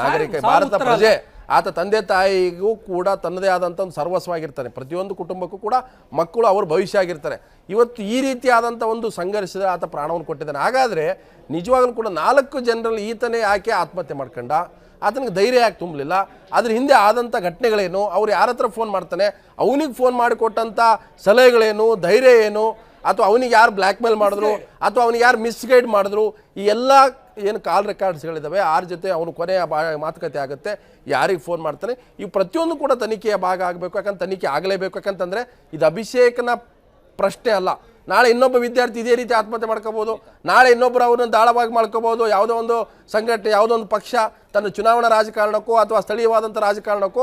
ನಾಗರಿಕ, ಭಾರತ ಪ್ರಜೆ. ಆತ ತಂದೆ ತಾಯಿಗೂ ಕೂಡ ತನ್ನದೇ ಆದಂಥ ಒಂದು ಸರ್ವಸ್ವಾಗಿರ್ತಾನೆ. ಪ್ರತಿಯೊಂದು ಕುಟುಂಬಕ್ಕೂ ಕೂಡ ಮಕ್ಕಳು ಅವ್ರ ಭವಿಷ್ಯ ಆಗಿರ್ತಾರೆ. ಇವತ್ತು ಈ ರೀತಿಯಾದಂಥ ಒಂದು ಸಂಘರ್ಷದ ಆತ ಪ್ರಾಣವನ್ನು ಕೊಟ್ಟಿದ್ದಾನೆ. ಹಾಗಾದರೆ ನಿಜವಾಗ್ಲೂ ಕೂಡ 4 ಜನರಲ್ಲಿ ಈತನೇ ಯಾಕೆ ಆತ್ಮಹತ್ಯೆ ಮಾಡ್ಕೊಂಡ? ಆತನಿಗೆ ಧೈರ್ಯ ಯಾಕೆ ತುಂಬಲಿಲ್ಲ? ಅದ್ರ ಹಿಂದೆ ಆದಂಥ ಘಟನೆಗಳೇನು? ಅವ್ರು ಯಾರ ಹತ್ರ ಫೋನ್ ಮಾಡ್ತಾನೆ? ಅವನಿಗೆ ಫೋನ್ ಮಾಡಿಕೊಟ್ಟಂಥ ಸಲಹೆಗಳೇನು? ಧೈರ್ಯ ಏನು? ಅಥವಾ ಅವನಿಗೆ ಯಾರು ಬ್ಲ್ಯಾಕ್ ಮೇಲ್ ಮಾಡಿದ್ರು, ಅಥವಾ ಅವನಿಗೆ ಯಾರು ಮಿಸ್ಗೈಡ್ ಮಾಡಿದ್ರು? ಈ ಎಲ್ಲ ಏನು ಕಾಲ್ ರೆಕಾರ್ಡ್ಸ್ಗಳಿದ್ದಾವೆ, 6 ಜೊತೆ ಅವನು ಕೊನೆಯ ಮಾತುಕತೆ ಆಗುತ್ತೆ, ಯಾರಿಗೆ ಫೋನ್ ಮಾಡ್ತಾನೆ, ಈ ಪ್ರತಿಯೊಂದು ಕೂಡ ತನಿಖೆಯ ಭಾಗ ಆಗಬೇಕು. ಯಾಕಂದ್ರೆ ತನಿಖೆ ಆಗಲೇಬೇಕು. ಯಾಕಂತಂದರೆ ಇದು ಅಭಿಷೇಕನ ಪ್ರಶ್ನೆ ಅಲ್ಲ. ನಾಳೆ ಇನ್ನೊಬ್ಬ ವಿದ್ಯಾರ್ಥಿ ಇದೇ ರೀತಿ ಆತ್ಮಹತ್ಯೆ ಮಾಡ್ಕೋಬೋದು, ನಾಳೆ ಇನ್ನೊಬ್ಬರು ಅವರನ್ನು ದಾಳವಾಗಿ ಮಾಡ್ಕೋಬೋದು. ಯಾವುದೋ ಒಂದು ಸಂಘಟನೆ, ಯಾವುದೋ ಒಂದು ಪಕ್ಷ ತನ್ನ ಚುನಾವಣಾ ರಾಜಕಾರಣಕ್ಕೋ ಅಥವಾ ಸ್ಥಳೀಯವಾದಂಥ ರಾಜಕಾರಣಕ್ಕೋ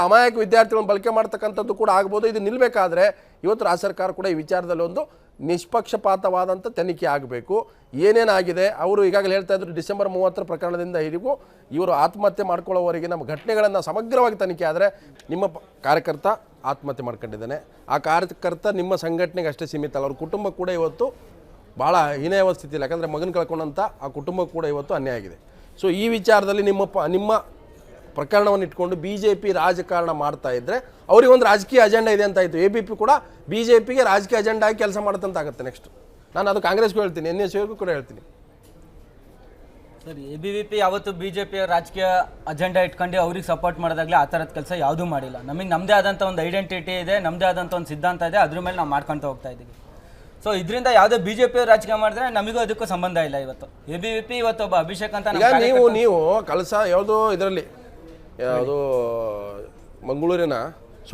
ಅಮಾಯಕ ವಿದ್ಯಾರ್ಥಿಗಳನ್ನು ಬಳಕೆ ಮಾಡ್ತಕ್ಕಂಥದ್ದು ಕೂಡ ಆಗ್ಬೋದು. ಇದು ನಿಲ್ಲಬೇಕಾದ್ರೆ ಇವತ್ತು ರಾಜ್ಯ ಸರ್ಕಾರ ಕೂಡ ಈ ವಿಚಾರದಲ್ಲಿ ಒಂದು ನಿಷ್ಪಕ್ಷಪಾತವಾದಂಥ ತನಿಖೆ ಆಗಬೇಕು. ಏನೇನಾಗಿದೆ ಅವರು ಈಗಾಗಲೇ ಹೇಳ್ತಾ ಇದ್ರು, ಡಿಸೆಂಬರ್ 30 ಪ್ರಕರಣದಿಂದ ಹಿಡಿದು ಇವರು ಆತ್ಮಹತ್ಯೆ ಮಾಡ್ಕೊಳ್ಳೋವರೆಗೆ ನಮ್ಮ ಘಟನೆಗಳನ್ನು ಸಮಗ್ರವಾಗಿ ತನಿಖೆ ಆದರೆ ನಿಮ್ಮ ಕಾರ್ಯಕರ್ತ ಆತ್ಮಹತ್ಯೆ ಮಾಡ್ಕೊಂಡಿದ್ದಾನೆ, ಆ ಕಾರ್ಯಕರ್ತ ನಿಮ್ಮ ಸಂಘಟನೆಗೆ ಅಷ್ಟೇ ಸೀಮಿತ ಅಲ್ಲ, ಅವ್ರ ಕುಟುಂಬ ಕೂಡ ಇವತ್ತು ಭಾಳ ಹೀನಾಯ ಸ್ಥಿತಿಯಲ್ಲಿ, ಯಾಕಂದರೆ ಮಗನ ಕಳ್ಕೊಂಡಂಥ ಆ ಕುಟುಂಬ ಕೂಡ ಇವತ್ತು ಅನ್ಯಾಯ ಆಗಿದೆ. ಸೊ ಈ ವಿಚಾರದಲ್ಲಿ ನಿಮ್ಮ ಪ್ರಕರಣವನ್ನು ಇಟ್ಕೊಂಡು BJP ರಾಜಕಾರಣ ಮಾಡ್ತಾ ಇದ್ದರೆ ಅವ್ರಿಗೆ ಒಂದು ರಾಜಕೀಯ ಅಜೆಂಡಾ ಇದೆ ಅಂತ ಆಯಿತು. ABP ಕೂಡ BJPಗೆ ರಾಜಕೀಯ ಅಜೆಂಡಾ ಆಗಿ ಕೆಲಸ ಮಾಡುತ್ತಂತಾಗುತ್ತೆ. ನೆಕ್ಸ್ಟ್ ನಾನು ಅದು ಕಾಂಗ್ರೆಸ್ಗೂ ಹೇಳ್ತೀನಿ, NSUಗೂ ಕೂಡ ಹೇಳ್ತೀನಿ. ಸರ್ ABVP ಯಾವತ್ತು ಬಿಜೆಪಿ ರಾಜಕೀಯ ಅಜೆಂಡಾ ಇಟ್ಕೊಂಡು ಅವ್ರಿಗೆ ಸಪೋರ್ಟ್ ಮಾಡೋದಾಗ್ಲಿ ಆ ಥರದ ಕೆಲಸ ಯಾವುದೂ ಮಾಡಿಲ್ಲ. ನಮಗೆ ನಮ್ಮದೇ ಆದಂಥ ಒಂದು ಐಡೆಂಟಿಟಿ ಇದೆ, ನಮ್ಮದೇ ಆದಂಥ ಒಂದು ಸಿದ್ಧಾಂತ ಇದೆ, ಅದ್ರ ಮೇಲೆ ನಾವು ಮಾಡ್ಕೊತ ಹೋಗ್ತಾ ಇದ್ದೀವಿ. ಸೊ ಇದರಿಂದ ಯಾವುದೇ ಬಿಜೆಪಿ ರಾಜಕೀಯ ಮಾಡಿದ್ರೆ ನಮಗೂ ಅದಕ್ಕೂ ಸಂಬಂಧ ಇಲ್ಲ. ಇವತ್ತು ABVP ಇವತ್ತು ಒಬ್ಬ ಅಭಿಷೇಕ್ ಅಂತ ಈಗ ನೀವು ಕಳಸ ಯಾವುದೋ ಇದರಲ್ಲಿ ಯಾವುದು ಮಂಗಳೂರಿನ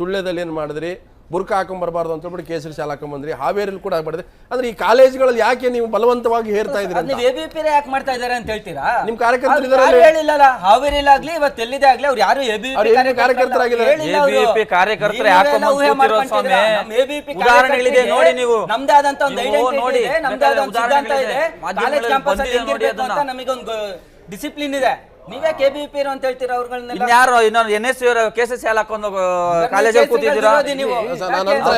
ಸುಳ್ಯದಲ್ಲಿ ಏನು ಮಾಡಿದ್ರಿ, ಬುರ್ಕ ಹಾಕೊಂಡ್ಬರ್ಬಾರ್ದು ಅಂತ ಹೇಳ್ಬಿಟ್ಟು ಕೇಸರಿ ಶಾಲೆ ಹಾಕೊಂಡ್ಬಂದ್ರಿ, ಹಾವೇರಿಲಿ ಕೂಡ ಆಗ್ಬಾರ್ದು. ಅಂದ್ರೆ ಈ ಕಾಲೇಜ್ಗಳಲ್ಲಿ ಯಾಕೆ ನೀವು ಬಲವಂತವಾಗಿ ಹೇರ್ತಾ ಇದ್ರಿ? ನೀವು ABVP ಯಾಕೆ ಮಾಡ್ತಾ ಇದ್ದಾರೆ ಅಂತ ಹೇಳ್ತೀರಾ? ನಿಮ್ ಕಾರ್ಯಕರ್ತರು ಹೇಳಿಲ್ಲ, ಹಾವೇರಿಲಾಗ್ಲಿ ಇವತ್ತು ಎಲ್ಲಿದೆ ಆಗ್ಲಿ ಅವ್ರು ಯಾರು ABVP ಕಾರ್ಯಕರ್ತರಾಗಿದ್ದಾರೆ. ABVP ಕಾರ್ಯಕರ್ತರು ಯಾಕೆ ಉದಾಹರಣೆಗಳಿದೆ ನೋಡಿ, ನೀವು ನಮ್ದೇ ಆದಂತ ಒಂದು ಐಡೆಂಟಿಟಿ ಇದೆ, ನಮ್ದೇ ಆದ ಒಂದು ಸಿದ್ಧಾಂತ ಇದೆ, ಕಾಲೇಜ್ ಕ್ಯಾಂಪಸ್ ಅಲ್ಲಿ ಹೆಂಗಿರ್ಬೇಕು ಅಂತ ನಮಗೊಂದು ಡಿಸಿಪ್ಲಿನ್ ಇದೆ. ನೀವೇ ABVP ಅಂತ ಹೇಳ್ತೀರಾ? ಅವ್ರಗಳನ್ನೆಲ್ಲ ಯಾರು ಇನ್ನೊಂದು NSU ಕೇಸಸ್ ಎಲ್ಲ ಹಾಕೊಂಡು ಕಾಲೇಜಲ್ಲಿ ಕೂತಿದ್ದೀರಾ ನೀವು?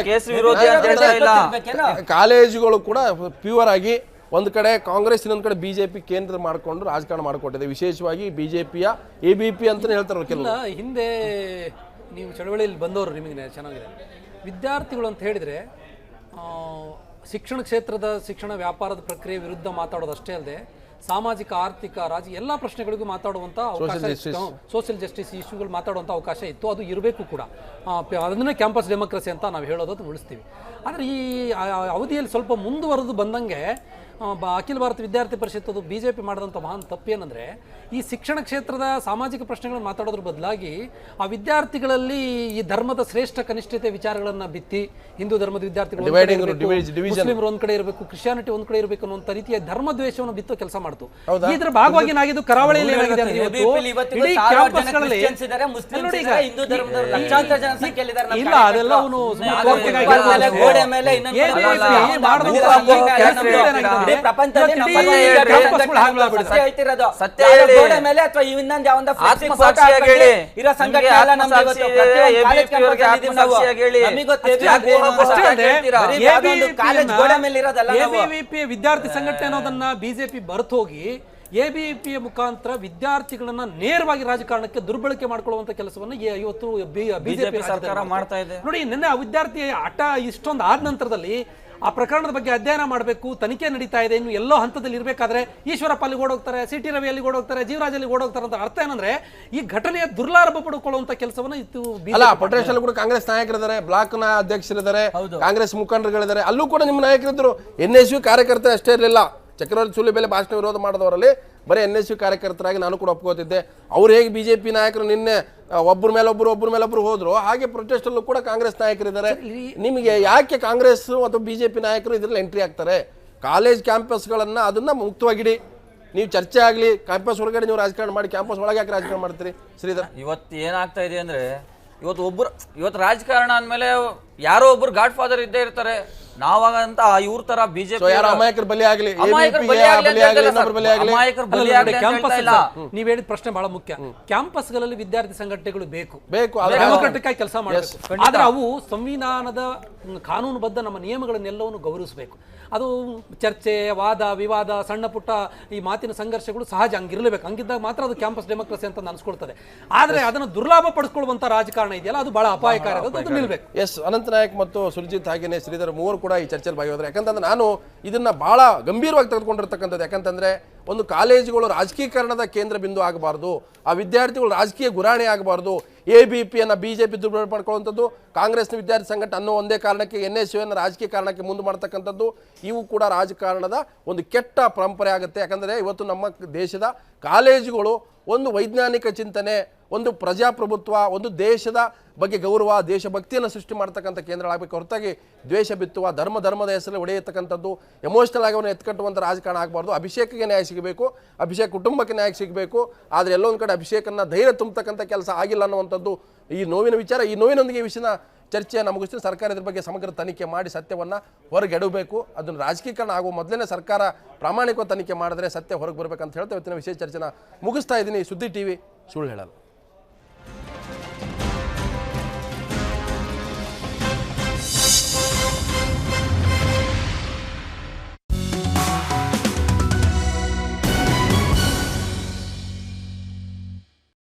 ಕೇಸ್ ವಿರೋಧಿ ಅಂತ ಹೇಳ್ತಾ ಇಲ್ಲ. ಕಾಲೇಜುಗಳು ಕೂಡ ಪ್ಯೂರ್ ಆಗಿ ಒಂದು ಕಡೆ ಕಾಂಗ್ರೆಸ್, ಇನ್ನೊಂದು ಕಡೆ ಬಿಜೆಪಿ ಕೇಂದ್ರ ಮಾಡಿಕೊಂಡು ರಾಜಕಾರಣ ಮಾಡಿಕೊಟ್ಟಿದೆ. ವಿಶೇಷವಾಗಿ ಬಿಜೆಪಿಯ ABVP ಅಂತಾನೆ ಹೇಳ್ತಾರೆ ಕೆಲವು. ಹಿಂದೆ ನೀವು ಚಳವಳಿಯಲ್ಲಿ ಬಂದವರು ನಿಮಗೆ ಚೆನ್ನಾಗಿದೆ. ವಿದ್ಯಾರ್ಥಿಗಳು ಅಂತ ಹೇಳಿದ್ರೆ ಶಿಕ್ಷಣ ಕ್ಷೇತ್ರದ ಶಿಕ್ಷಣ ವ್ಯಾಪಾರದ ಪ್ರಕ್ರಿಯೆ ವಿರುದ್ಧ ಮಾತಾಡೋದು ಅಷ್ಟೇ ಅಲ್ಲದೆ ಸಾಮಾಜಿಕ, ಆರ್ಥಿಕ, ರಾಜಕೀಯ ಎಲ್ಲ ಪ್ರಶ್ನೆಗಳಿಗೂ ಮಾತಾಡುವಂಥ ಅವಕಾಶ, ಸೋಷಿಯಲ್ ಜಸ್ಟಿಸ್ ಇಶ್ಯೂಗಳು ಮಾತಾಡುವಂಥ ಅವಕಾಶ ಇತ್ತು. ಅದು ಇರಬೇಕು ಕೂಡ. ಅದನ್ನೇ ಕ್ಯಾಂಪಸ್ ಡೆಮೋಕ್ರಸಿ ಅಂತ ನಾವು ಹೇಳೋದು ಉಳಿಸ್ತೀವಿ. ಆದರೆ ಈ ಅವಧಿಯಲ್ಲಿ ಸ್ವಲ್ಪ ಮುಂದುವರೆದು ಬಂದಂಗೆ ಅಖಿಲ ಭಾರತ ವಿದ್ಯಾರ್ಥಿ ಪರಿಷತ್ ಅದು ಬಿಜೆಪಿ ಮಾಡಿದಂಥ ಮಹಾನ್ ತಪ್ಪೇನೆಂದರೆ, ಈ ಶಿಕ್ಷಣ ಕ್ಷೇತ್ರದ ಸಾಮಾಜಿಕ ಪ್ರಶ್ನೆಗಳನ್ನು ಮಾತಾಡೋದ್ರ ಬದಲಾಗಿ ಆ ವಿದ್ಯಾರ್ಥಿಗಳಲ್ಲಿ ಈ ಧರ್ಮದ ಶ್ರೇಷ್ಠ ಕನಿಷ್ಠತೆ ವಿಚಾರಗಳನ್ನು ಬಿತ್ತಿ, ಹಿಂದೂ ಧರ್ಮದ ವಿದ್ಯಾರ್ಥಿಗಳು ಮುಸ್ಲಿಮರು ಒಂದ್ ಕಡೆ ಇರಬೇಕು, ಕ್ರಿಶ್ಚಿಯಾನಿಟಿ ಒಂದ್ ಕಡೆ ಇರಬೇಕು ಅನ್ನೋ ರೀತಿಯ ಧರ್ಮ ದ್ವೇಷವನ್ನು ಬಿತ್ತೋ ಕೆಲಸ ಮಾಡ್ತು. ಇದರ ಭಾಗವಾಗಿ ಏನಾಗಿದ್ದು ಕರಾವಳಿಯಲ್ಲಿ ಏನಾಗಿದೆ ಅಂದ್ರೆ ಇಡೀ ಕ್ಯಾಂಪಸ್ಗಳಲ್ಲಿ ಇಲ್ಲ, ಅದೆಲ್ಲವೂ ವಿದ್ಯಾರ್ಥಿ ಸಂಘಟನೆ ಅನ್ನೋದನ್ನ ಬಿಜೆಪಿ ಬರೆದು ಹೋಗಿ ABVP ಮುಖಾಂತರ ವಿದ್ಯಾರ್ಥಿಗಳನ್ನ ನೇರವಾಗಿ ರಾಜಕಾರಣಕ್ಕೆ ದುರ್ಬಳಕೆ ಮಾಡ್ಕೊಳ್ಳುವಂತ ಕೆಲಸವನ್ನು ಇವತ್ತು ಬಿಜೆಪಿ ಸರ್ಕಾರ ಮಾಡ್ತಾ ಇದೆ. ನೋಡಿ, ನಿನ್ನೆ ಆ ವಿದ್ಯಾರ್ಥಿ ಹಠ ಇಷ್ಟೊಂದು ಆದ ನಂತರದಲ್ಲಿ ಆ ಪ್ರಕರಣದ ಬಗ್ಗೆ ಅಧ್ಯಯನ ಮಾಡಬೇಕು, ತನಿಖೆ ನಡೀತಾ ಇದೆ, ಇನ್ನು ಎಲ್ಲೋ ಹಂತದಲ್ಲಿ ಇರಬೇಕಾದ್ರೆ ಈಶ್ವರಪ್ಪ ಅಲ್ಲಿ ಓಡೋಗ್ತಾರೆ, CT ರವಿ ಅಲ್ಲಿ ಓಡೋಗ್ತಾರೆ, ಜೀವರಾಜ್ ಅಲ್ಲಿ ಓಡೋಗ್ತಾರೆ ಅಂತ ಅರ್ಥ ಏನಂದ್ರೆ ಈ ಘಟನೆಯ ದುರ್ಲಾಭ ಪಡ್ಕೊಳ್ಳುವಂತ ಕೆಲಸವನ್ನ ಇತ್ತು. ಪೊಟೇಶಲ್ ಕೂಡ ಕಾಂಗ್ರೆಸ್ ನಾಯಕರಿದ್ದಾರೆ, ಬ್ಲಾಕ್ ನ ಅಧ್ಯಕ್ಷರಿದ್ದಾರೆ, ಕಾಂಗ್ರೆಸ್ ಮುಖಂಡರುಗಳಿದ್ದಾರೆ, ಅಲ್ಲೂ ಕೂಡ ನಿಮ್ಮ ನಾಯಕರಿದ್ರು. NSU ಕಾರ್ಯಕರ್ತ ಅಷ್ಟೇ ಇರಲಿಲ್ಲ. ಚಕ್ರವರ್ತಿ ಸೂಲಿಬೆಲೆ ಭಾಷಣ ವಿರೋಧ ಮಾಡಿದವರಲ್ಲಿ ಬರೀ NSU ಕಾರ್ಯಕರ್ತರಾಗಿ ನಾನು ಕೂಡ ಒಪ್ಕೋತಿದ್ದೆ. ಅವ್ರು ಹೇಗೆ ಬಿಜೆಪಿ ನಾಯಕರು ನಿನ್ನೆ ಒಬ್ಬರ ಮೇಲೊಬ್ಬರು ಹೋದ್ರು, ಹಾಗೆ ಪ್ರೊಟೆಸ್ಟ್ ಅಲ್ಲೂ ಕೂಡ ಕಾಂಗ್ರೆಸ್ ನಾಯಕರಿದ್ದಾರೆ. ನಿಮಗೆ ಯಾಕೆ ಕಾಂಗ್ರೆಸ್ ಅಥವಾ ಬಿಜೆಪಿ ನಾಯಕರು ಇದ್ರಲ್ಲಿ ಎಂಟ್ರಿ ಆಗ್ತಾರೆ? ಕಾಲೇಜ್ ಕ್ಯಾಂಪಸ್ಗಳನ್ನ ಅದನ್ನ ಮುಕ್ತವಾಗಿಡಿ. ನೀವು ಚರ್ಚೆ ಆಗಲಿ, ಕ್ಯಾಂಪಸ್ ಹೊರಗಡೆ ನೀವು ರಾಜಕಾರಣ ಮಾಡಿ, ಕ್ಯಾಂಪಸ್ ಒಳಗೆ ಯಾಕೆ ರಾಜಕಾರಣ ಮಾಡ್ತೀರಿ? ಶ್ರೀಧರ್, ಇವತ್ತು ಏನಾಗ್ತಾ ಇದೆ ಅಂದ್ರೆ, ಇವತ್ತು ರಾಜಕಾರಣ ಅಂದ್ಮೇಲೆ ಯಾರೋ ಒಬ್ರು ಗಾಡ್ ಫಾದರ್ ಇದ್ದೇ ಇರ್ತಾರೆ. ನಾವಾಗಂತ ಇವ್ರ ತರ ಬಿಜೆಪಿ ಅಮಾಯಕರ ಬಲಿ ಆಗಲಿ, ನೀವ್ ಹೇಳಿದ ಪ್ರಶ್ನೆ ಬಹಳ ಮುಖ್ಯ. ಕ್ಯಾಂಪಸ್ಗಳಲ್ಲಿ ವಿದ್ಯಾರ್ಥಿ ಸಂಘಟನೆಗಳು ಬೇಕು, ಡೆಮೊಕ್ರಾಟಿಕ್ ಕೆಲಸ ಮಾಡಬೇಕು. ಆದ್ರೆ ಅವು ಸಂವಿಧಾನದ ಕಾನೂನುಬದ್ಧ ನಮ್ಮ ನಿಯಮಗಳನ್ನೆಲ್ಲವನ್ನು ಗೌರವಿಸಬೇಕು. ಅದು ಚರ್ಚೆ, ವಾದ ವಿವಾದ, ಸಣ್ಣ ಪುಟ್ಟ ಈ ಮಾತಿನ ಸಂಘರ್ಷಗಳು ಸಹಜ, ಹಂಗಿರ್ಲೇಬೇಕು. ಹಂಗಿದ್ದಾಗ ಮಾತ್ರ ಅದು ಕ್ಯಾಂಪಸ್ ಡೆಮೋಕ್ರಸಿ ಅಂತ ಅನ್ಸ್ಕೊಳ್ತದೆ. ಆದ್ರೆ ಅದನ್ನು ದುರ್ಲಾಭ ಪಡಿಸ್ಕೊಳ್ಳುವಂತ ರಾಜಕಾರಣ ಇದೆಯಲ್ಲ, ಅದು ಬಹಳ ಅಪಾಯಕಾರಿ. ಅದು ನಿಲ್ಬೇಕು. ಎಸ್, ಅನಂತ ನಾಯಕ್ ಮತ್ತು ಸುರ್ಜಿತ್ ಹಾಗೇನೆ ಶ್ರೀಧರ್ ಮೂವರು ಕೂಡ ಈ ಚರ್ಚೆಯಲ್ಲಿ ಭಾಗಿಯಾದ್ರು. ಯಾಕಂತಂದ್ರೆ ನಾನು ಇದನ್ನ ಬಹಳ ಗಂಭೀರವಾಗಿ ತೆಗೆದುಕೊಂಡಿರ್ತಕ್ಕಂಥದ್ದು. ಯಾಕಂತಂದ್ರೆ ಒಂದು ಕಾಲೇಜುಗಳು ರಾಜಕೀಕರಣದ ಕೇಂದ್ರ ಬಿಂದು ಆಗಬಾರ್ದು, ಆ ವಿದ್ಯಾರ್ಥಿಗಳು ರಾಜಕೀಯ ಗುರಾಣಿ ಆಗಬಾರ್ದು. ABVPಯನ್ನು ಬಿಜೆಪಿ ದುರ್ಬಳಕೆ ಮಾಡ್ಕೊಳ್ಳುವಂಥದ್ದು, ಕಾಂಗ್ರೆಸ್ನ ವಿದ್ಯಾರ್ಥಿ ಸಂಘಟನೆ ಅನ್ನೋ ಒಂದೇ ಕಾರಣಕ್ಕೆ NSUವನ್ನು ರಾಜಕೀಯ ಕಾರಣಕ್ಕೆ ಮುಂದೆ ಮಾಡ್ತಕ್ಕಂಥದ್ದು, ಇವು ಕೂಡ ರಾಜಕಾರಣದ ಒಂದು ಕೆಟ್ಟ ಪರಂಪರೆ ಆಗುತ್ತೆ. ಯಾಕಂದರೆ ಇವತ್ತು ನಮ್ಮ ದೇಶದ ಕಾಲೇಜುಗಳು ಒಂದು ವೈಜ್ಞಾನಿಕ ಚಿಂತನೆ, ಒಂದು ಪ್ರಜಾಪ್ರಭುತ್ವ, ಒಂದು ದೇಶದ ಬಗ್ಗೆ ಗೌರವ, ದೇಶಭಕ್ತಿಯನ್ನು ಸೃಷ್ಟಿ ಮಾಡ್ತಕ್ಕಂಥ ಕೇಂದ್ರಗಳಾಗಬೇಕು ಹೊರತಾಗಿ ದ್ವೇಷ ಬಿತ್ತುವ, ಧರ್ಮದ ಹೆಸರಲ್ಲಿ ಹೊಡೆಯತಕ್ಕಂಥದ್ದು, ಎಮೋಷನಲ್ ಆಗಿ ಅವನು ಎತ್ಕಟ್ಟುವಂಥ ರಾಜಕಾರಣ ಆಗಬಾರ್ದು. ಅಭಿಷೇಕ್ಗೆ ನ್ಯಾಯ ಸಿಗಬೇಕು, ಅಭಿಷೇಕ್ ಕುಟುಂಬಕ್ಕೆ ನ್ಯಾಯ ಸಿಗಬೇಕು. ಆದರೆ ಎಲ್ಲೊಂದು ಕಡೆ ಅಭಿಷೇಕನ್ನು ಧೈರ್ಯ ತುಂಬತಕ್ಕಂಥ ಕೆಲಸ ಆಗಿಲ್ಲ ಅನ್ನುವಂಥದ್ದು ಈ ನೋವಿನ ವಿಚಾರ. ಈ ನೋವಿನೊಂದಿಗೆ ಈ ವಿಷಯನ ಚರ್ಚೆ ನಮಗಿಷ್ಟು ಸರ್ಕಾರ ಇದ್ರ ಬಗ್ಗೆ ಸಮಗ್ರ ತನಿಖೆ ಮಾಡಿ ಸತ್ಯವನ್ನು ಹೊರಗೆಡಬೇಕು. ಅದನ್ನು ರಾಜಕೀಕರಣ ಆಗುವ ಮೊದಲೇ ಸರ್ಕಾರ ಪ್ರಾಮಾಣಿಕ ತನಿಖೆ ಮಾಡಿದ್ರೆ ಸತ್ಯ ಹೊರಗೆ ಬರಬೇಕಂತ ಹೇಳ್ತಾ ಇವತ್ತಿನ ವಿಶೇಷ ಚರ್ಚೆನ ಮುಗಿಸ್ತಾ ಇದ್ದೀನಿ. ಸುದ್ದಿ TV, ಸುಳ್ಳು ಹೇಳಲ್ಲ.